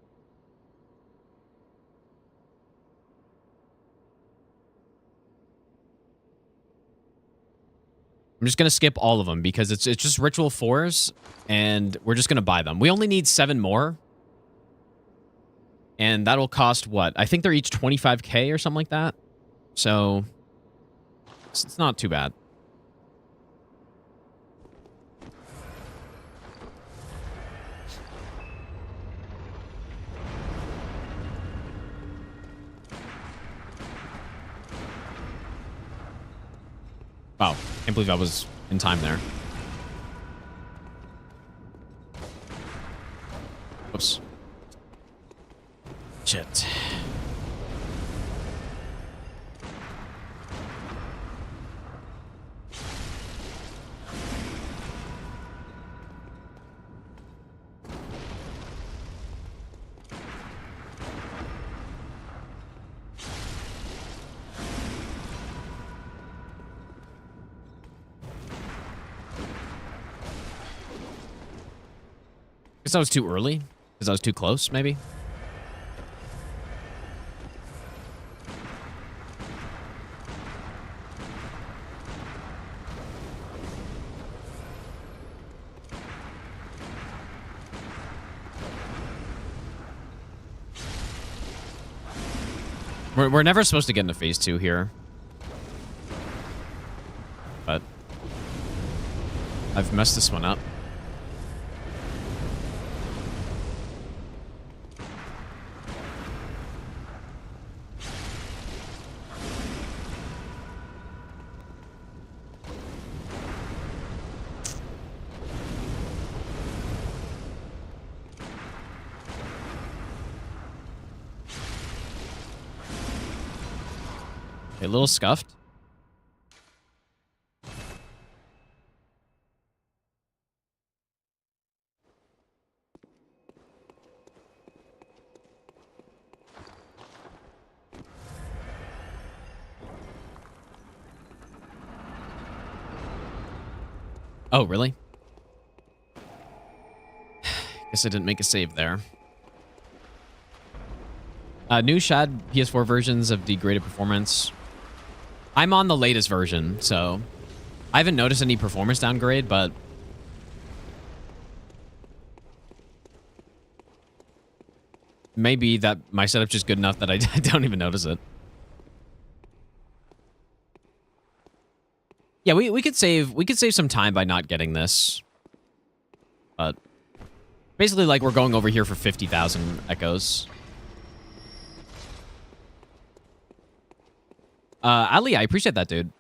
I'm just going to skip all of them because it's just ritual 4s, and we're just going to buy them. We only need 7 more. And that'll cost what? I think they're each 25k or something like that. So, it's not too bad. Wow, can't believe I was in time there. Shit. Guess I was too early? Because I was too close, maybe? We're never supposed to get into phase 2 here. But I've messed this one up. A little scuffed. Oh, really? Guess I didn't make a save there. New Shad PS4 versions of degraded performance. I'm on the latest version, so I haven't noticed any performance downgrade, but maybe that my setup's just good enough that I don't even notice it. Yeah, we could save some time by not getting this. But basically, like, we're going over here for 50,000 echoes. Ali, I appreciate that, dude.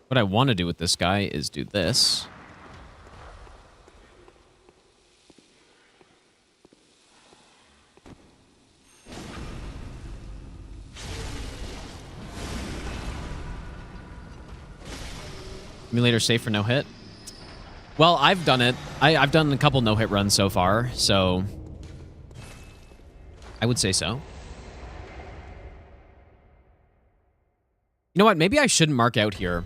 What I want to do with this guy is do this. Emulator safe for no hit. Well, I've done it. I've done a couple no hit runs so far, so I would say so. You know what? Maybe I shouldn't mark out here.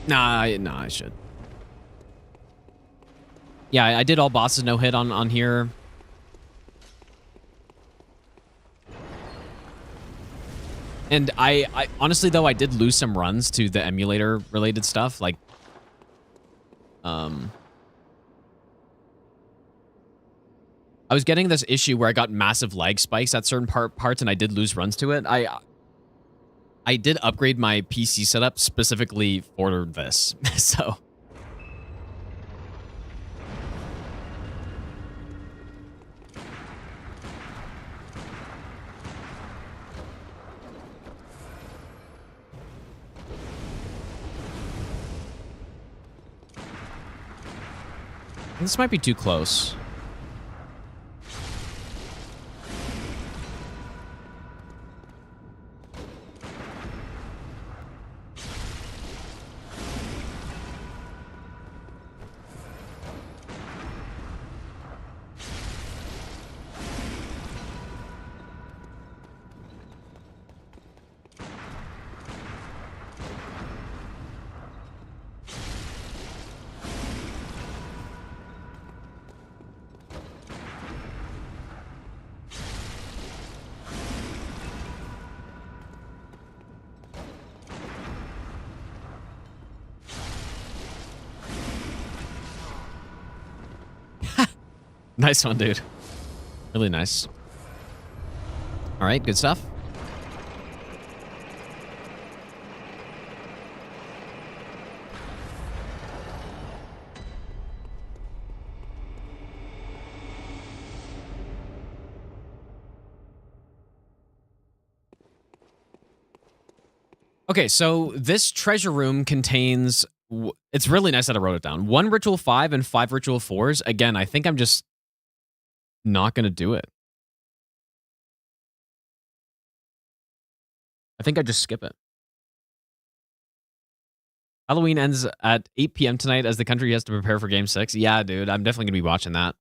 Nah, I should. Yeah, I did all bosses no hit on here. And I honestly, though, I did lose some runs to the emulator related stuff. Like, I was getting this issue where I got massive lag spikes at certain parts, and I did lose runs to it. I did upgrade my PC setup specifically for this, so. This might be too close. Nice one, dude. Really nice. All right, good stuff. Okay, so this treasure room contains... It's really nice that I wrote it down. 1 Ritual 5 and 5 Ritual 4s. Again, I think I'm just not going to do it. I think I just skip it. Halloween ends at 8 p.m. tonight as the country has to prepare for Game 6. Yeah, dude, I'm definitely going to be watching that.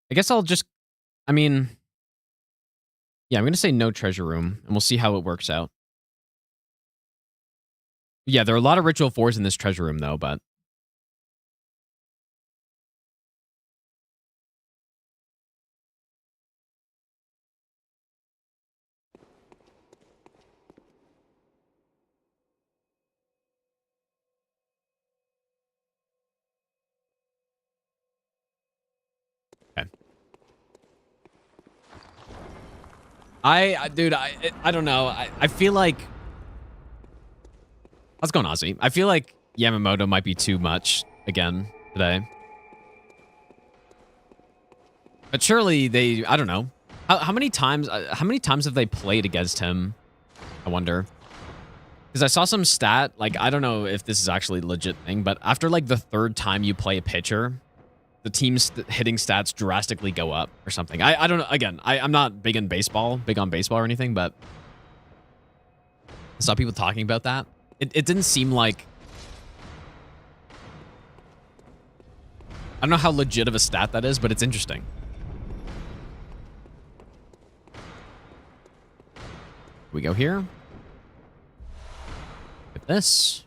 I guess I'll just... I mean... Yeah, I'm going to say no treasure room, and we'll see how it works out. Yeah, there are a lot of Ritual 4s in this treasure room, though, but... Okay. Dude, I don't know. I feel like... How's it going, Ozzy? I feel like Yamamoto might be too much again today. But surely they... I don't know. How many times have they played against him? I wonder. Because I saw some stat, like, I don't know if this is actually a legit thing, but after, like, the 3rd time you play a pitcher, the team's hitting stats drastically go up or something. I don't know. Again, I'm not big on baseball or anything, but I saw people talking about that. It didn't seem like... I don't know how legit of a stat that is, but it's interesting. We go here. Get this.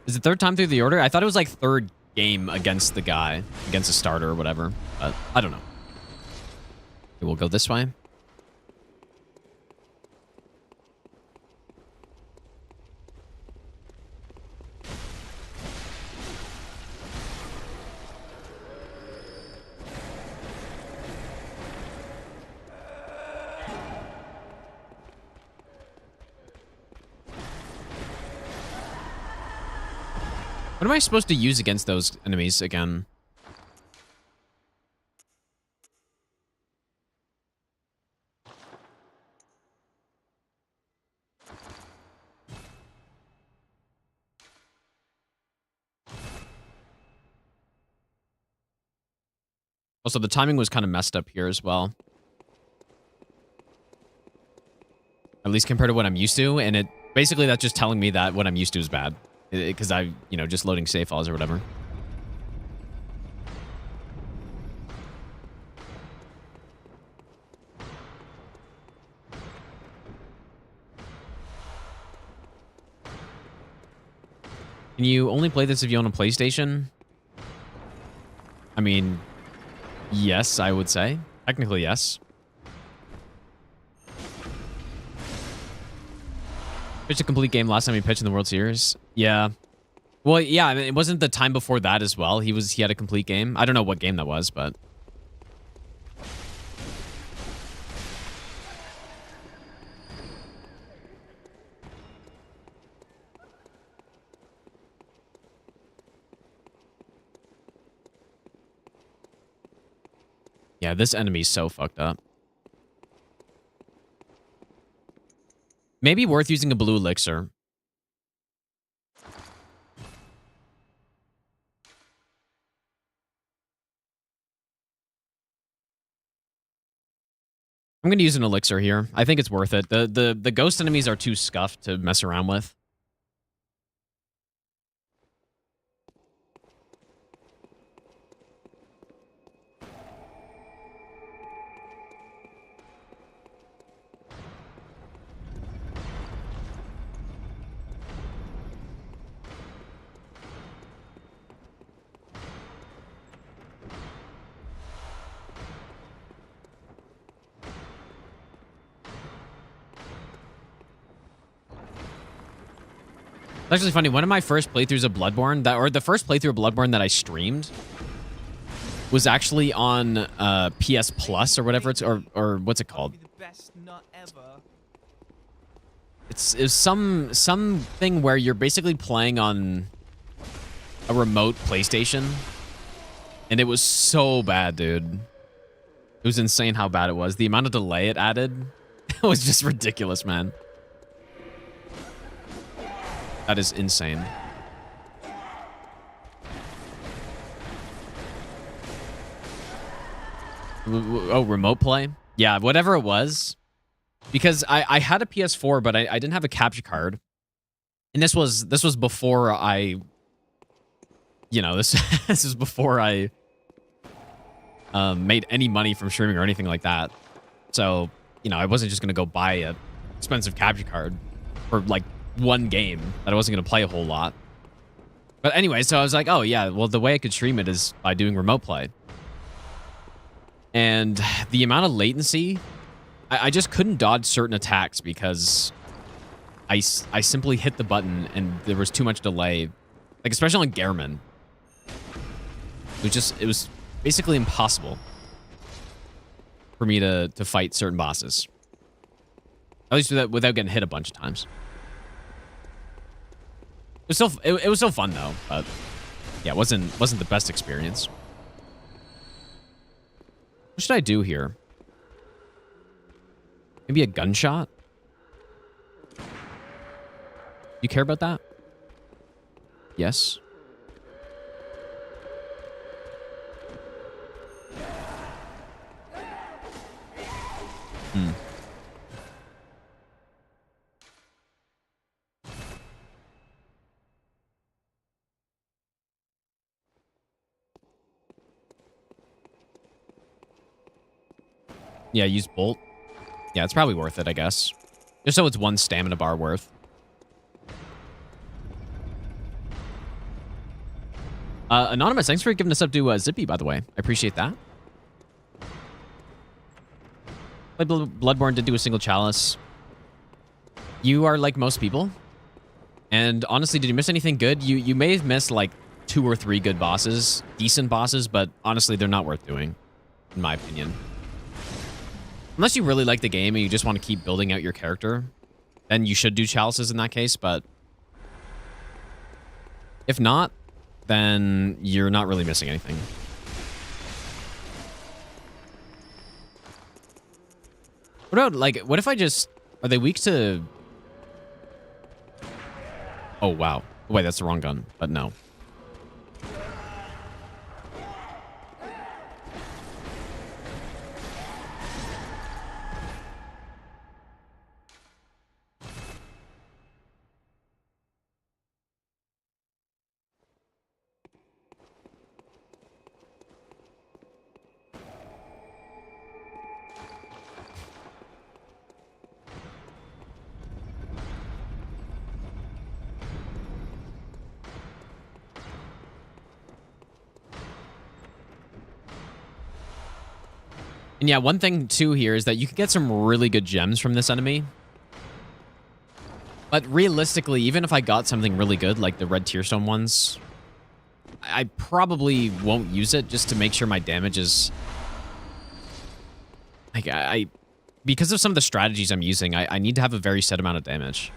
Is it 3rd time through the order? I thought it was like 3rd game against the guy, against a starter or whatever. But I don't know. Okay, we'll go this way. What am I supposed to use against those enemies again? Also, the timing was kind of messed up here as well. At least compared to what I'm used to, and basically that's just telling me that what I'm used to is bad. Because just loading save files or whatever. Can you only play this if you own a PlayStation? I mean, yes, I would say. Technically, yes. Pitched a complete game last time he pitched in the World Series. Yeah. Well, yeah, I mean, it wasn't the time before that as well. He had a complete game. I don't know what game that was, but... Yeah, this enemy's so fucked up. Maybe worth using a blue elixir. I'm going to use an elixir here. I think it's worth it. The ghost enemies are too scuffed to mess around with. It's actually funny. One of my first playthroughs of Bloodborne, or the first playthrough of Bloodborne that I streamed, was actually on PS Plus or whatever it's, or what's it called? The best nut ever. It's something where you're basically playing on a remote PlayStation, and it was so bad, dude. It was insane how bad it was. The amount of delay it added was just ridiculous, man. That is insane. Oh, remote play? Yeah, whatever it was. Because I had a PS4, but I didn't have a capture card. And this was before I... You know, this is before I made any money from streaming or anything like that. So, you know, I wasn't just going to go buy a expensive capture card for, like, one game that I wasn't going to play a whole lot. But anyway, so I was like, oh, yeah, well, the way I could stream it is by doing remote play. And the amount of latency, I just couldn't dodge certain attacks because I simply hit the button and there was too much delay. Like, especially on Gehrman. It was basically impossible for me to fight certain bosses. At least without getting hit a bunch of times. It was still fun though, but yeah, it wasn't the best experience. What should I do here? Maybe a gunshot? You care about that? Yes. Hmm. Yeah, use bolt. Yeah, it's probably worth it, I guess. Just so it's one stamina bar worth. Anonymous, thanks for giving us up to Zippy, by the way. I appreciate that. Bloodborne did do a single chalice. You are like most people. And honestly, did you miss anything good? You may have missed like 2 or 3 good bosses. Decent bosses, but honestly, they're not worth doing. In my opinion. Unless you really like the game and you just want to keep building out your character, then you should do chalices in that case, but if not, then you're not really missing anything. What about, like, what if I just... Are they weak to... Oh, wow. Wait, that's the wrong gun, but no. And yeah, one thing too here is that you can get some really good gems from this enemy. But realistically, even if I got something really good, like the red tearstone ones, I probably won't use it just to make sure my damage is... Like, because of some of the strategies I'm using, I need to have a very set amount of damage.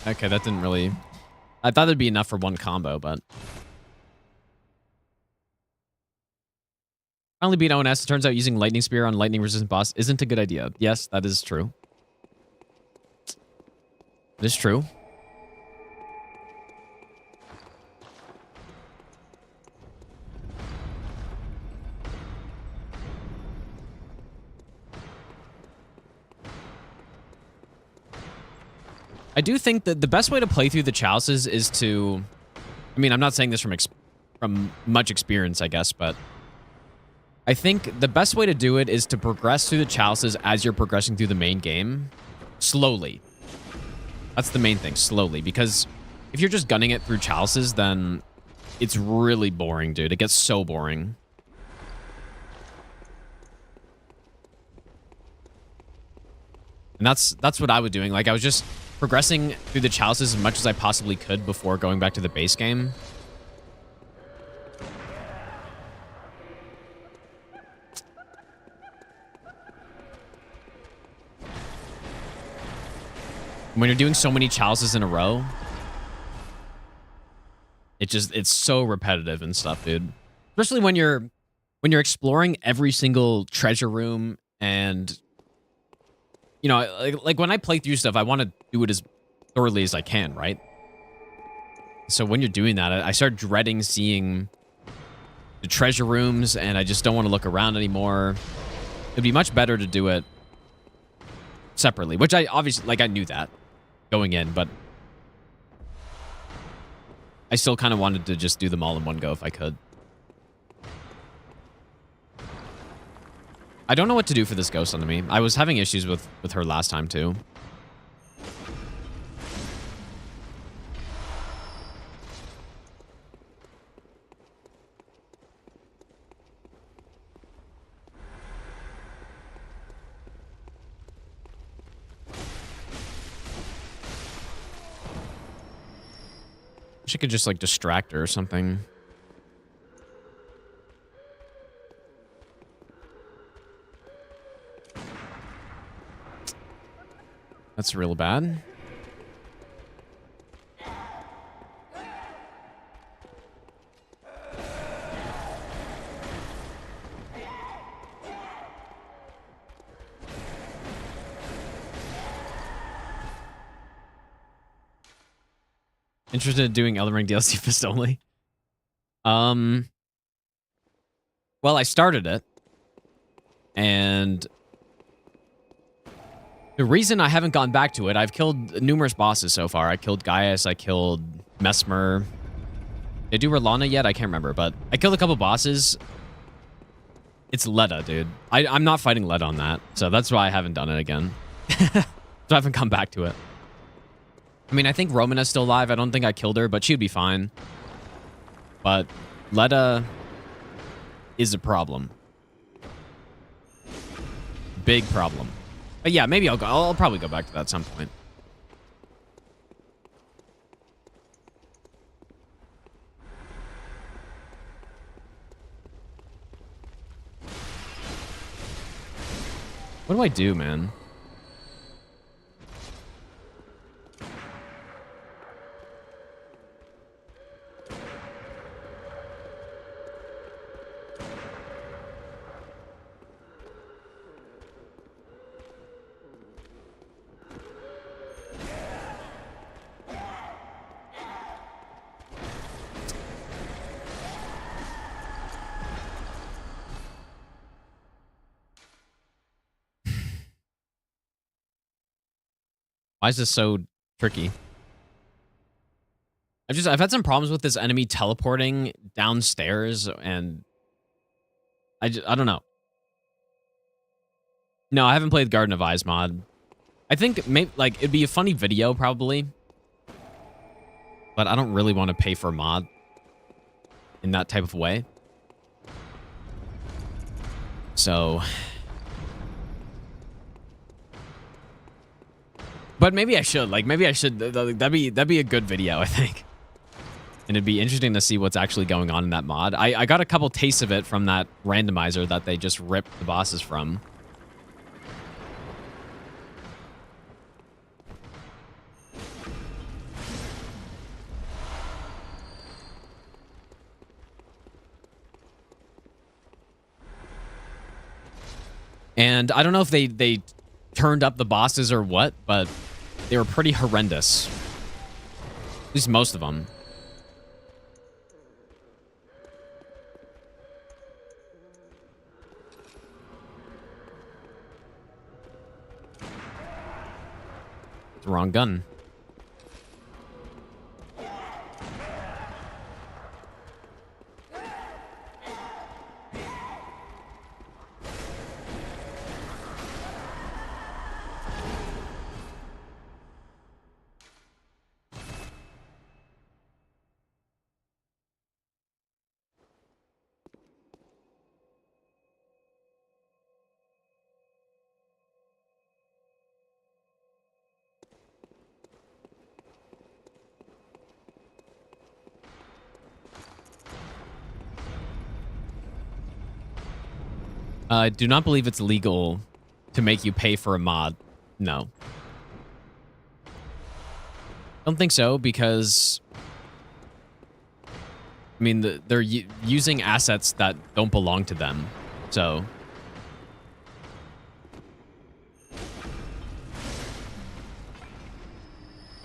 Okay, that didn't really... I thought it'd be enough for one combo, but... Finally beat ONS. It turns out using Lightning Spear on lightning resistant boss isn't a good idea. Yes, that is true. It is true. I do think that the best way to play through the chalices is to... I mean, I'm not saying this from much experience, I guess, but I think the best way to do it is to progress through the chalices as you're progressing through the main game. Slowly. That's the main thing, slowly. Because if you're just gunning it through chalices, then it's really boring, dude. It gets so boring. And that's what I was doing. Like, I was just progressing through the chalices as much as I possibly could before going back to the base game. When you're doing so many chalices in a row, it's so repetitive and stuff, dude. Especially when you're exploring every single treasure room, and you know, like when I play through stuff, I want to do it as thoroughly as I can, right? So when you're doing that, I start dreading seeing the treasure rooms, and I just don't want to look around anymore. It'd be much better to do it separately, which I obviously, like, I knew that going in, but I still kind of wanted to just do them all in one go if I could. I don't know what to do for this ghost enemy. I was having issues with her last time too. She could just like distract her or something. That's real bad. Interested in doing Elden Ring DLC fist only? Well, I started it, and the reason I haven't gone back to it, I've killed numerous bosses so far. I killed Gaius, I killed Mesmer. Did I do Rolana yet? I can't remember, but I killed a couple bosses. It's Leda, dude. I'm not fighting Leda on that, so that's why I haven't done it again. So I haven't come back to it. I mean, I think Romina's still alive. I don't think I killed her, but she'd be fine. But Leda is a problem. Big problem. But yeah, maybe I'll probably go back to that at some point. What do I do, man? Why is this so tricky? I've had some problems with this enemy teleporting downstairs, and I don't know. No, I haven't played Garden of Eyes mod. I think maybe like it'd be a funny video probably, but I don't really want to pay for a mod in that type of way. So, but maybe I should. Like, maybe I should. That'd be a good video, I think. And it'd be interesting to see what's actually going on in that mod. I got a couple tastes of it from that randomizer that they just ripped the bosses from. And I don't know if they turned up the bosses or what, but they were pretty horrendous. At least most of them. It's the wrong gun. I do not believe it's legal to make you pay for a mod. No. Don't think so, because I mean, they're using assets that don't belong to them. So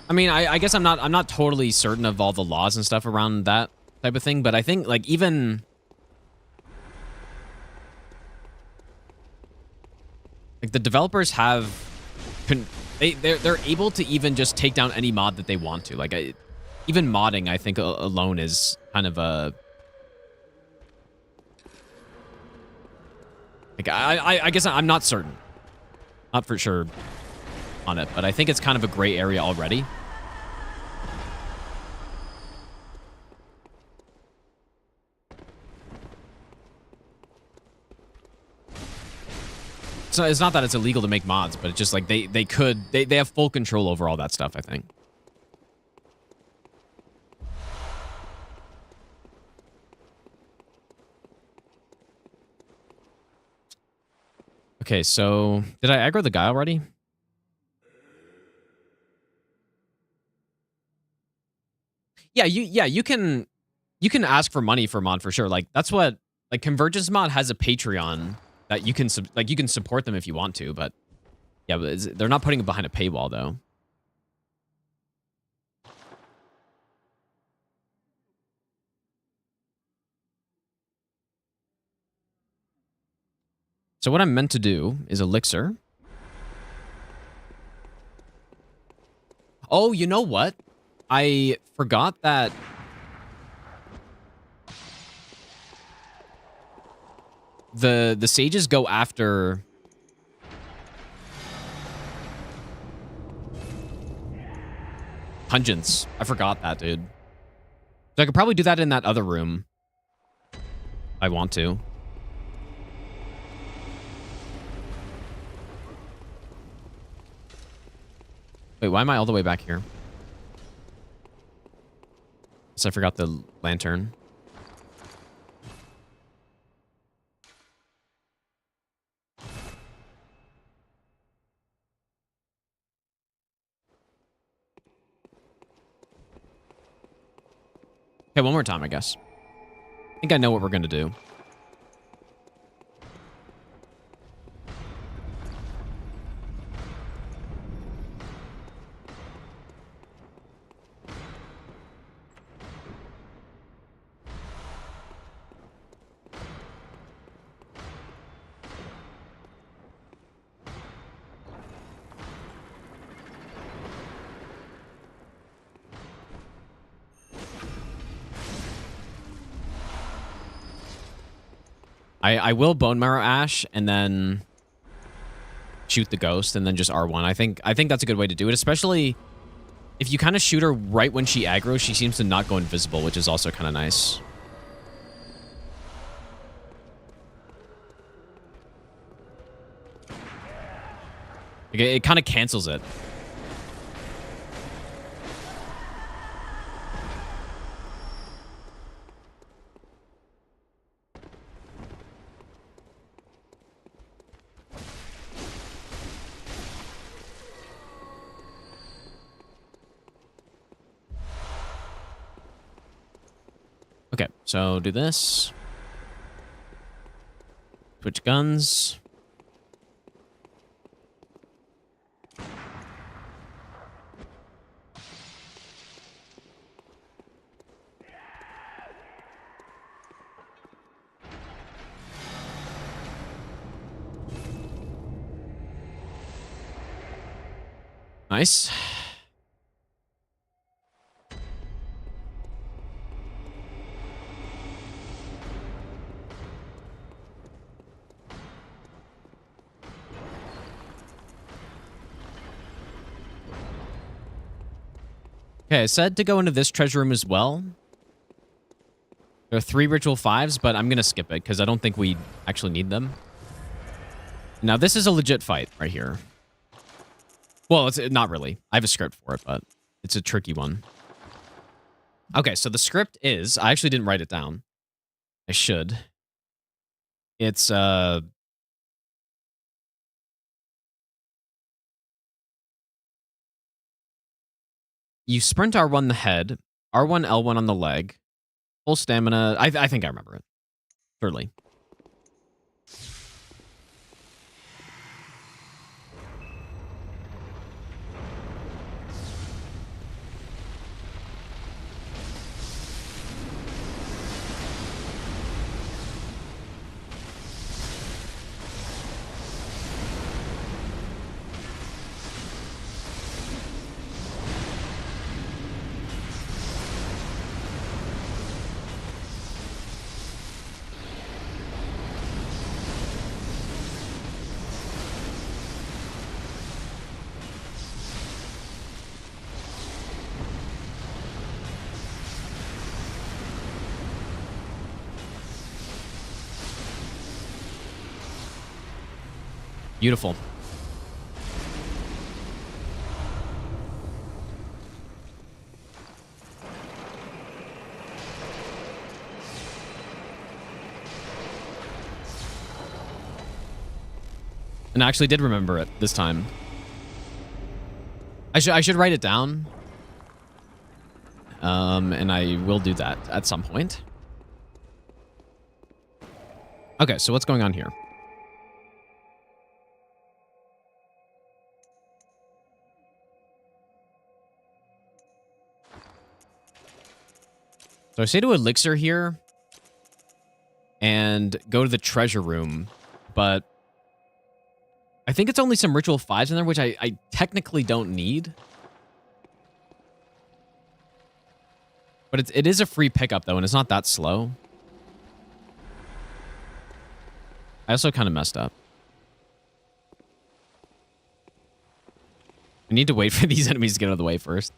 I mean, I guess I'm not totally certain of all the laws and stuff around that type of thing, but I think like even like the developers have they're able to even just take down any mod that they want to. Like even modding, I think alone is kind of a like I guess I'm not certain, not for sure on it, but I think it's kind of a gray area already. So it's not that it's illegal to make mods, but it's just like they have full control over all that stuff, I think. Okay, so did I aggro the guy already? Yeah, you can ask for money for mod for sure. Like that's what like Convergence Mod has a Patreon that you can you can support them if you want to, but yeah, but they're not putting it behind a paywall though. So what I'm meant to do is Elixir. Oh, you know what? I forgot that the sages go after pungents. I forgot that, dude. So I could probably do that in that other room. I want to. Wait, why am I all the way back here? Guess I forgot the lantern. Okay, one more time, I guess. I think I know what we're going to do. I will Bone Marrow Ash and then shoot the ghost and then just R1. I think that's a good way to do it, especially if you kind of shoot her right when she aggroes. She seems to not go invisible, which is also kind of nice. Like, it kind of cancels it. Okay, so do this. Switch guns. Nice. Okay, I said to go into this treasure room as well. There are 3 ritual 5s, but I'm going to skip it because I don't think we actually need them. Now, this is a legit fight right here. Well, it's not really. I have a script for it, but it's a tricky one. Okay, so the script is... I actually didn't write it down. I should. It's You sprint R1 the head, R1, L1 on the leg, full stamina. I think I remember it. Surely. Beautiful. And I actually did remember it this time. I should write it down. And I will do that at some point. Okay, so what's going on here? So I say to Elixir here and go to the treasure room, but I think it's only some Ritual 5s in there, which I technically don't need. But it is a free pickup, though, and it's not that slow. I also kind of messed up. I need to wait for these enemies to get out of the way first.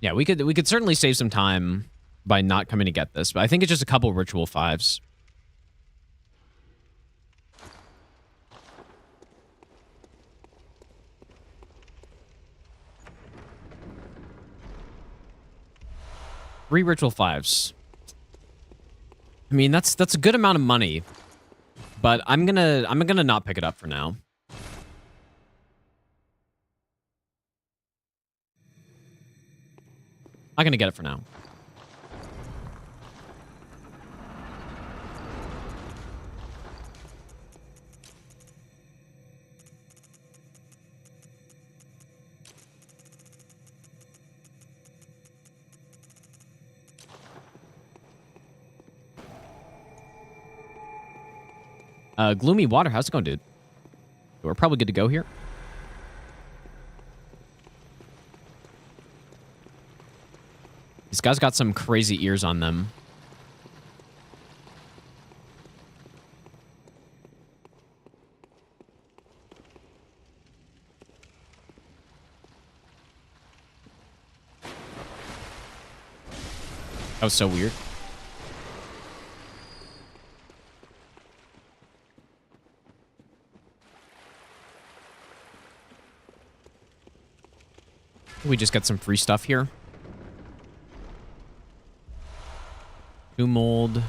Yeah, we could certainly save some time by not coming to get this, but I think it's just a couple Ritual 5s. Three Ritual 5s. I mean, that's a good amount of money, but I'm gonna not pick it up for now. Not gonna get it for now. Gloomy Water, how's it going, dude? We're probably good to go here. These guys got some crazy ears on them. That was so weird. We just got some free stuff here. Two mold.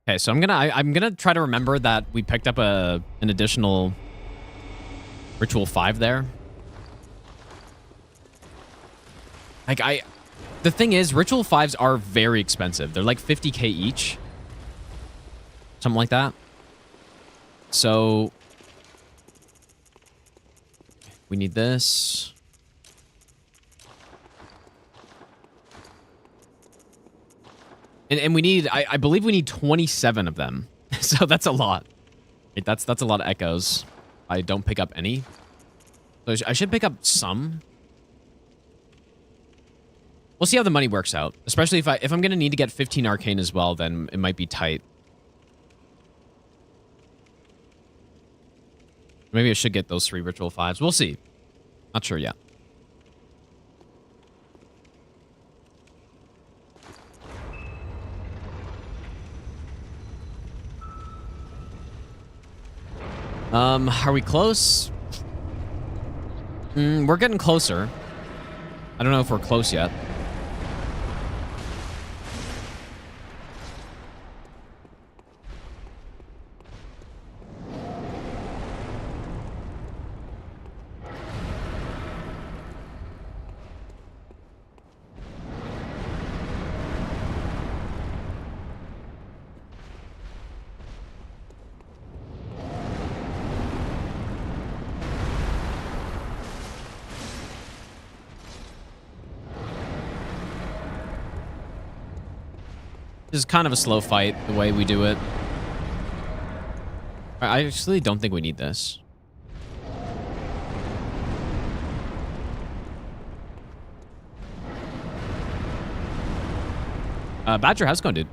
Okay, so I'm gonna try to remember that we picked up an additional Ritual 5 there. Like, the thing is, Ritual 5s are very expensive. They're like 50k each. Something like that. So, we need this. And we need, I believe we need 27 of them. So that's a lot. Right, that's a lot of echoes. I don't pick up any. So I should pick up some. We'll see how the money works out. Especially if I'm gonna need to get 15 arcane as well, then it might be tight. Maybe I should get those 3 ritual 5s. We'll see. Not sure yet. Are we close? We're getting closer. I don't know if we're close yet. This is kind of a slow fight, the way we do it. I actually don't think we need this. Badger, how's it going, dude?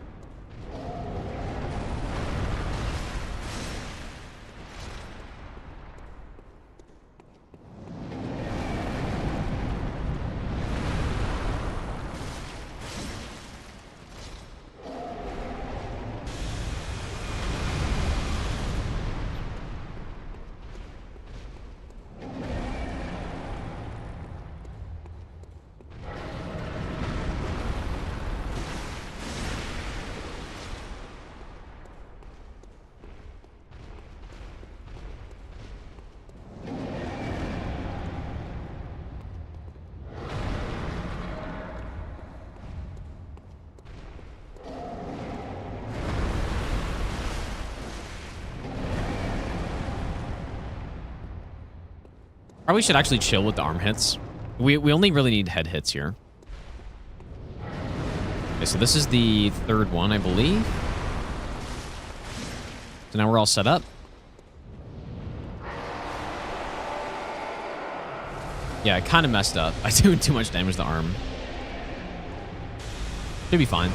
Probably should actually chill with the arm hits. We only really need head hits here. Okay, so this is the 3rd one, I believe. So now we're all set up. Yeah, I kind of messed up. I doing too much damage to the arm. Should be fine.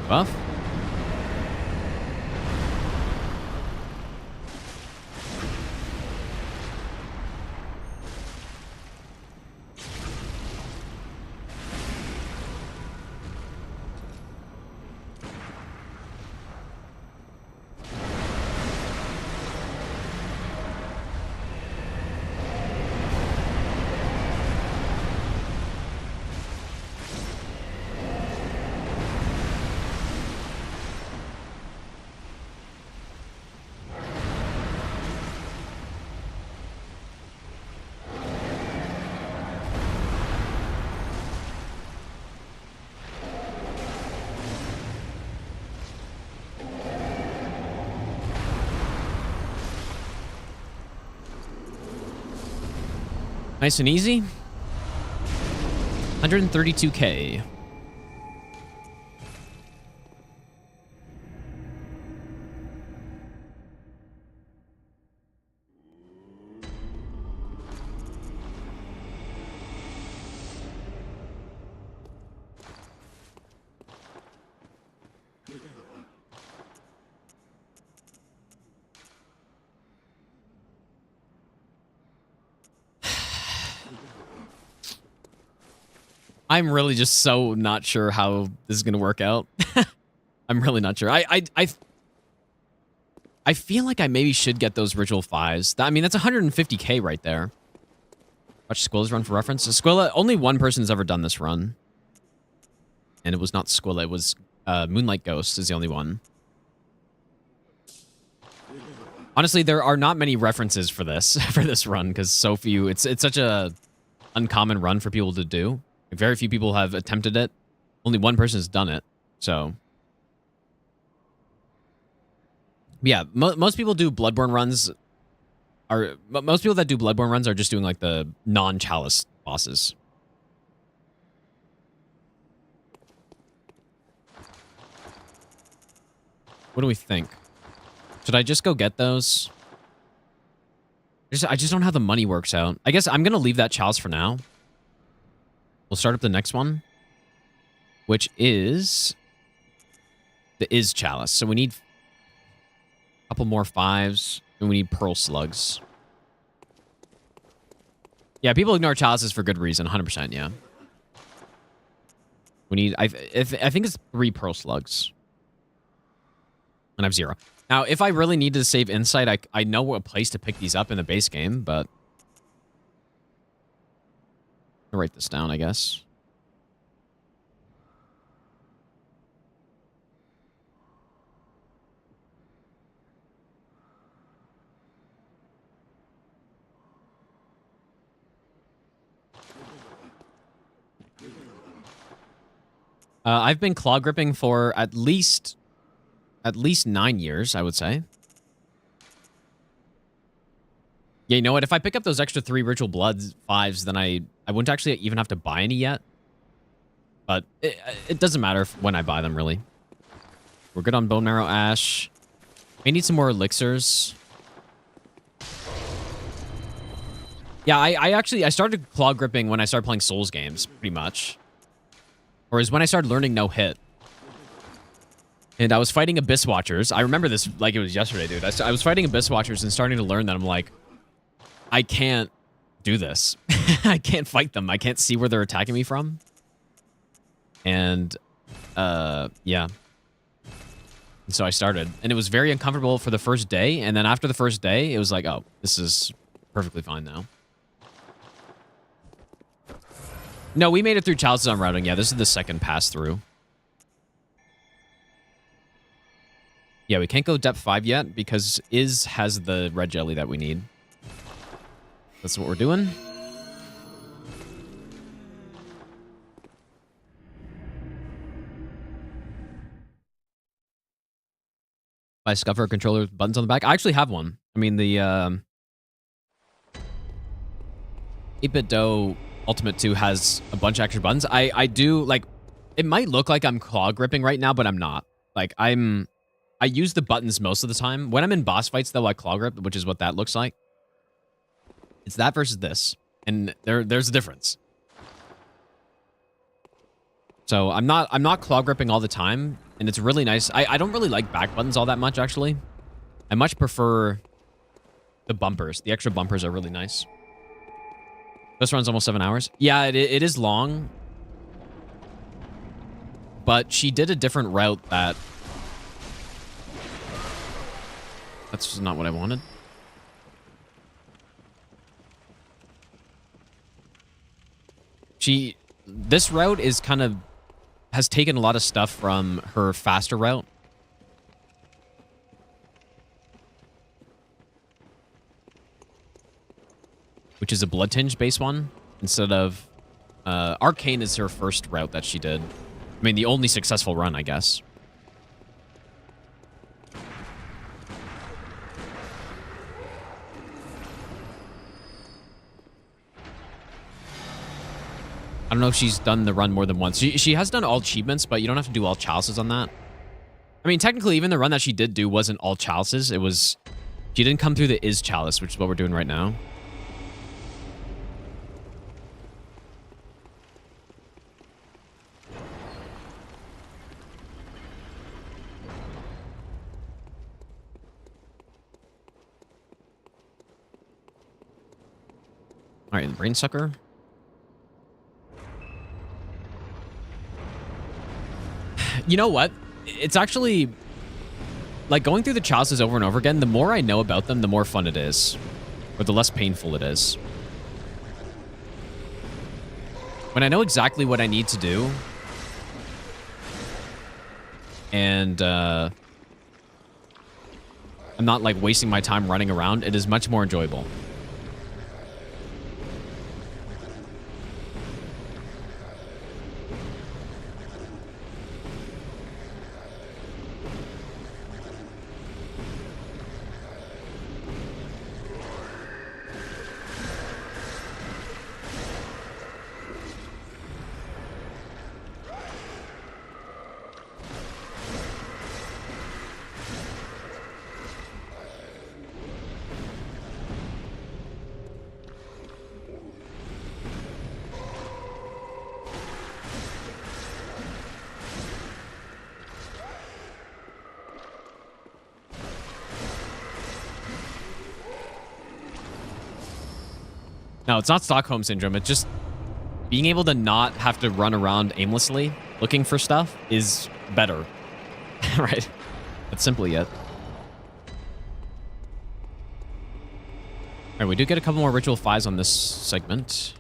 Buff. Nice and easy. 132k. I'm really just so not sure how this is going to work out. I'm really not sure. I feel like I maybe should get those ritual 5s. I mean, that's 150k right there. Watch Squilla's run for reference. So Squilla, only one person's ever done this run. And it was not Squilla, it was Moonlight Ghost is the only one. Honestly, there are not many references for this for this run because so few. It's such a uncommon run for people to do. Very few people have attempted it. Only one person has done it. So, yeah, most people do Bloodborne runs. Most people that do Bloodborne runs are just doing like the non-Chalice bosses. What do we think? Should I just go get those? I just don't know how the money works out. I guess I'm going to leave that Chalice for now. We'll start up the next one, which is the Chalice. So we need a couple more 5s, and we need Pearl Slugs. Yeah, people ignore Chalices for good reason, 100%, yeah. We need, I think it's 3 Pearl Slugs. And I have 0. Now, if I really needed to save insight, I know a place to pick these up in the base game, but I'll write this down, I guess. I've been claw gripping for at least 9 years, I would say. Yeah, you know what? If I pick up those extra 3 Ritual Bloods 5s, then I wouldn't actually even have to buy any yet. But it doesn't matter when I buy them, really. We're good on Bone Marrow Ash. We need some more elixirs. Yeah, I started claw gripping when I started playing Souls games, pretty much. Or is when I started learning no hit. And I was fighting Abyss Watchers. I remember this like it was yesterday, dude. I was fighting Abyss Watchers and starting to learn that I'm like, I can't do this. I can't fight them. I can't see where they're attacking me from. And, yeah. And so I started. And it was very uncomfortable for the first day. And then after the first day, it was like, oh, this is perfectly fine now. No, we made it through Chalices on routing. Yeah, this is the second pass through. Yeah, we can't go depth 5 yet because Iz has the red jelly that we need. That's what we're doing. Buy Scuffer controller with buttons on the back. I actually have one. I mean, the 8-Bit Dough Ultimate 2 has a bunch of extra buttons. I do, like, it might look like I'm claw gripping right now, but I'm not. Like, I use the buttons most of the time. When I'm in boss fights, though, I claw grip, which is what that looks like. It's that versus this. And there's a difference. So I'm not claw gripping all the time, and it's really nice. I don't really like back buttons all that much, actually. I much prefer the bumpers. The extra bumpers are really nice. This run's almost 7 hours. Yeah, it is long. But she did a different route that... That's not what I wanted. This route is kind of... has taken a lot of stuff from her faster route. Which is a Blood Tinge base one. Instead of... Arcane is her first route that she did. I mean, the only successful run, I guess. I don't know if she's done the run more than once. She has done all achievements, but you don't have to do all Chalices on that. I mean, technically, even the run that she did do wasn't all Chalices. It was... She didn't come through the Chalice, which is what we're doing right now. All right, the Brain Sucker. You know what? It's actually... Like, going through the Chalices over and over again, the more I know about them, the more fun it is. Or the less painful it is. When I know exactly what I need to do... And, I'm not like wasting my time running around. It is much more enjoyable. No, it's not Stockholm Syndrome. It's just being able to not have to run around aimlessly looking for stuff is better. Right? That's simply it. All right, we do get a couple more Ritual 5s on this segment.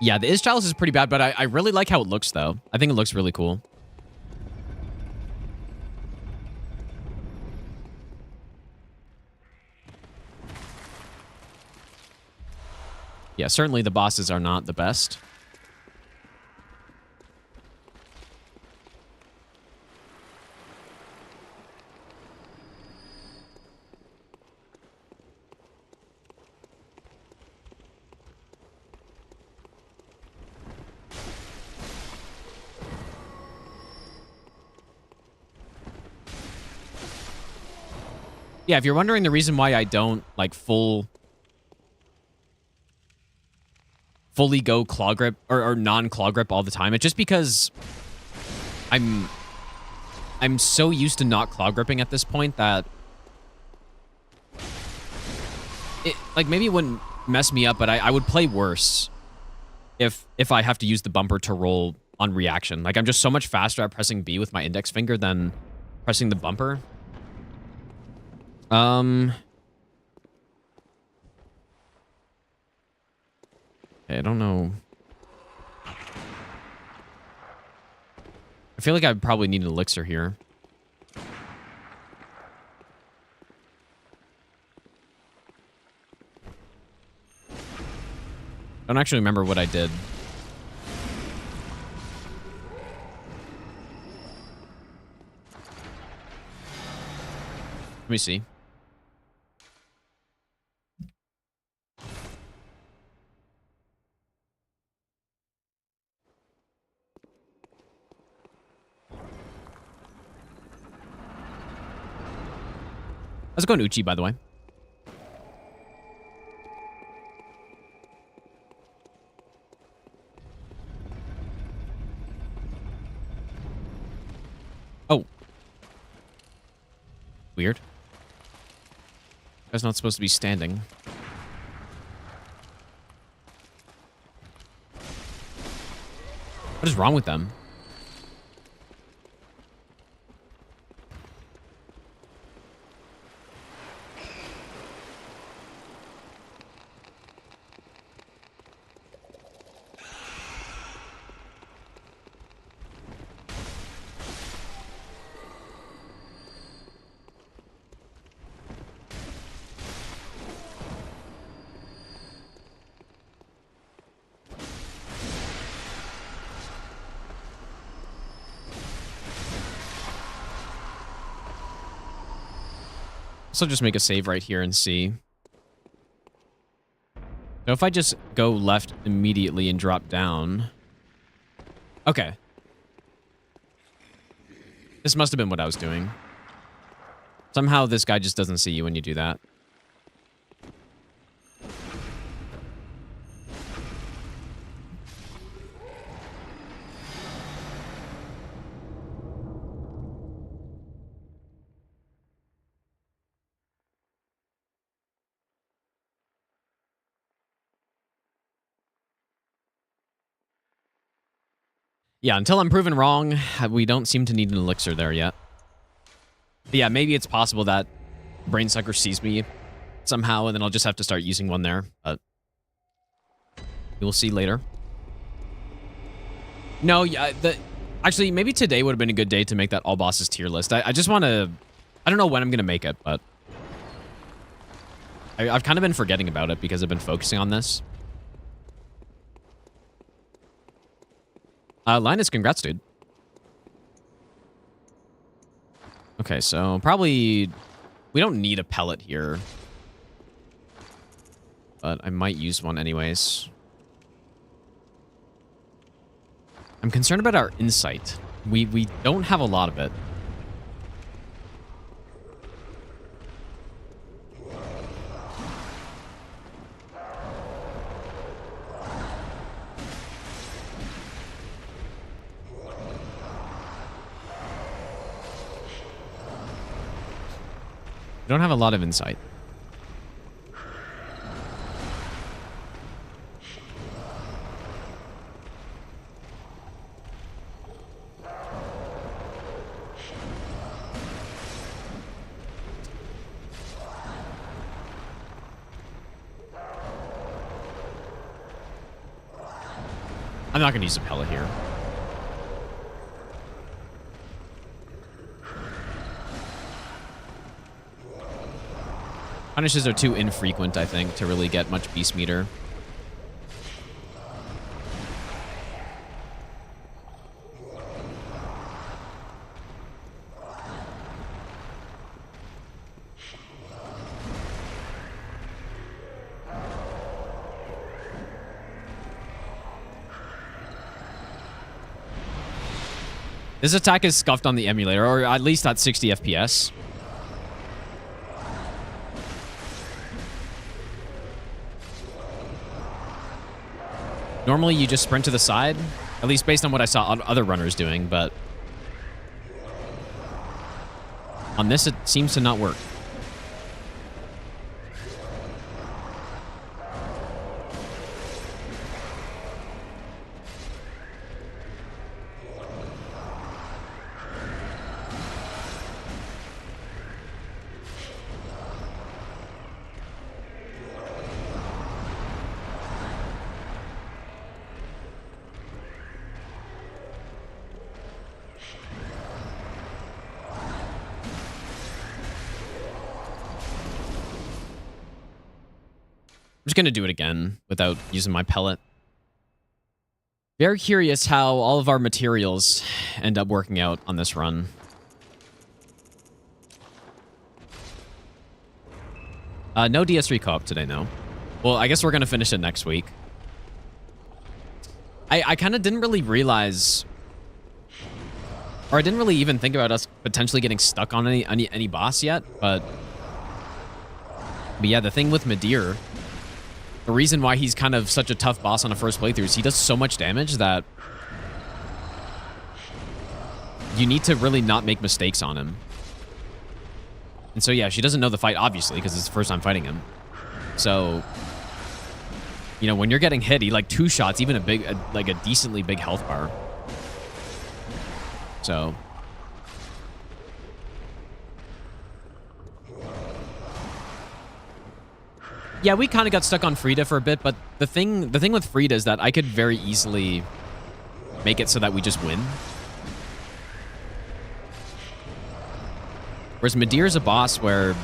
Yeah, the Chalice is pretty bad, but I really like how it looks, though. I think it looks really cool. Yeah, certainly the bosses are not the best. Yeah, if you're wondering the reason why I don't like fully go claw grip or non-claw grip all the time, it's just because I'm so used to not claw gripping at this point that it like maybe it wouldn't mess me up, but I would play worse if I have to use the bumper to roll on reaction. Like I'm just so much faster at pressing B with my index finger than pressing the bumper. Okay, I don't know. I feel like I probably need an elixir here. I don't actually remember what I did. Let me see. How's it going, Uchi, by the way? Oh. Weird. Guy's not supposed to be standing. What is wrong with them? So just make a save right here and see. So if I just go left immediately and drop down. Okay. This must have been what I was doing. Somehow this guy just doesn't see you when you do that. Yeah, until I'm proven wrong, we don't seem to need an elixir there yet. But yeah, maybe it's possible that Brainsucker sees me somehow, and then I'll just have to start using one there. But You will see later. No, yeah, actually, maybe today would have been a good day to make that all bosses tier list. I just want to... I don't know when I'm going to make it, but... I've kind of been forgetting about it because I've been focusing on this. Linus, congrats, dude. Okay, so probably... We don't need a pellet here. But I might use one anyways. I'm concerned about our insight. We don't have a lot of it. We don't have a lot of insight. I'm not going to use a pellet here. Punishes are too infrequent, I think, to really get much beast meter. This attack is scuffed on the emulator, or at least at 60 FPS. Normally, you just sprint to the side, at least based on what I saw other runners doing, but on this, it seems to not work. I'm just going to do it again without using my pellet. Very curious how all of our materials end up working out on this run. No DS3 co-op today, no. Well, I guess we're going to finish it next week. I kind of didn't really realize... Or I didn't really even think about us potentially getting stuck on any boss yet, but yeah, the thing with Midir... The reason why he's kind of such a tough boss on a first playthrough is he does so much damage that you need to really not make mistakes on him. And so, yeah, she doesn't know the fight, obviously, because it's the first time fighting him. So, you know, when you're getting hit, he, like, 2 shots, even a decently big health bar. So... Yeah, we kind of got stuck on Frida for a bit, but the thing with Frida is that I could very easily make it so that we just win. Whereas Midir is a boss where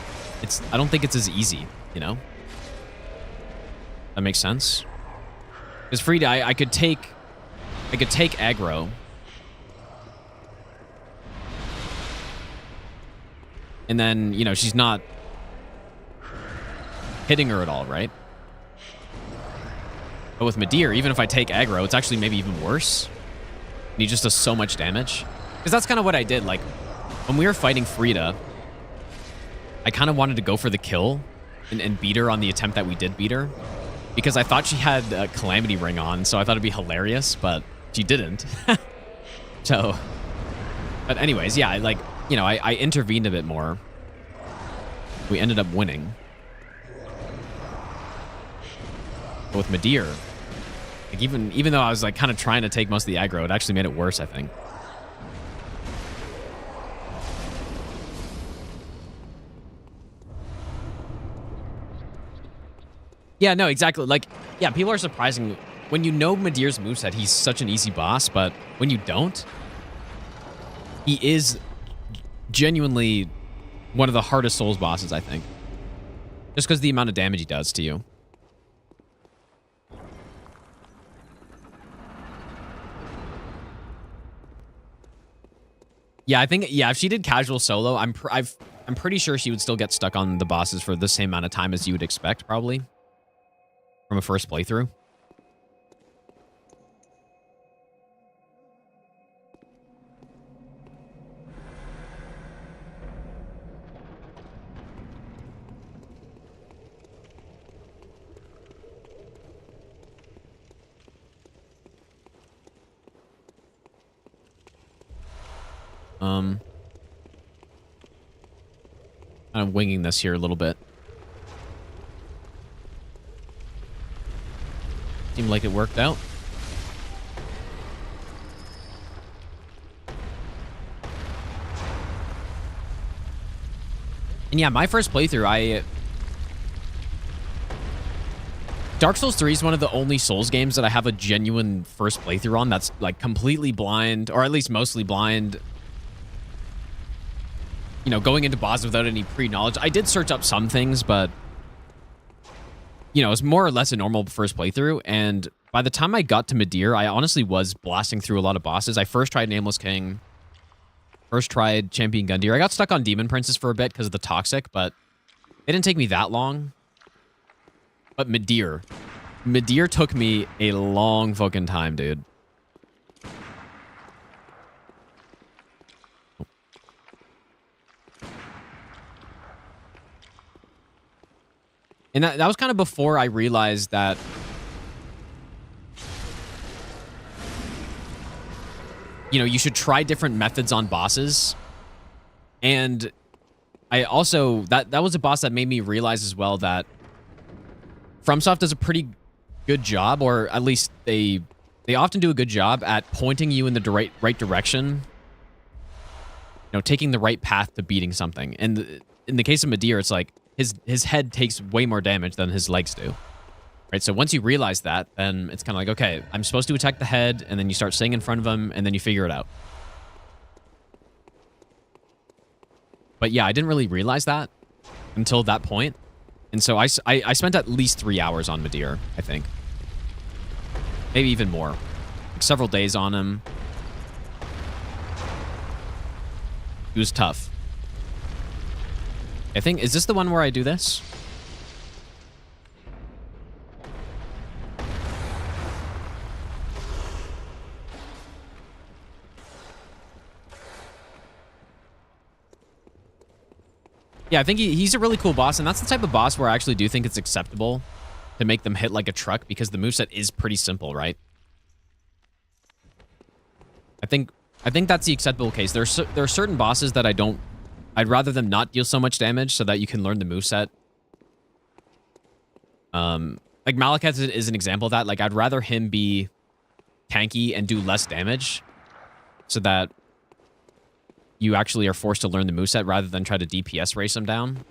I don't think it's as easy, you know? That makes sense. Because Frida, I could take aggro. And then, you know, she's not hitting her at all, right? But with Midir, even if I take aggro, it's actually maybe even worse. And he just does so much damage. Because that's kind of what I did. Like, when we were fighting Frida, I kind of wanted to go for the kill and beat her on the attempt that we did beat her. Because I thought she had a Calamity Ring on, so I thought it'd be hilarious, but she didn't. So, but anyways, yeah, like, you know, I intervened a bit more. We ended up winning. With Midir, like even though I was like kind of trying to take most of the aggro, it actually made it worse, I think. Yeah, no, exactly. Like, yeah, people are surprising when you know Medeir's moveset, he's such an easy boss, but when you don't, he is genuinely one of the hardest Souls bosses, I think. Just because the amount of damage he does to you. Yeah, I think, yeah, if she did casual solo, I'm pretty sure she would still get stuck on the bosses for the same amount of time as you would expect, probably. From a first playthrough. I'm winging this here a little bit. Seemed like it worked out. And yeah, my first playthrough, Dark Souls 3 is one of the only Souls games that I have a genuine first playthrough on that's like completely blind, or at least mostly blind. You know, going into bosses without any pre-knowledge. I did search up some things, but you know, it's more or less a normal first playthrough. And by the time I got to Medeir, I honestly was blasting through a lot of bosses. I first tried Nameless King. First tried Champion Gundyr. I got stuck on Demon Princess for a bit because of the Toxic, but it didn't take me that long. But Medeir took me a long fucking time, dude. And that was kind of before I realized that you know, you should try different methods on bosses. And I also, that was a boss that made me realize as well that FromSoft does a pretty good job, or at least they often do a good job at pointing you in the right direction. You know, taking the right path to beating something. And in the case of Medeir, it's like his head takes way more damage than his legs do. Right, so once you realize that, then it's kind of like, okay, I'm supposed to attack the head, and then you start staying in front of him, and then you figure it out. But yeah, I didn't really realize that until that point. And so I spent at least 3 hours on Medeir, I think. Maybe even more. Like several days on him. It was tough. I think, is this the one where I do this? Yeah, I think he's a really cool boss, and that's the type of boss where I actually do think it's acceptable to make them hit like a truck, because the moveset is pretty simple, right? I think that's the acceptable case. There are certain bosses that I'd rather them not deal so much damage so that you can learn the moveset. Like Malekith is an example of that. Like, I'd rather him be tanky and do less damage so that you actually are forced to learn the moveset rather than try to DPS race him down.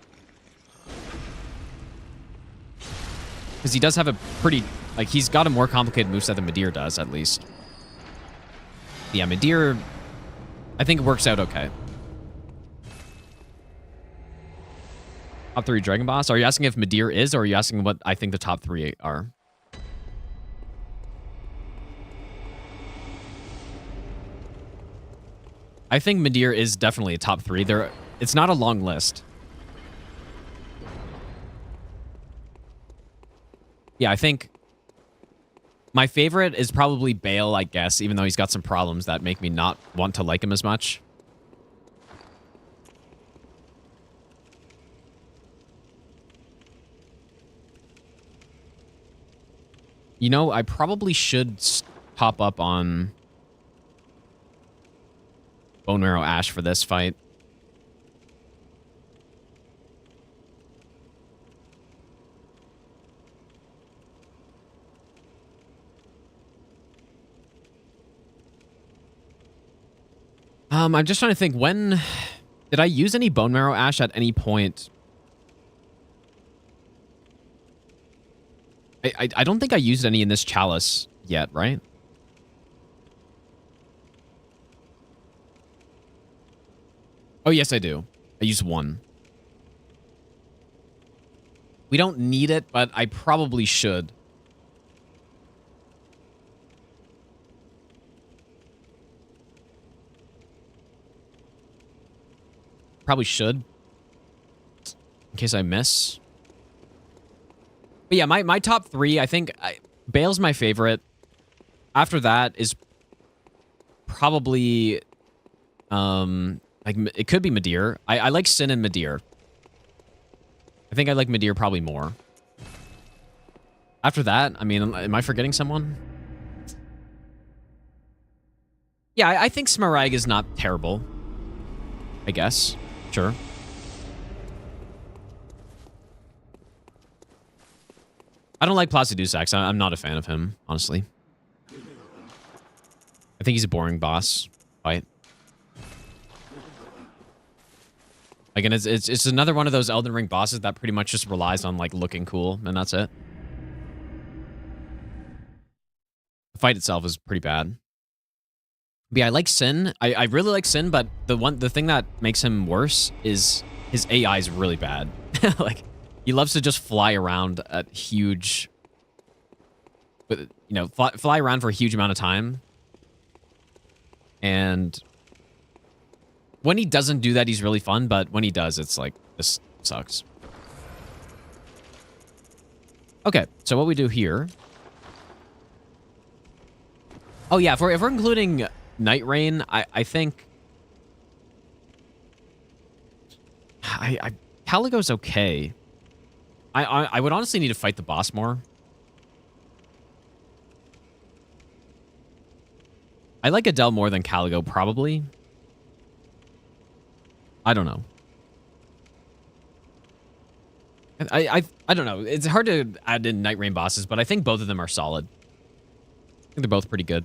Because he does have a pretty, like, he's got a more complicated moveset than Medeir does, at least. Yeah, Medeir, I think, works out okay. Top 3 Dragon Boss? Are you asking if Medeir is, or are you asking what I think the top 3 are? I think Medeir is definitely a top 3. It's not a long list. Yeah, I think my favorite is probably Bale, I guess, even though he's got some problems that make me not want to like him as much. You know, I probably should top up on Bone Marrow Ash for this fight. I'm just trying to think, when did I use any Bone Marrow Ash at any point? I don't think I used any in this chalice yet, right? Oh, yes, I do. I used one. We don't need it, but I probably should. Probably should. In case I miss. But yeah, my top 3, I think Bale's my favorite. After that is probably like it could be Midir. I like Sin and Midir. I think I like Midir probably more. After that, I mean, am I forgetting someone? Yeah, I think Smarag is not terrible. I guess. Sure. I don't like Placidusax. I'm not a fan of him, honestly. I think he's a boring boss fight. Again, it's another one of those Elden Ring bosses that pretty much just relies on like looking cool, and that's it. The fight itself is pretty bad. But yeah, I like Sin. I really like Sin, but the thing that makes him worse is his AI is really bad. Like, he loves to just fly around at huge, you know, fly around for a huge amount of time. And when he doesn't do that, he's really fun. But when he does, it's like, this sucks. Okay, so what we do here. Oh yeah, if we're including Night Rain, I think Caligo's okay. I would honestly need to fight the boss more. I like Adele more than Caligo, probably. I don't know. I don't know. It's hard to add in Night Rain bosses, but I think both of them are solid. I think they're both pretty good.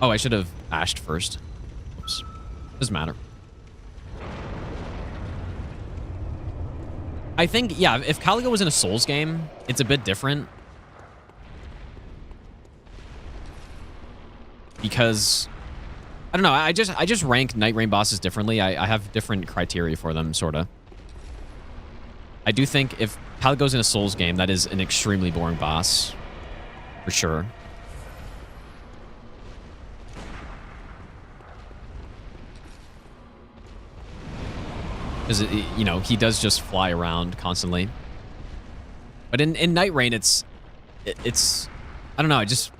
Oh, I should have ashed first. Oops. Doesn't matter. I think, yeah, if Caligo was in a Souls game, it's a bit different. Because, I don't know, I just rank Night Rain bosses differently. I have different criteria for them, sort of. I do think if Caligo's in a Souls game, that is an extremely boring boss. For sure. Because, you know, he does just fly around constantly. But in Night Rain, it's I don't know, I just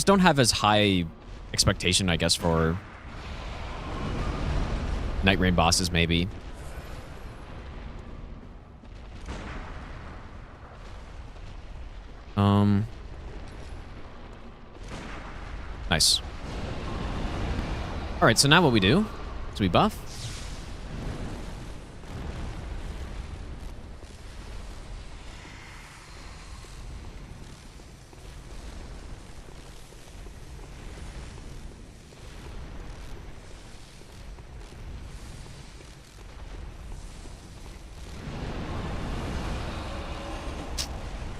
don't have as high expectation, I guess, for Night Rain bosses, maybe. Nice. All right, so now what we do is we buff.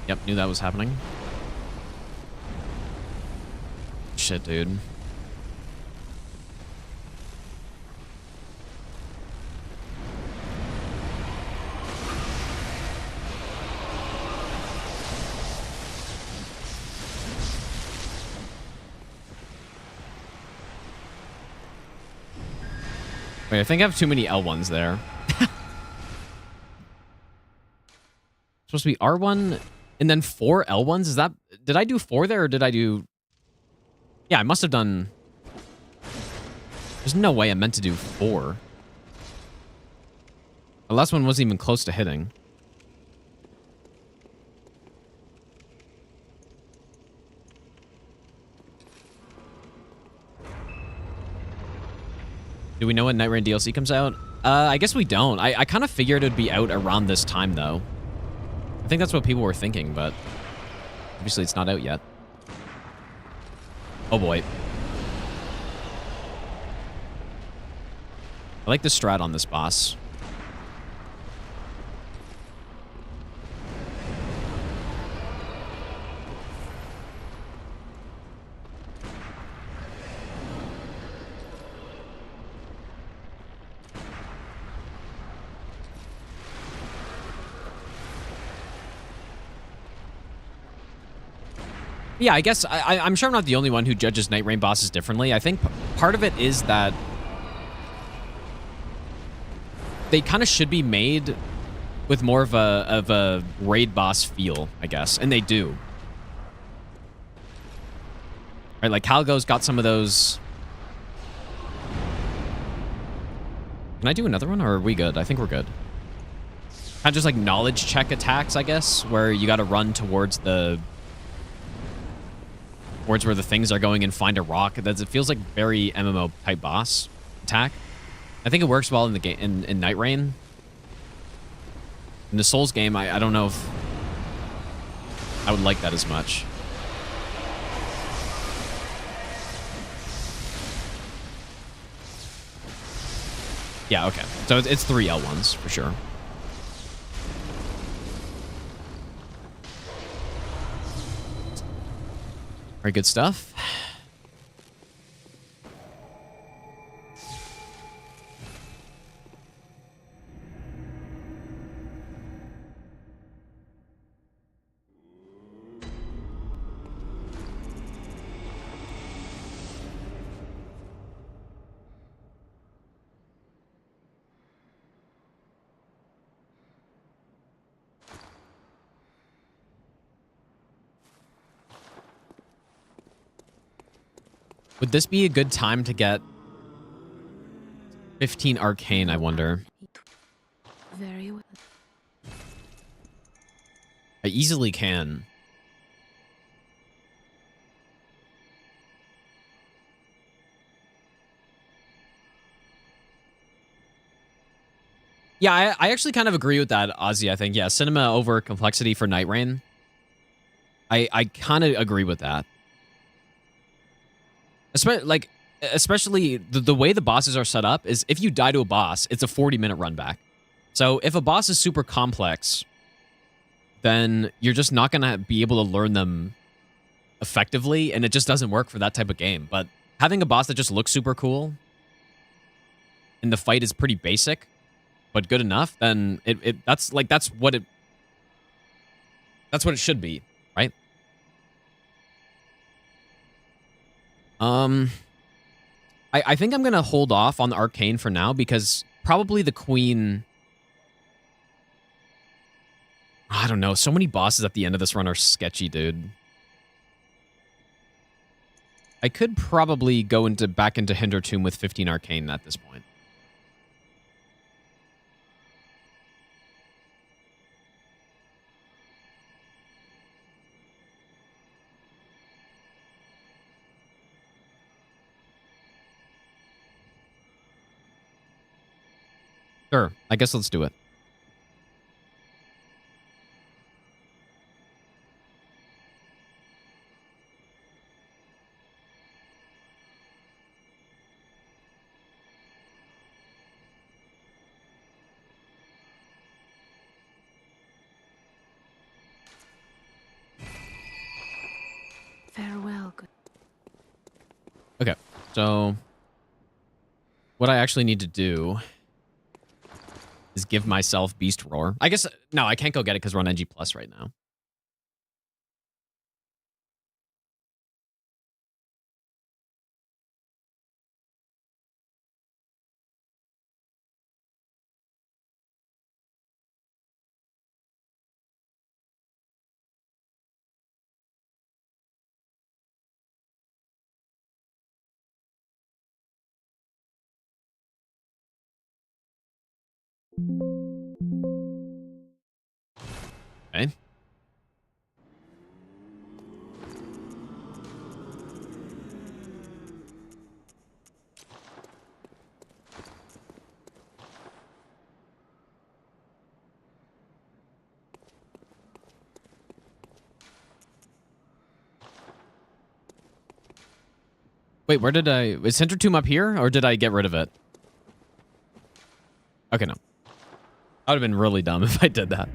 Yep, knew that was happening. Shit, dude. Wait, I think I have too many L1s there. Supposed to be R1 and then 4 L1s? Is that... Did I do 4 there or did I do... Yeah, I must have done... There's no way I meant to do 4. The last one wasn't even close to hitting. Do we know when Night Rain DLC comes out? I guess we don't. I kind of figured it would be out around this time, though. I think that's what people were thinking, but obviously it's not out yet. Oh boy. I like the strat on this boss. Yeah, I guess I'm sure I'm not the only one who judges Night Rain bosses differently. I think part of it is that they kind of should be made with more of a raid boss feel, I guess, and they do. Right, like Calgo's got some of those. Can I do another one, or are we good? I think we're good. Kind of just like knowledge check attacks, I guess, where you got to run towards where the things are going and find a rock. It feels like very MMO type boss attack. I think it works well in the game in Night Rain. In the Souls game, I don't know if I would like that as much. Yeah, okay. So it's 3 L1s for sure. Very good stuff. Would this be a good time to get 15 arcane, I wonder? Very well. I easily can. Yeah, I actually kind of agree with that, Ozzy, I think. Yeah, cinema over complexity for Night Rain. I kind of agree with that. Especially the way the bosses are set up is if you die to a boss, it's a 40-minute run back. So if a boss is super complex, then you're just not going to be able to learn them effectively, and it just doesn't work for that type of game. But having a boss that just looks super cool and the fight is pretty basic but good enough, then that's what it should be, right? I think I'm gonna hold off on the arcane for now because probably the queen. I don't know. So many bosses at the end of this run are sketchy, dude. I could probably go back into Hinder Tomb with 15 arcane at this point. Sure. I guess let's do it. Farewell. Good. Okay. So what I actually need to do is give myself Beast Roar. I guess, no, I can't go get it because we're on NG Plus right now. Okay. Wait, where did is Center Tomb up here, or did I get rid of it? Okay, no. I would have been really dumb if I did that.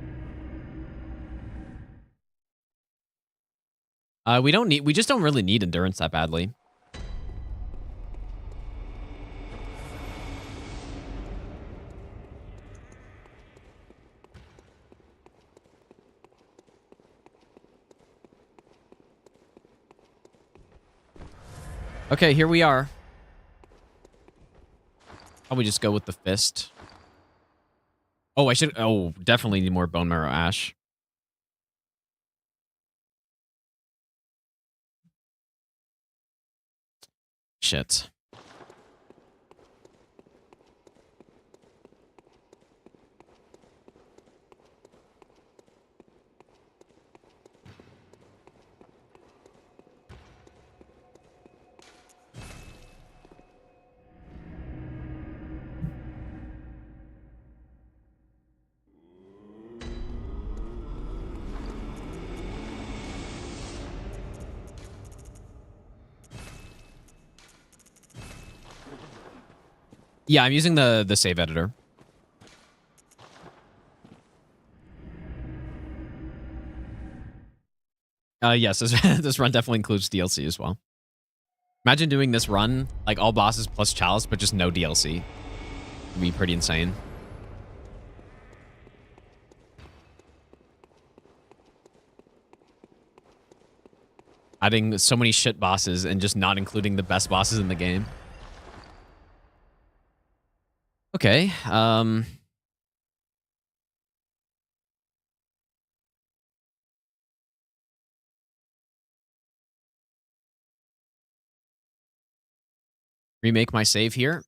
We just don't really need endurance that badly. Okay, here we are. Probably just go with the fist. Oh, I should... Oh, definitely need more bone marrow ash. Shit. Yeah, I'm using the save editor. Yes, this run definitely includes DLC as well. Imagine doing this run, like all bosses plus Chalice, but just no DLC. It'd be pretty insane. Adding so many shit bosses and just not including the best bosses in the game. Okay, remake my save here.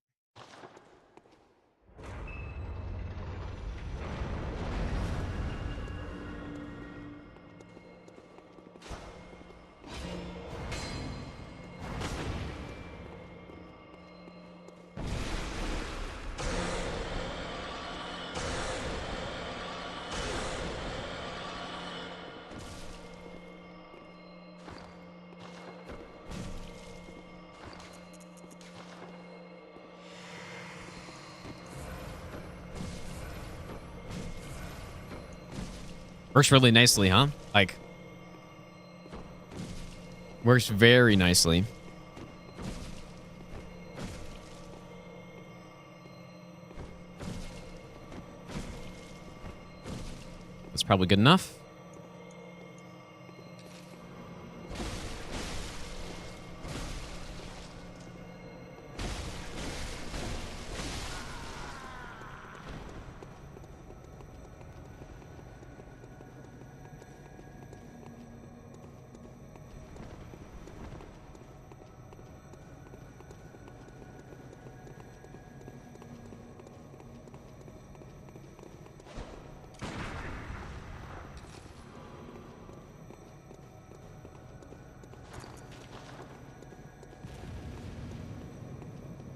Works really nicely, huh? Like, works very nicely. That's probably good enough.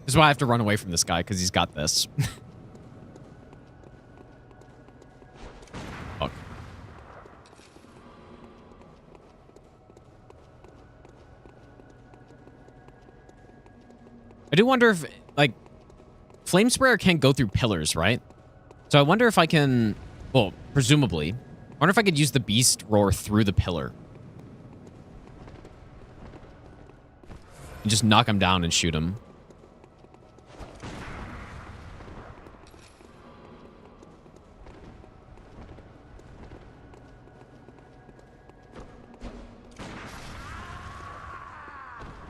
This is why I have to run away from this guy, because he's got this. Fuck. I do wonder if, like, Flame Sprayer can't go through pillars, right? So I wonder if I can, well, presumably, I wonder if I could use the Beast Roar through the pillar. And just knock him down and shoot him.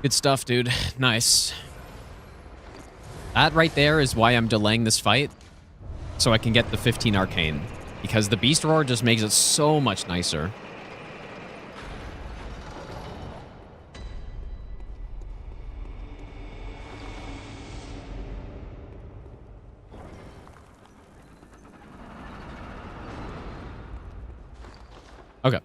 Good stuff, dude. Nice. That right there is why I'm delaying this fight. So I can get the 15 arcane. Because the Beast Roar just makes it so much nicer. Okay.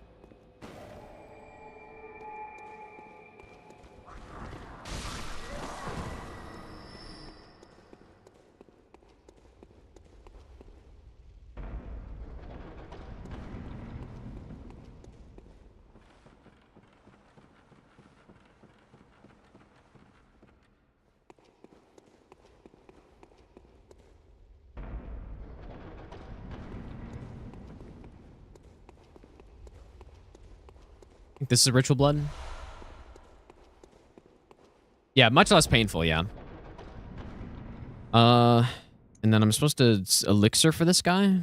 Think this is Ritual Blood? Yeah, much less painful, yeah. And then I'm supposed to elixir for this guy?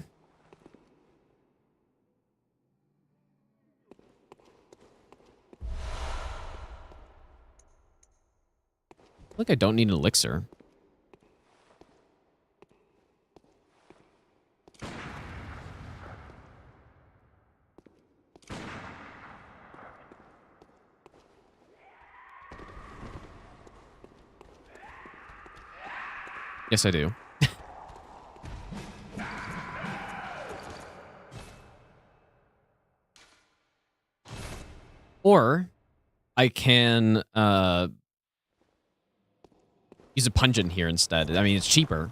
Look, I don't need an elixir. Yes, I do. Or I can use a pungent here instead. I mean, it's cheaper.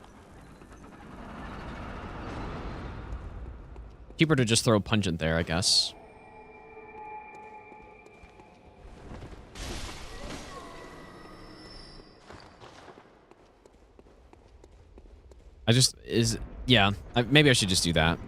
Cheaper to just throw a pungent there, I guess. Yeah, maybe I should just do that.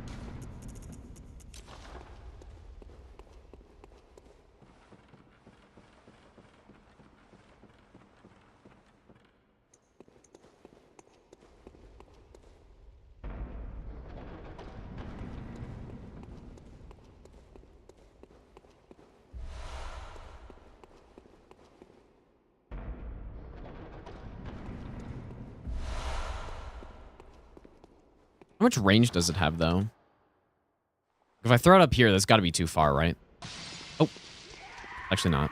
How much range does it have, though? If I throw it up here, that's got to be too far, right? Oh. Actually not.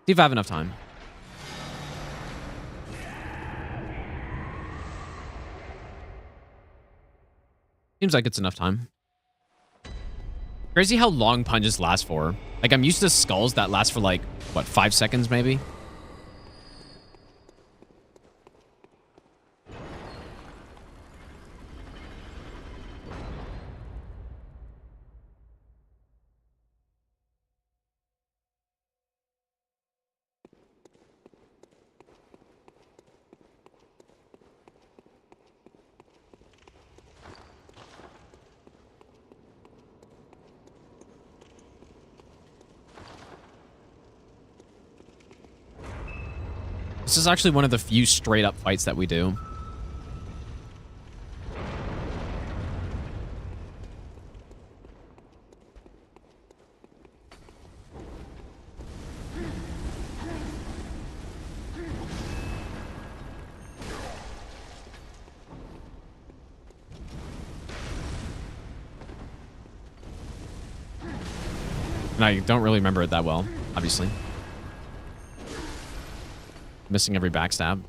See if I have enough time. Seems like it's enough time. Crazy how long punches last for. Like, I'm used to skulls that last for, like, what, 5 seconds, maybe? This is actually one of the few straight up fights that we do. And I don't really remember it that well, obviously. Missing every backstab.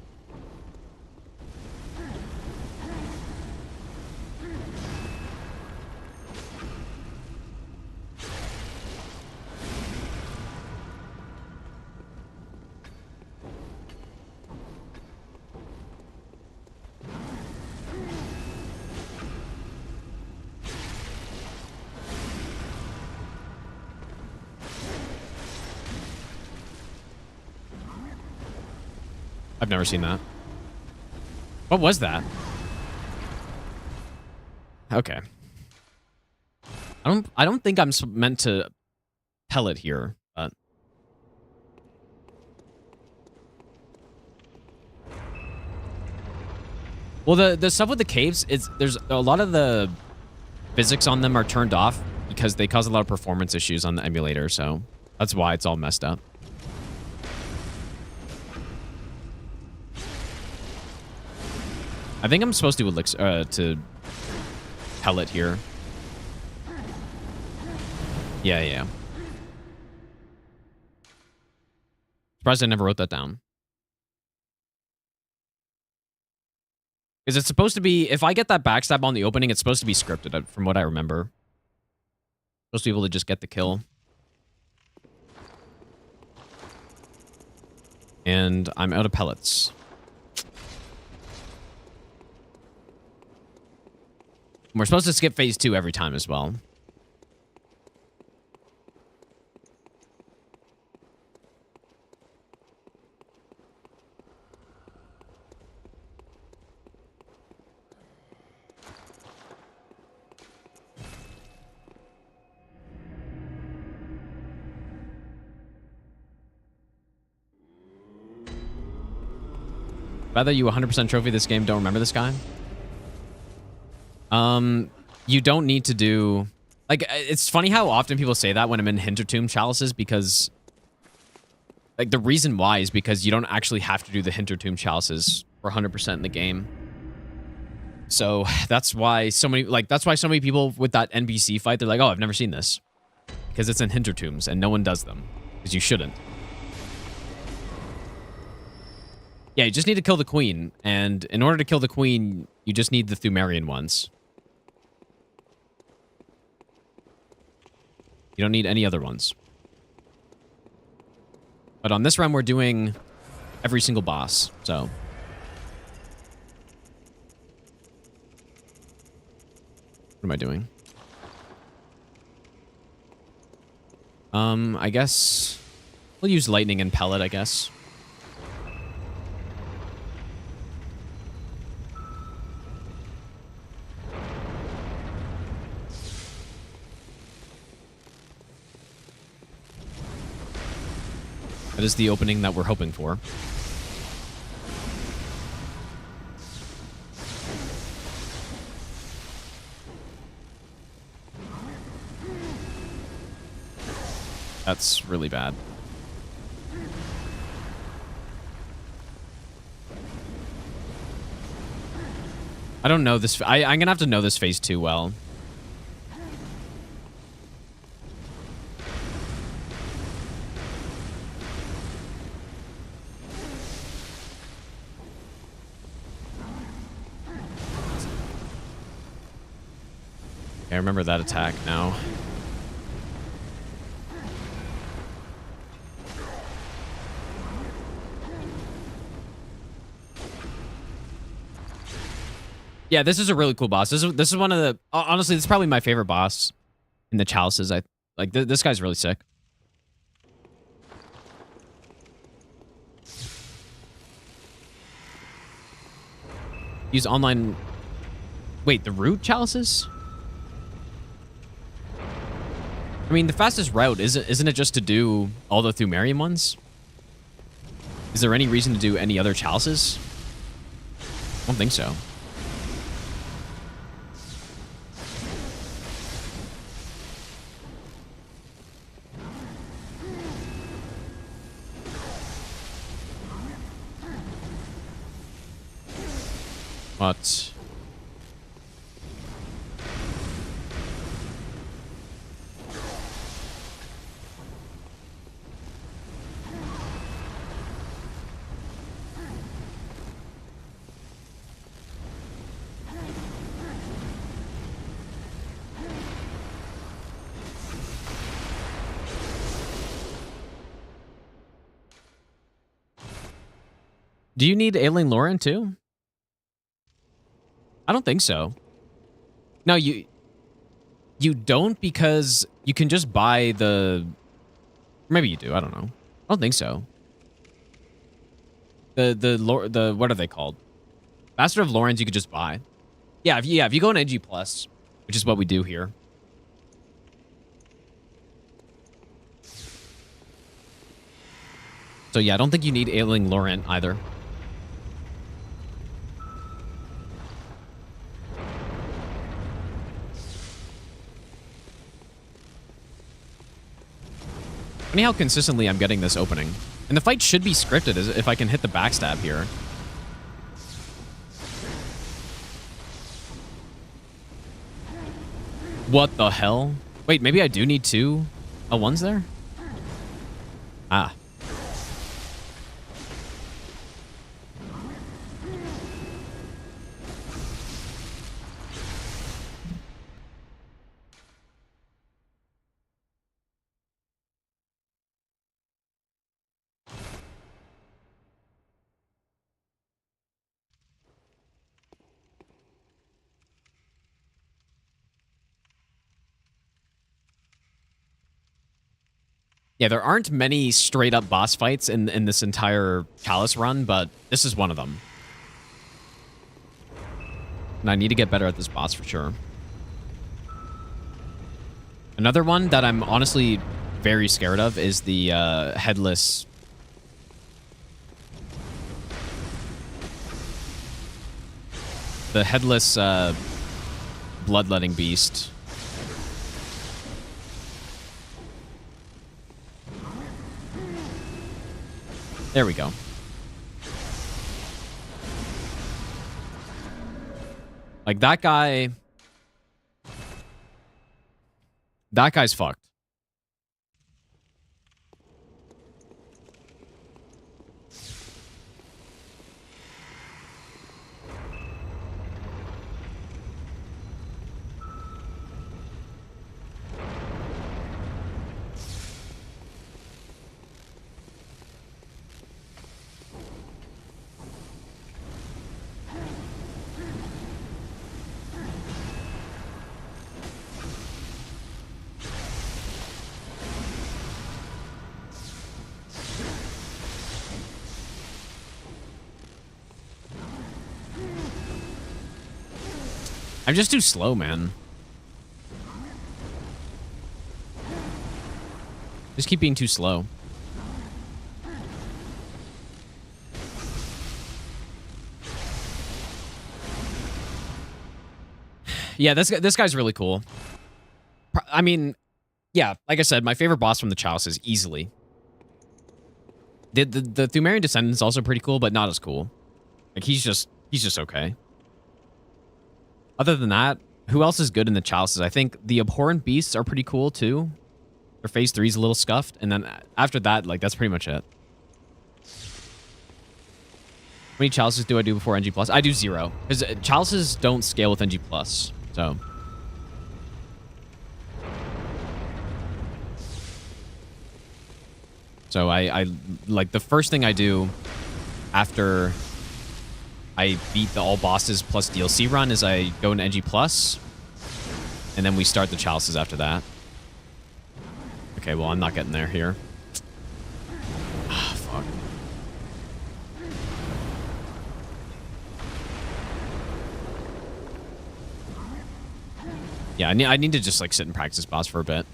I've never seen that. What was that? Okay. I don't think I'm meant to pellet here, but well, the stuff with the caves is there's a lot of the physics on them are turned off because they cause a lot of performance issues on the emulator, so that's why it's all messed up. I think I'm supposed to elixir to pellet here. Yeah. Surprised I never wrote that down. Is it supposed to be, if I get that backstab on the opening, it's supposed to be scripted, from what I remember. Supposed to be able to just get the kill. And I'm out of pellets. We're supposed to skip phase 2 every time as well. Whether you 100% trophy this game, don't remember this guy? You don't need to do... Like, it's funny how often people say that when I'm in Hintertomb Chalices, because Like, the reason why is because you don't actually have to do the Hintertomb Chalices for 100% in the game. So that's why so many people with that NPC fight, they're like, oh, I've never seen this. Because it's in Hintertombs and no one does them. Because you shouldn't. Yeah, you just need to kill the queen. And in order to kill the queen, you just need the Thumerian ones. You don't need any other ones. But on this run, we're doing every single boss, so. What am I doing? I guess we'll use lightning and pellet, I guess. That is the opening that we're hoping for. That's really bad. I don't know this. I'm gonna have to know this phase too well. I remember that attack now. Yeah, this is a really cool boss. This is one of the honestly, this is probably my favorite boss in the Chalices. I like this guy's really sick. Use online. Wait, the root Chalices? I mean, the fastest route isn't it just to do all the Thumerian ones? Is there any reason to do any other Chalices? I don't think so. But do you need Ailing Lauren too? I don't think so. No, you don't, because you can just buy the. Maybe you do. I don't know. I don't think so. The what are they called? Bastard of Lawrence you could just buy. Yeah, if you go on NG Plus, which is what we do here. So yeah, I don't think you need Ailing Laurent either. Funny how consistently I'm getting this opening. And the fight should be scripted if I can hit the backstab here. What the hell? Wait, maybe I do need two L1s there? Ah. Yeah, there aren't many straight-up boss fights in this entire Chalice run, but this is one of them. And I need to get better at this boss for sure. Another one that I'm honestly very scared of is the headless... The headless bloodletting beast. There we go. Like, that guy... That guy's fucked. I'm just too slow, man. Just keep being too slow. Yeah, this guy's really cool. I mean, yeah, like I said, my favorite boss from the Chalices easily. The Thumerian Descendant's also pretty cool, but not as cool. Like, he's just okay. Other than that, who else is good in the Chalices? I think the Abhorrent Beasts are pretty cool, too. Their phase 3 is a little scuffed. And then after that, like, that's pretty much it. How many Chalices do I do before NG+? I do 0. Because Chalices don't scale with NG+. So... So I like, the first thing I do after I beat the all bosses plus DLC run is I go into NG+, and then we start the Chalices after that. Okay, well, I'm not getting there here. Ah, fuck. Yeah, I need to just, like, sit and practice boss for a bit.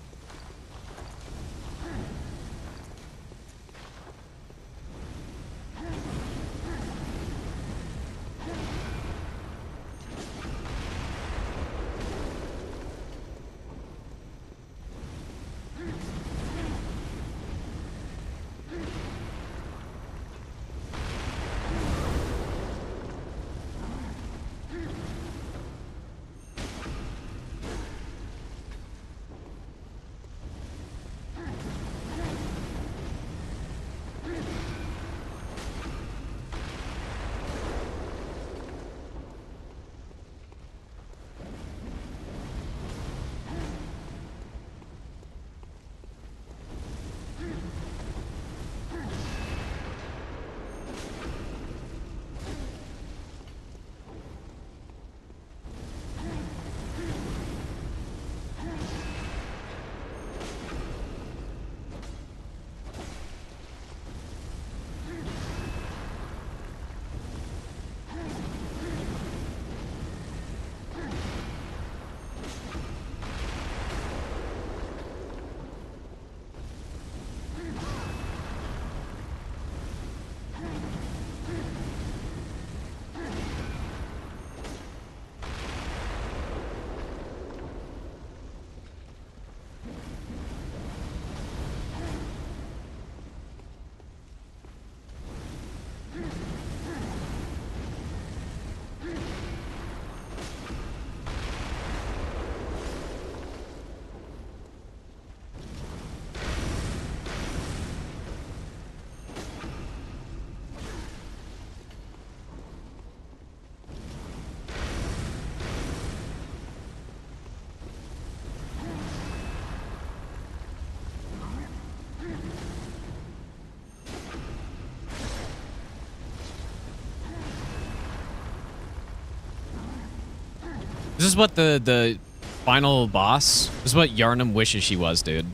This is what the final boss... This is what Yarnum wishes she was, dude.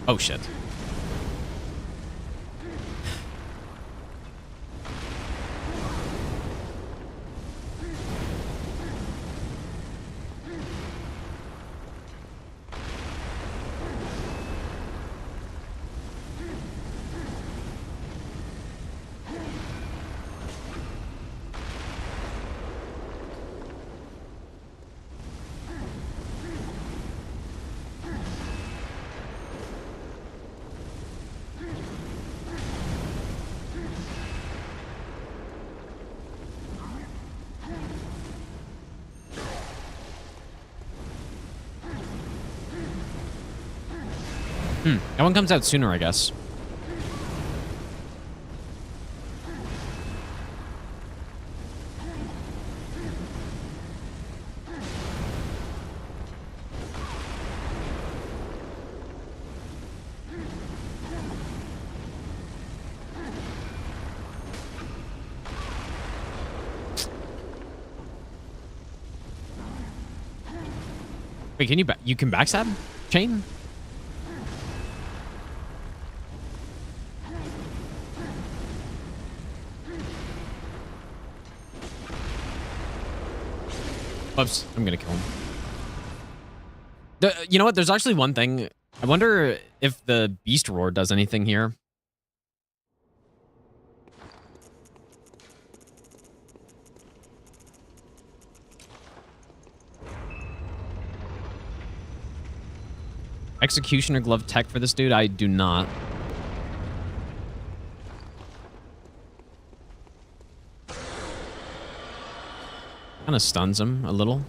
Oh, shit. That one comes out sooner, I guess. Wait, can you can backstab chain? Oops, I'm gonna kill him. You know what? There's actually one thing. I wonder if the Beast Roar does anything here. Executioner glove tech for this dude? I do not. Kind of stuns him a little.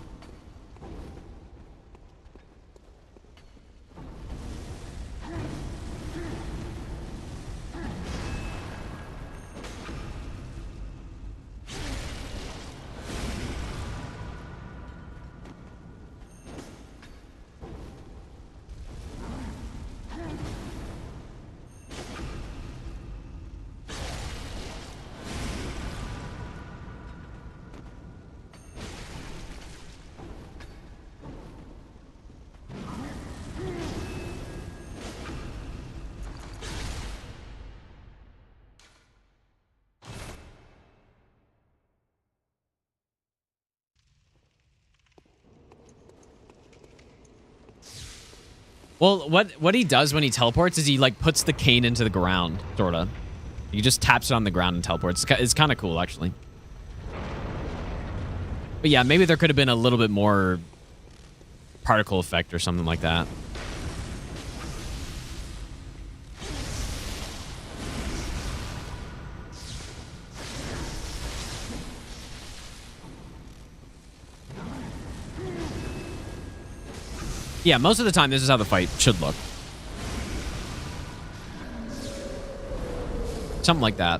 Well, what he does when he teleports is he like puts the cane into the ground, sorta. He just taps it on the ground and teleports. It's kind of cool, actually. But yeah, maybe there could have been a little bit more particle effect or something like that. Yeah, most of the time, this is how the fight should look. Something like that.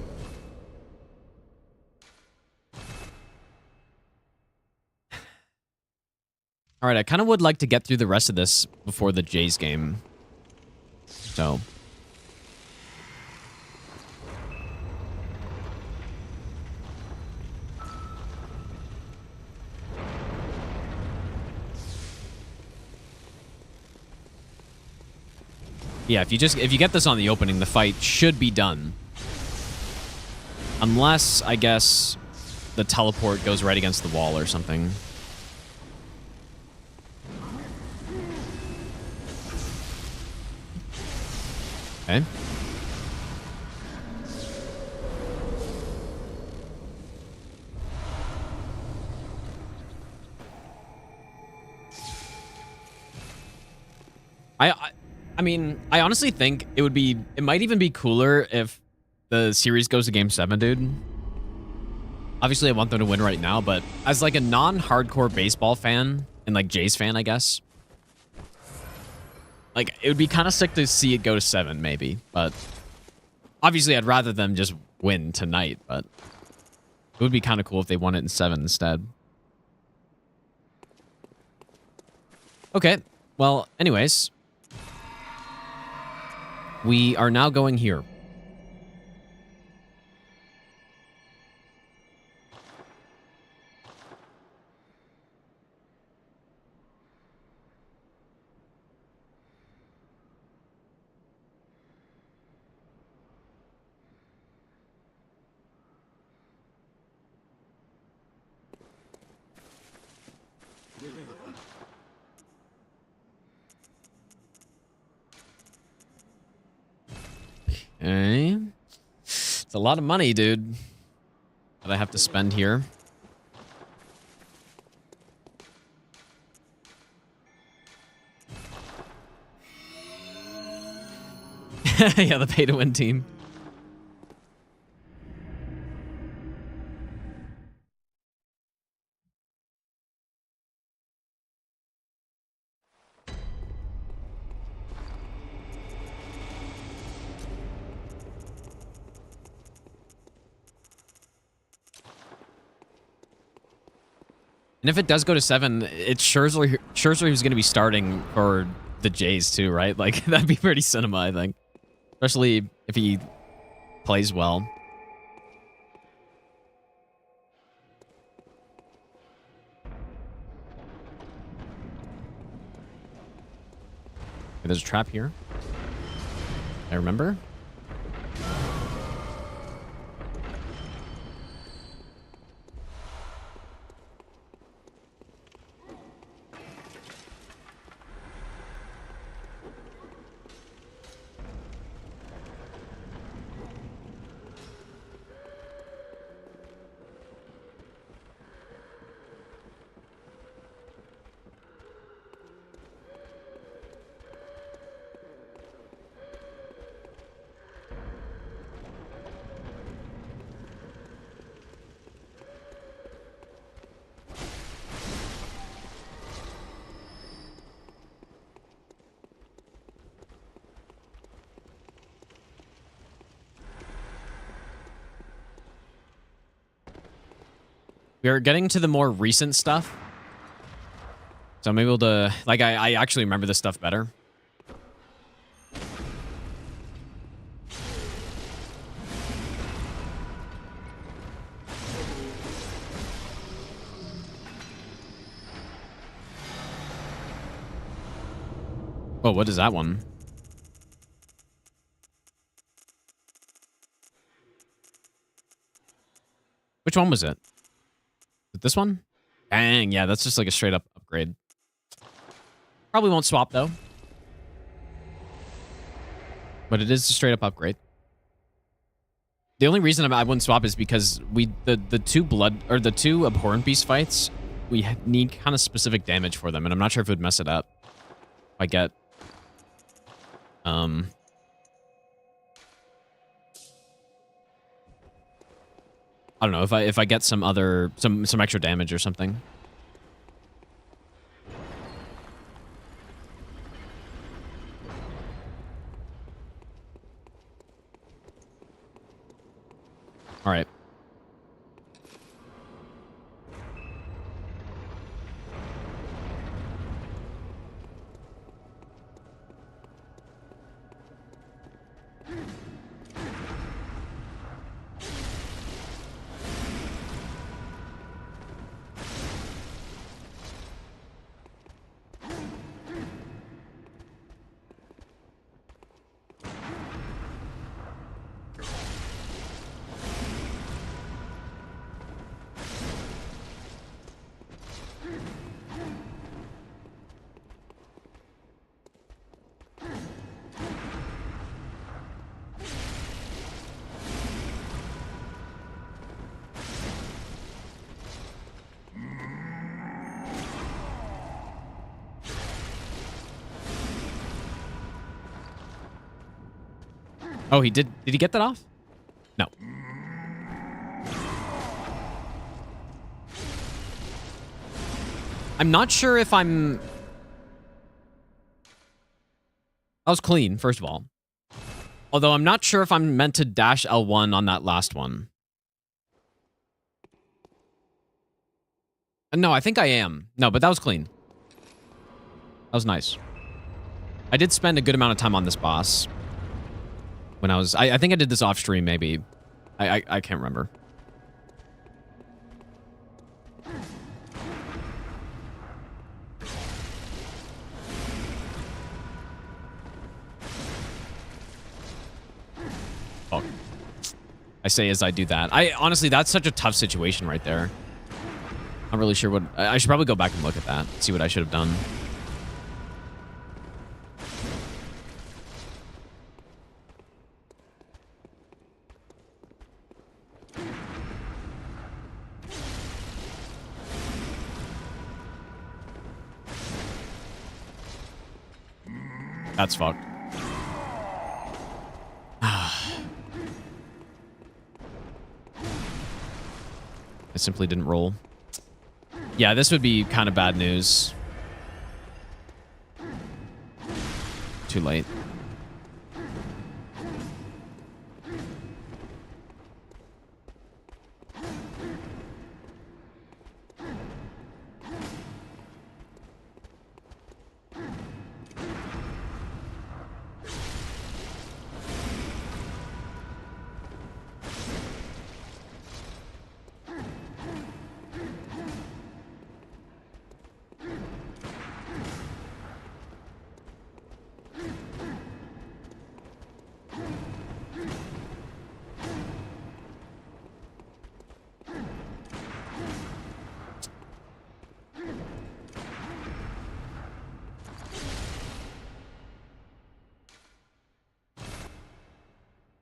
All right, I kind of would like to get through the rest of this before the Jays game. So... yeah, if you get this on the opening, the fight should be done. Unless, I guess, the teleport goes right against the wall or something. Okay. I mean, I honestly think it might even be cooler if the series goes to Game 7, dude. Obviously, I want them to win right now, but as like a non-hardcore baseball fan, and like Jays fan, I guess, like, it would be kind of sick to see it go to 7, maybe. But obviously, I'd rather them just win tonight, but it would be kind of cool if they won it in 7 instead. Okay, well, anyways... we are now going here. Okay. It's a lot of money, dude, that I have to spend here. Yeah, the pay-to-win team. And if it does go to 7, it's Scherzer who's going to be starting for the Jays too, right? Like, that'd be pretty cinema, I think. Especially if he plays well. Okay, there's a trap here. I remember. We are getting to the more recent stuff. So I'm able to... Like, I actually remember this stuff better. Oh, what is that one? Which one was it? Is it this one? Dang, yeah, that's just like a straight up upgrade. Probably won't swap though. But it is a straight up upgrade. The only reason I wouldn't swap is because the two abhorrent beast fights, we need kind of specific damage for them, and I'm not sure if it would mess it up. If I get I don't know, if I get some extra damage or something. All right. Oh, he did. Did he get that off? No. I'm not sure if I'm... That was clean, first of all. Although I'm not sure if I'm meant to dash L1 on that last one. No, I think I am. No, but that was clean. That was nice. I did spend a good amount of time on this boss. When I was... I think I did this off stream, maybe. I can't remember. Fuck. I say as I do that. Honestly, that's such a tough situation right there. I'm really sure what... I should probably go back and look at that. See what I should have done. That's fucked. I simply didn't roll. Yeah, this would be kind of bad news. Too late.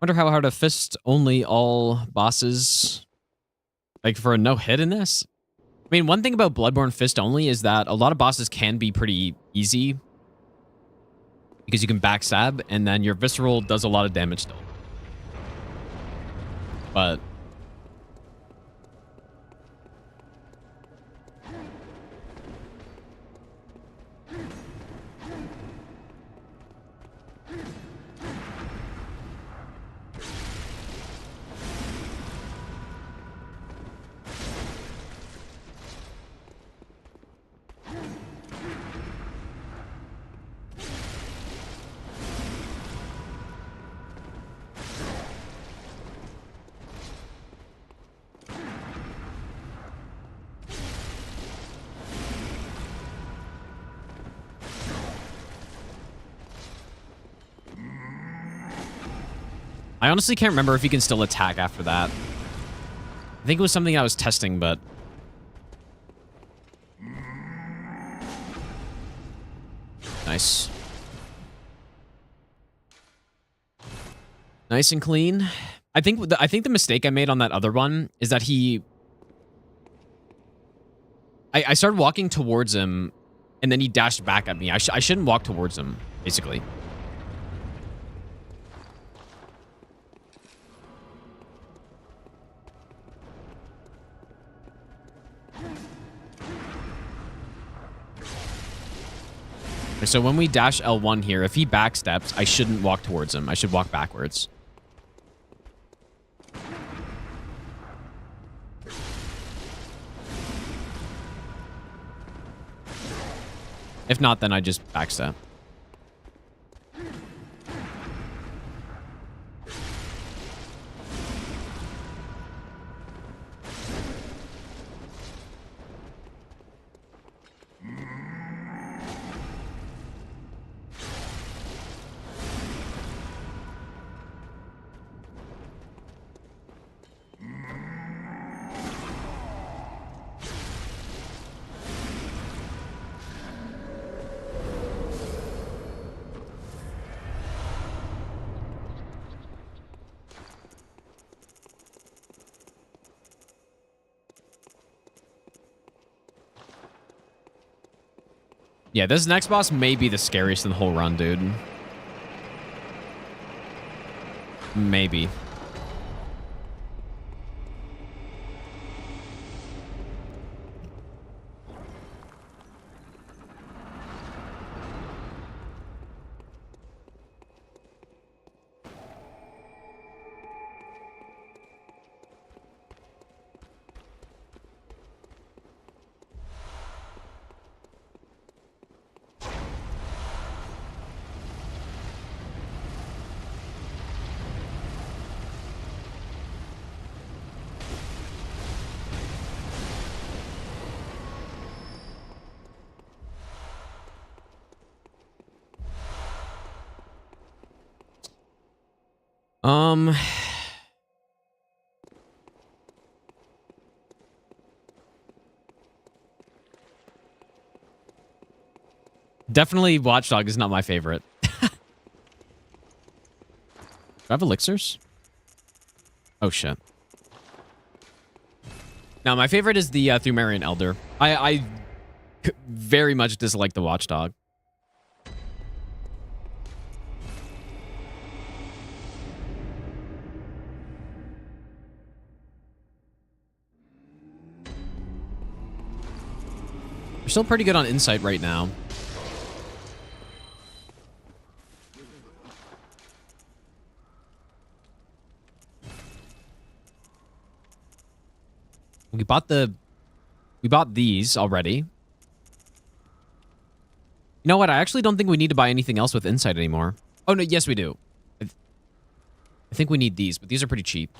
Wonder how hard a fist only all bosses, like for a no hit in this. I mean, one thing about Bloodborne fist only is that a lot of bosses can be pretty easy because you can backstab and then your visceral does a lot of damage still. But I honestly can't remember if you can still attack after that. I think it was something I was testing, but... Nice. Nice and clean. I think the mistake I made on that other one is that I started walking towards him, and then he dashed back at me. I shouldn't walk towards him, basically. So when we dash L1 here, if he backsteps, I shouldn't walk towards him. I should walk backwards. If not, then I just backstep. Yeah, this next boss may be the scariest in the whole run, dude. Maybe. Definitely Watchdog is not my favorite. Do I have elixirs? Oh, shit. Now, my favorite is the Thumerian Elder. I very much dislike the Watchdog. We're still pretty good on insight right now. We bought these already. You know what? I actually don't think we need to buy anything else with insight anymore. Oh, no. Yes, we do. I think we need these, but these are pretty cheap.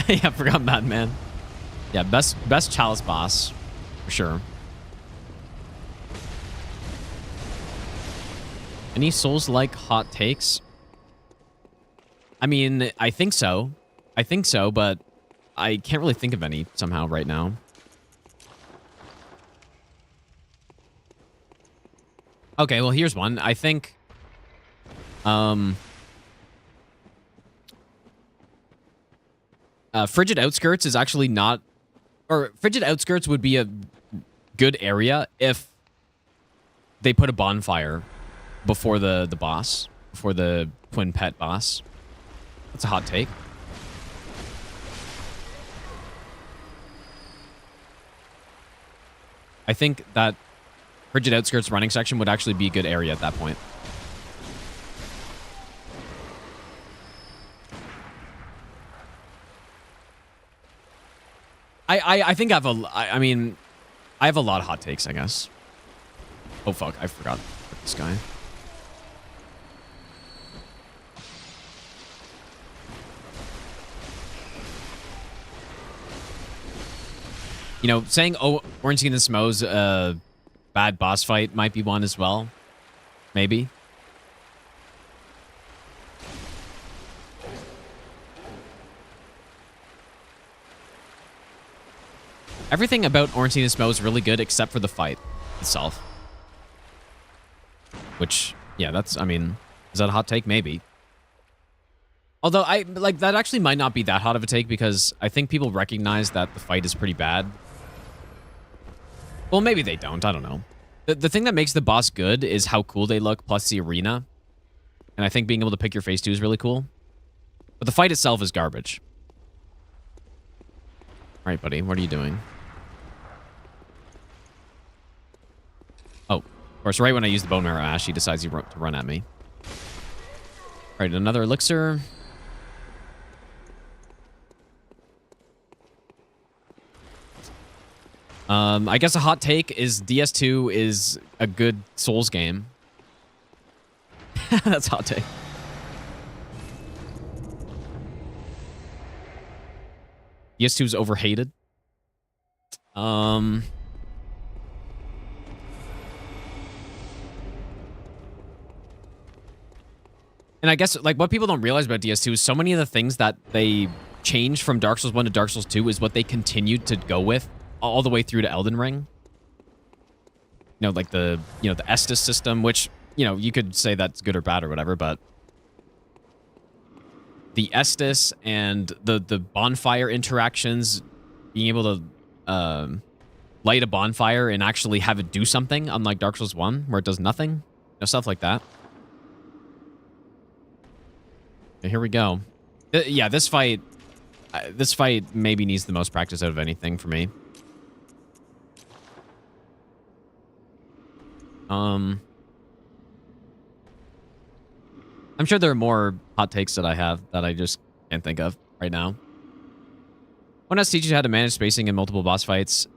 Yeah, I forgot Madman. Yeah, best Chalice boss for sure. Any Souls-like hot takes? I mean, I think so. I think so, but I can't really think of any somehow right now. Okay, well, here's one. I think... Frigid Outskirts is actually not... Or Frigid Outskirts would be a good area if they put a bonfire before the boss. Before the twin pet boss. That's a hot take. I think that Frigid Outskirts running section would actually be a good area at that point. I think I have I mean, I have a lot of hot takes, I guess. Oh, fuck. I forgot this guy. You know, saying, oh, Orange King and Smo's bad boss fight might be one as well. Maybe. Everything about Orange King and Smo is really good except for the fight itself. Which, yeah, that's, I mean, is that a hot take? Maybe. Although, that actually might not be that hot of a take because I think people recognize that the fight is pretty bad. Well, maybe they don't. I don't know. The thing that makes the boss good is how cool they look, plus the arena. And I think being able to pick your face too is really cool. But the fight itself is garbage. All right, buddy. What are you doing? Oh, of course, right when I use the Bone Marrow Ash, he decides to run at me. All right, another elixir. I guess a hot take is DS2 is a good Souls game. That's a hot take. DS2 is overhated. And I guess, like, what people don't realize about DS2 is so many of the things that they changed from Dark Souls 1 to Dark Souls 2 is what they continued to go with all the way through to Elden Ring. You know, like the Estus system, which, you know, you could say that's good or bad or whatever, but the Estus and the bonfire interactions, being able to light a bonfire and actually have it do something, unlike Dark Souls 1, where it does nothing. You know, stuff like that. Here we go. Yeah, this fight maybe needs the most practice out of anything for me. I'm sure there are more hot takes that I have that I just can't think of right now. One has teaches you how to manage spacing in multiple boss fights.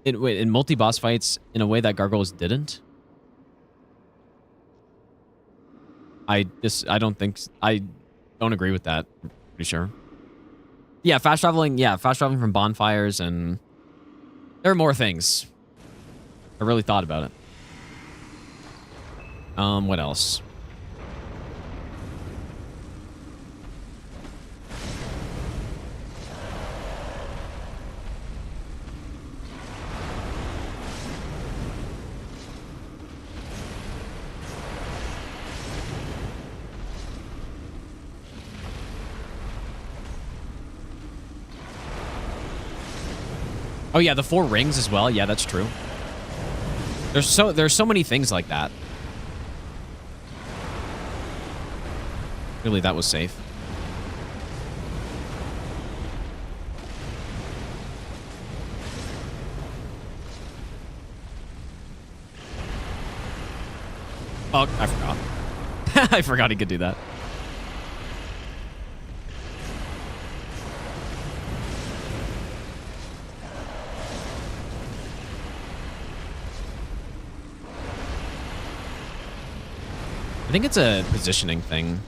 In multi-boss fights in a way that Gargoyles didn't. I don't agree with that. I'm pretty sure. Yeah, fast traveling from bonfires, and there are more things. I really thought about it. What else? Oh yeah, the 4 rings as well. Yeah, that's true. There's so many things like that. Really, that was safe. Oh, I forgot. I forgot he could do that. I think it's a positioning thing.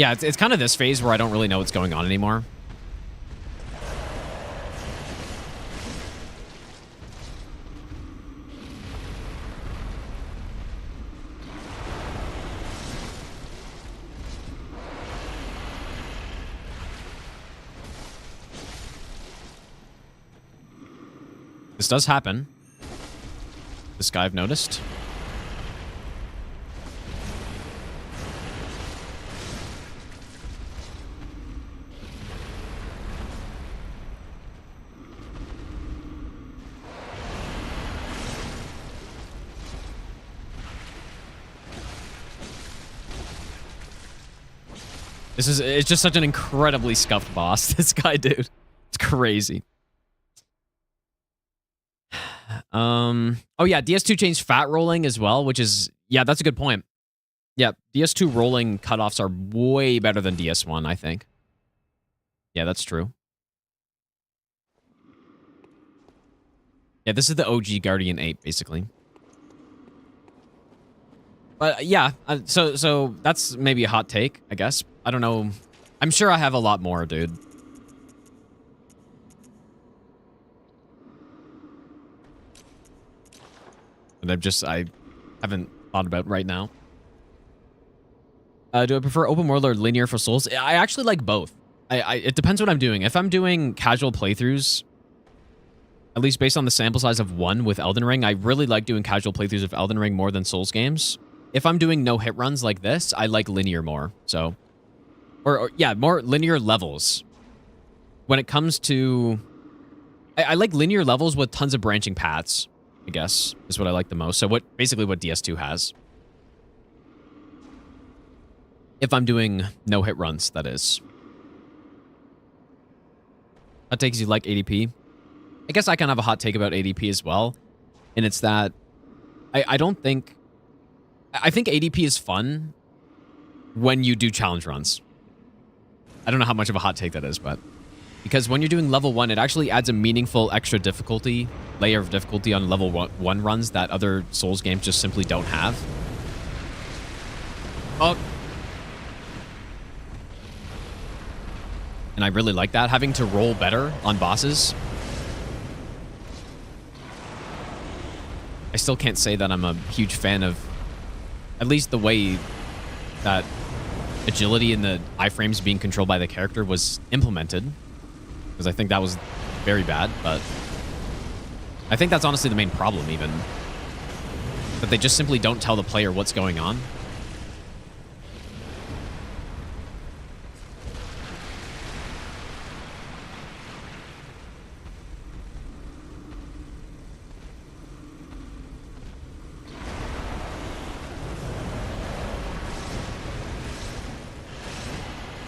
Yeah, it's kind of this phase where I don't really know what's going on anymore. This does happen. This guy I've noticed. It's just such an incredibly scuffed boss, this guy, dude. It's crazy. Oh yeah, DS2 changed fat rolling as well, which is, yeah, that's a good point. Yeah, DS2 rolling cutoffs are way better than DS1, I think. Yeah, that's true. Yeah, this is the OG Guardian 8, basically. But yeah, so that's maybe a hot take, I guess. I don't know. I'm sure I have a lot more, dude. That I haven't thought about right now. Do I prefer open world or linear for Souls? I actually like both. It depends what I'm doing. If I'm doing casual playthroughs, at least based on the sample size of 1 with Elden Ring, I really like doing casual playthroughs of Elden Ring more than Souls games. If I'm doing no hit runs like this, I like linear more. So, or yeah, more linear levels. When it comes to, I like linear levels with tons of branching paths, I guess, is what I like the most. So basically what DS2 has. If I'm doing no hit runs, that is. Hot takes, you like ADP? I guess I kind of have a hot take about ADP as well. And it's that I think ADP is fun when you do challenge runs. I don't know how much of a hot take that is, but because when you're doing level 1, it actually adds a meaningful extra difficulty, layer of difficulty on level 1 runs that other Souls games just simply don't have. Oh. And I really like that, having to roll better on bosses. I still can't say that I'm a huge fan of at least the way that agility in the iframes being controlled by the character was implemented, because I think that was very bad, but I think that's honestly the main problem, even. That they just simply don't tell the player what's going on.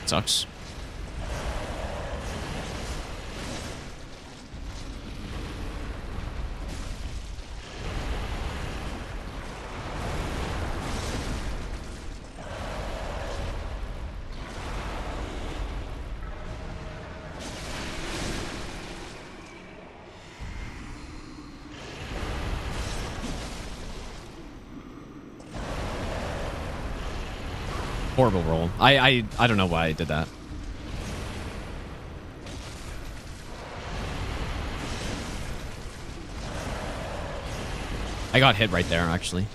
Sucks. Horrible roll. I don't know why I did that. I got hit right there, actually.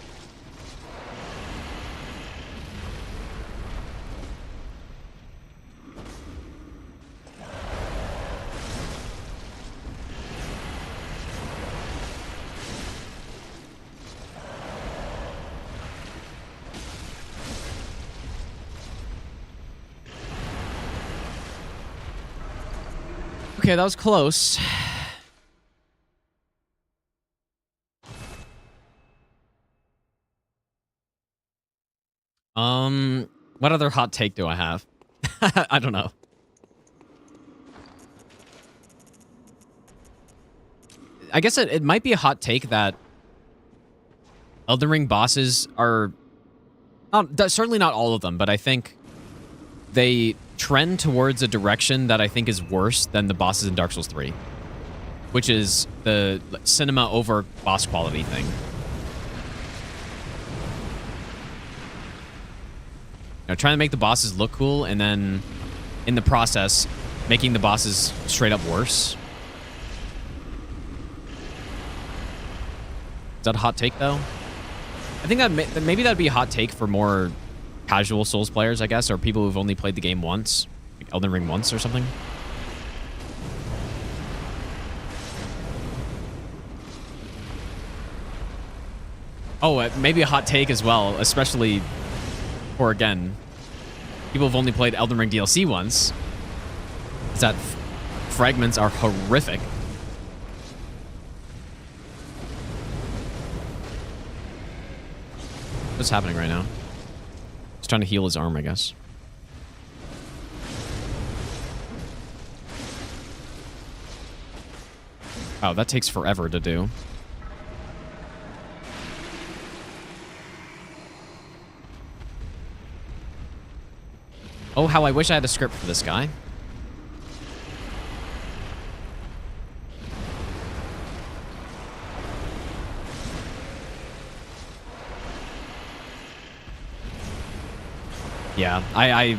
Okay, that was close. What other hot take do I have? I don't know. I guess it might be a hot take that Elden Ring bosses are certainly not all of them, but I think they trend towards a direction that I think is worse than the bosses in Dark Souls 3, which is the cinema over boss quality thing. trying to make the bosses look cool, and then in the process, making the bosses straight up worse. Is that a hot take, though? I think that maybe that'd be a hot take for more casual Souls players, I guess, or people who've only played the game once, like Elden Ring once or something. Oh, maybe a hot take as well, especially for, again, people who've only played Elden Ring DLC once, is that fragments are horrific. What's happening right now? He's trying to heal his arm, I guess. Oh, that takes forever to do. Oh, how I wish I had a script for this guy. Yeah, I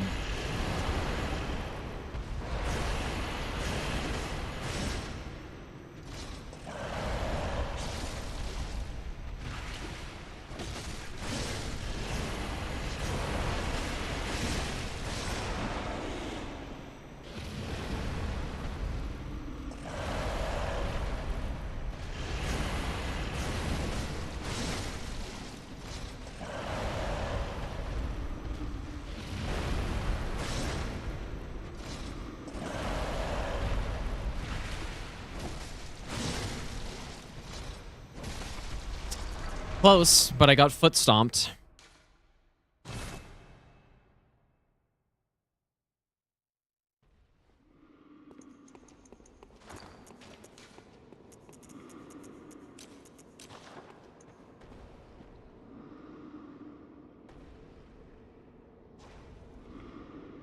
close, but I got foot stomped.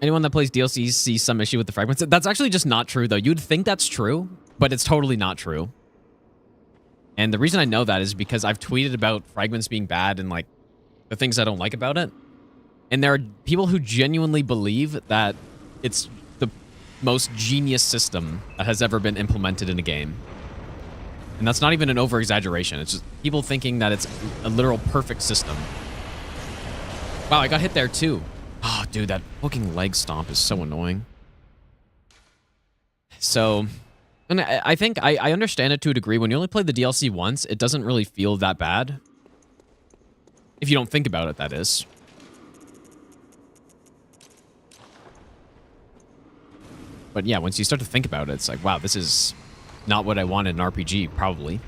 Anyone that plays DLC sees some issue with the fragments. That's actually just not true, though. You'd think that's true, but it's totally not true. And the reason I know that is because I've tweeted about fragments being bad and, like, the things I don't like about it. And there are people who genuinely believe that it's the most genius system that has ever been implemented in a game. And that's not even an over-exaggeration. It's just people thinking that it's a literal perfect system. Wow, I got hit there, too. Oh, dude, that fucking leg stomp is so annoying. So... And I think I understand it to a degree. When you only play the DLC once, it doesn't really feel that bad. If you don't think about it, that is. But yeah, once you start to think about it, it's like, wow, this is not what I wanted in an RPG, probably.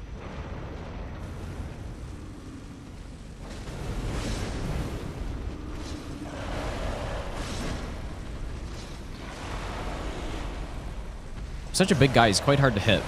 Such a big guy, he's quite hard to hit.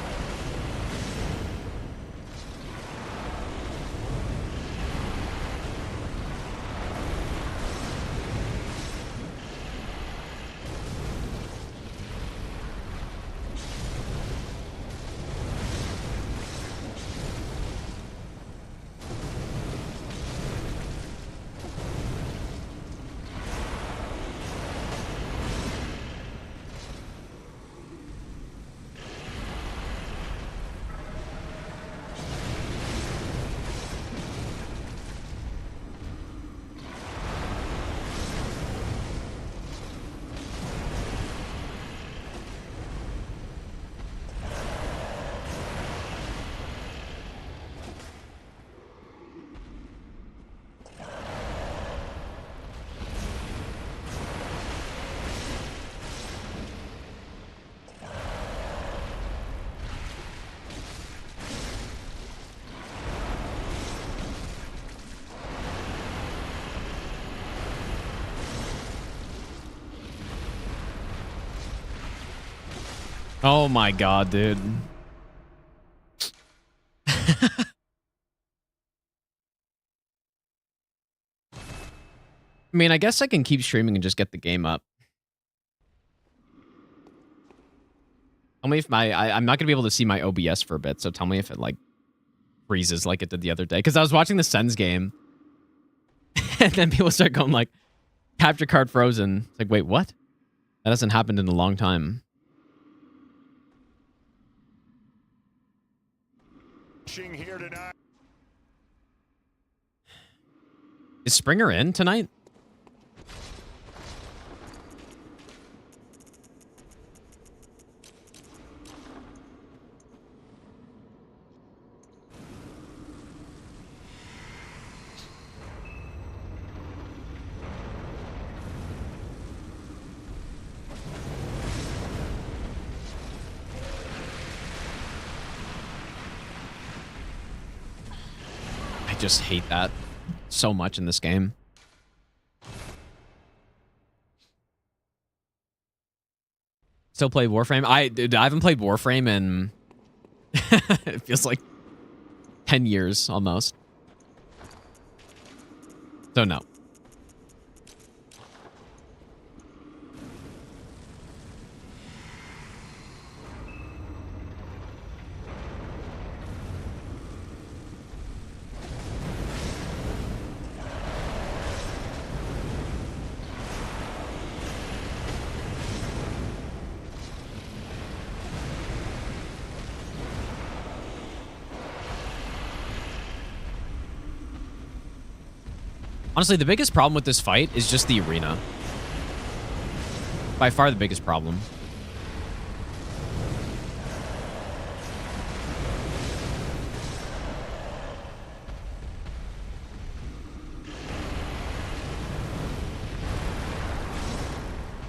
Oh my god, dude. I mean, I guess I can keep streaming and just get the game up. Tell me if I'm not gonna be able to see my OBS for a bit, so tell me if it, like, freezes like it did the other day. Because I was watching the Sens game, and then people start going like, Capture card frozen. It's like, wait, what? That hasn't happened in a long time. Here tonight. Is Springer in tonight? I just hate that so much in this game. Still play Warframe? Dude, I haven't played Warframe in it feels like 10 years almost. So no. Honestly, the biggest problem with this fight is just the arena. By far the biggest problem.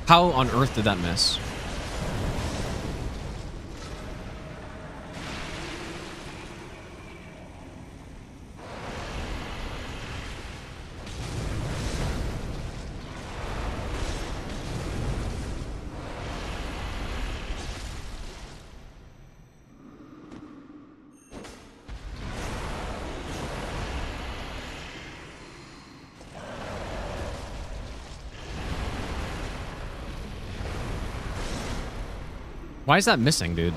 How on earth did that miss? Why is that missing, dude?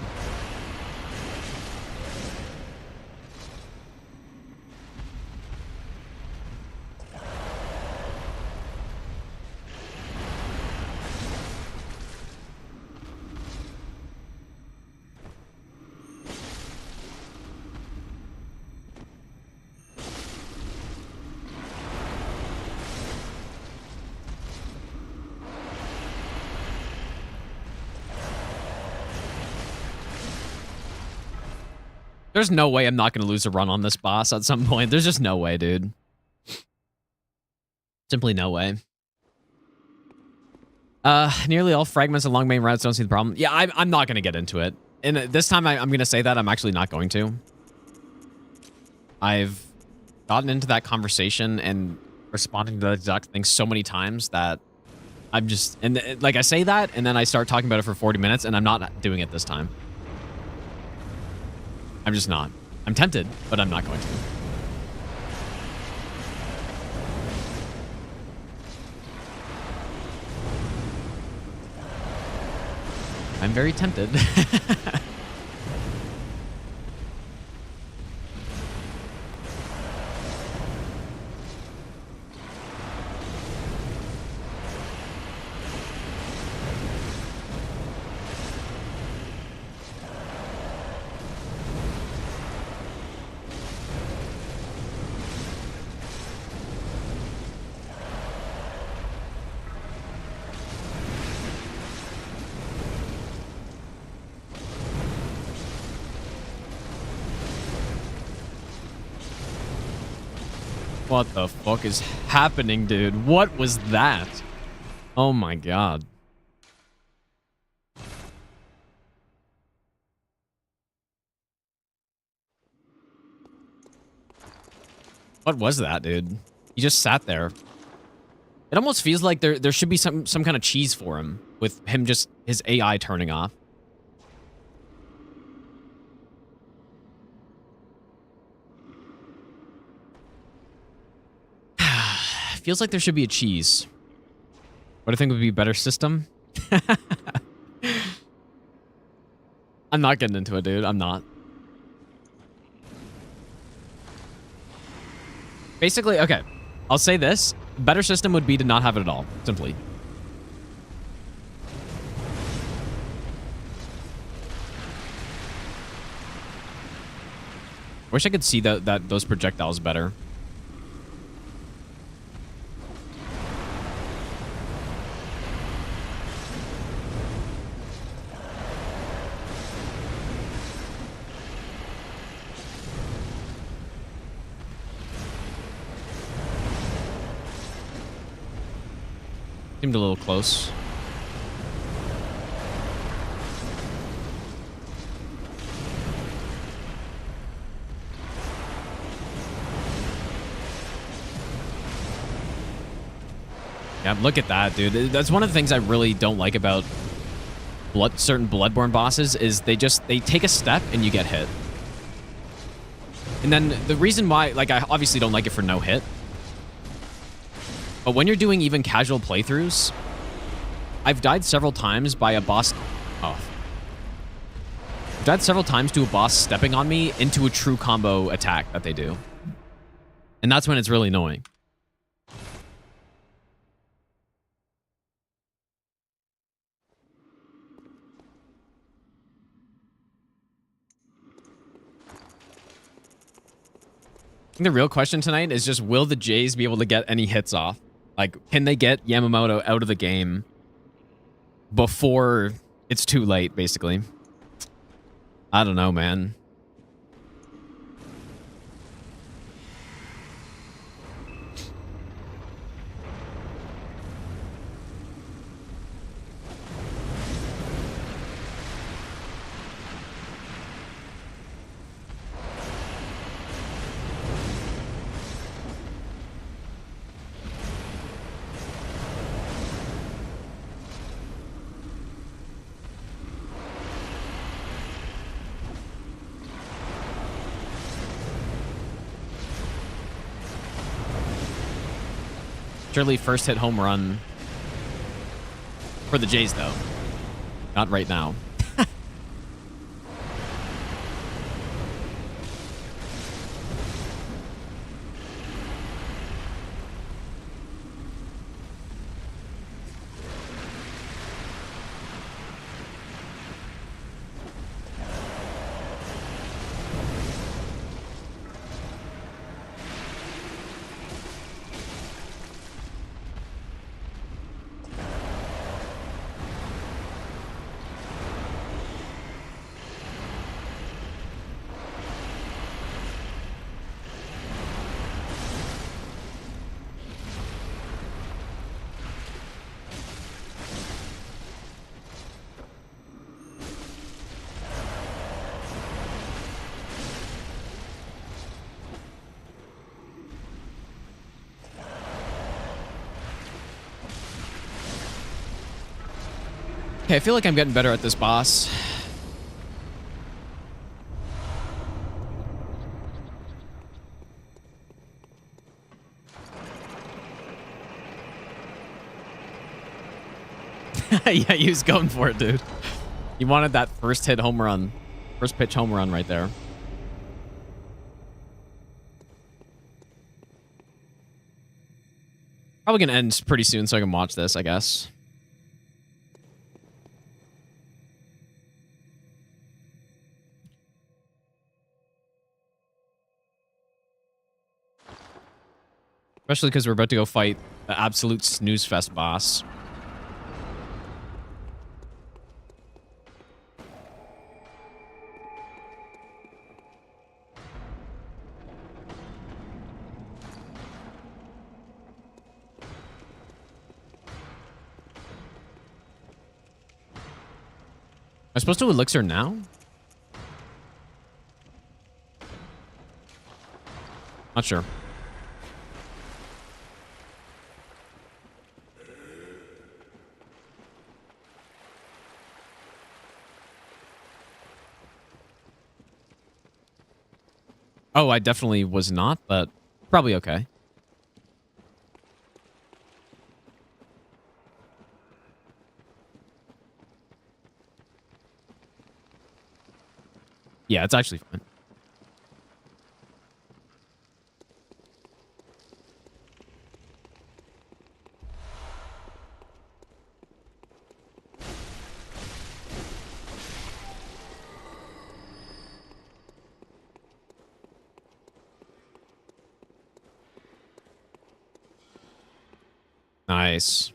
There's no way I'm not going to lose a run on this boss at some point. There's just no way, dude. Simply no way. Nearly all fragments along main routes, don't see the problem. Yeah, I'm not going to get into it. And this time I'm going to say that I'm actually not going to. I've gotten into that conversation and responding to that exact thing so many times that I'm just... And like I say that, and then I start talking about it for 40 minutes, and I'm not doing it this time. I'm just not. I'm tempted, but I'm not going to. I'm very tempted. What the fuck is happening, dude? What was that? Oh my god. What was that, dude? He just sat there. It almost feels like there should be some kind of cheese for him, with him just his AI turning off. Feels like there should be a cheese. What do you think would be a better system? I'm not getting into it, dude. I'm not. Basically, okay. I'll say this. Better system would be to not have it at all, simply. Wish I could see those projectiles better. Seemed a little close. Yeah, look at that, dude. That's one of the things I really don't like about certain Bloodborne bosses is they take a step and you get hit. And then the reason why, like, I obviously don't like it for no hit. But when you're doing even casual playthroughs, I've died several times by a boss. Oh. I've died several times to a boss stepping on me into a true combo attack that they do. And that's when it's really annoying. I think the real question tonight is just, will the Jays be able to get any hits off? Like, can they get Yamamoto out of the game before it's too late, basically? I don't know, man. Surely first hit home run for the Jays, though. Not right now. Okay, I feel like I'm getting better at this boss. Yeah, he was going for it, dude. He wanted that first hit home run. First pitch home run right there. Probably gonna end pretty soon so I can watch this, I guess. Especially because we're about to go fight the absolute snooze fest boss. Am I supposed to elixir now? Not sure. Oh, I definitely was not, but probably okay. Yeah, it's actually fine. Nice.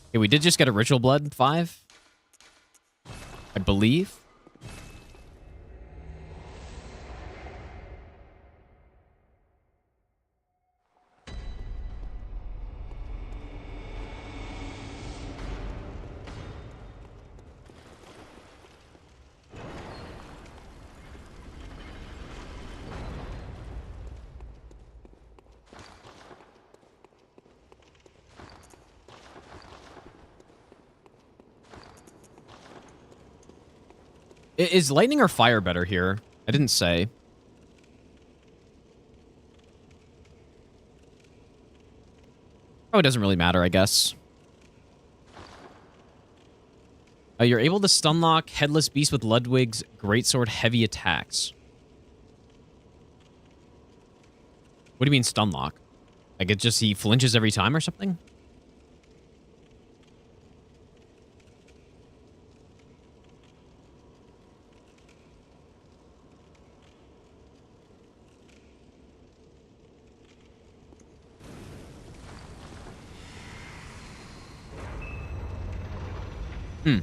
Okay, we did just get a Ritual Blood 5. I believe. Is lightning or fire better here? I didn't say. Oh, it doesn't really matter, I guess. You're able to stunlock Headless Beast with Ludwig's Greatsword heavy attacks. What do you mean stunlock? Like it just he flinches every time or something? Hmm.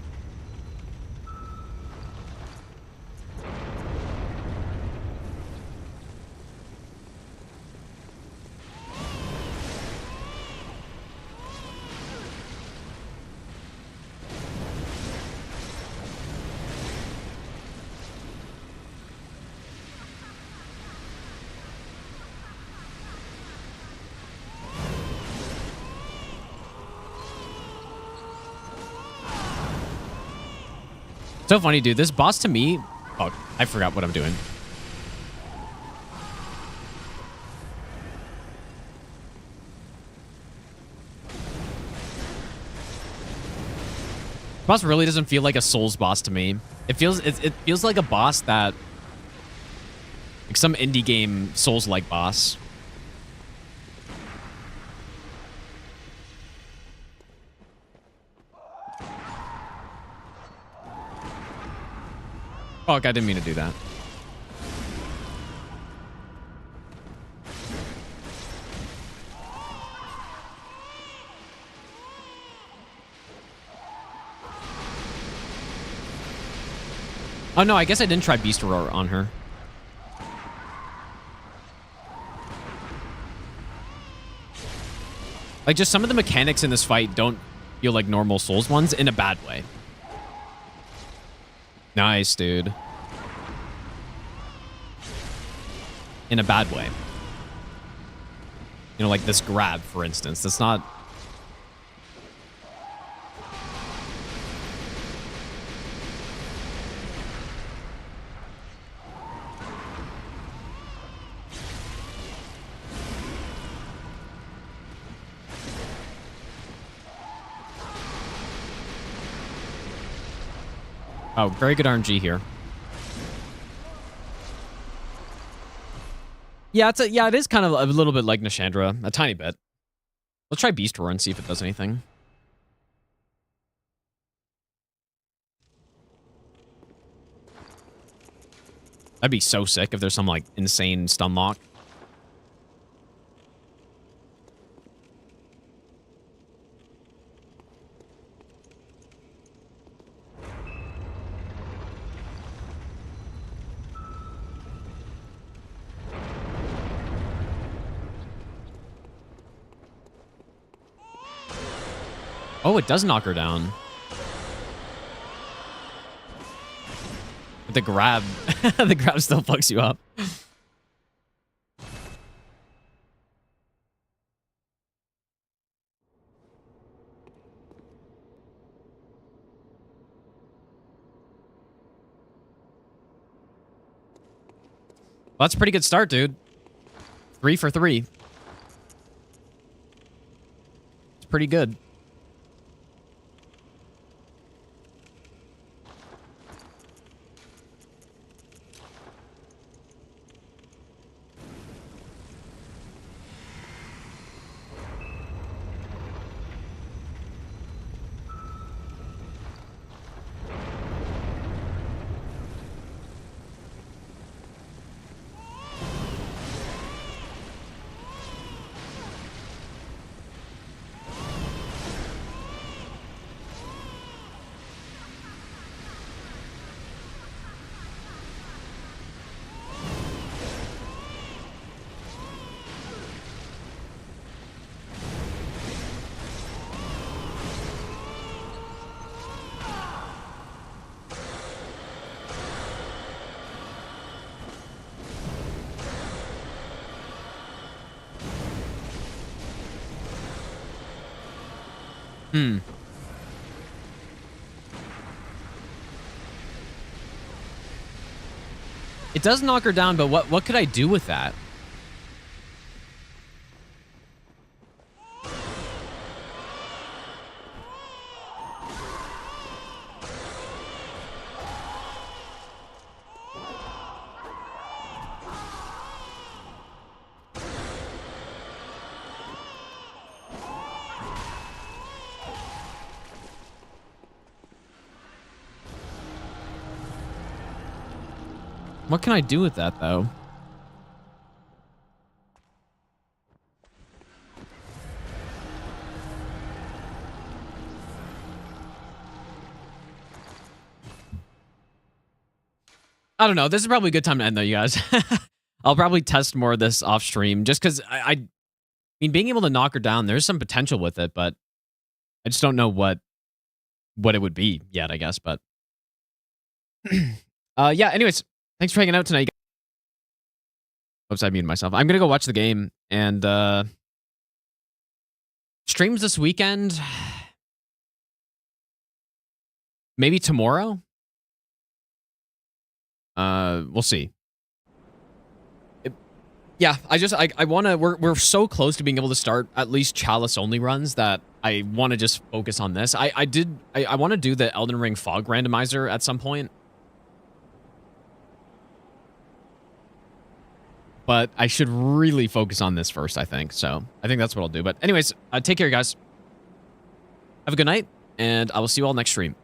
So funny, dude. This boss to me... Oh, I forgot what I'm doing. Boss really doesn't feel like a Souls boss to me. It feels like a boss that... Like some indie game Souls-like boss. Oh, I didn't mean to do that. Oh, no, I guess I didn't try Beast Roar on her. Like, just some of the mechanics in this fight don't feel like normal Souls ones in a bad way. Nice, dude. In a bad way. You know, like this grab, for instance. That's not... Oh, very good RNG here. Yeah, it is kind of a little bit like Nashandra, a tiny bit. Let's try Beast Roar and see if it does anything. That'd be so sick if there's some like insane stun lock. Oh, it does knock her down. But the grab, the grab still fucks you up. Well, that's a pretty good start, dude. 3 for 3. It's pretty good. Hmm. It does knock her down, but what could I do with that? What can I do with that, though? I don't know. This is probably a good time to end, though, you guys. I'll probably test more of this off stream, just because I mean, being able to knock her down, there's some potential with it, but I just don't know what it would be yet, I guess. But yeah. Anyways, thanks for hanging out tonight. Oops, I muted myself. I'm gonna go watch the game and streams this weekend. Maybe tomorrow. We'll see. Yeah, I want to. We're so close to being able to start at least Chalice only runs that I want to just focus on this. I want to do the Elden Ring Fog randomizer at some point. But I should really focus on this first, I think. So I think that's what I'll do. But anyways, take care, guys. Have a good night, and I will see you all next stream.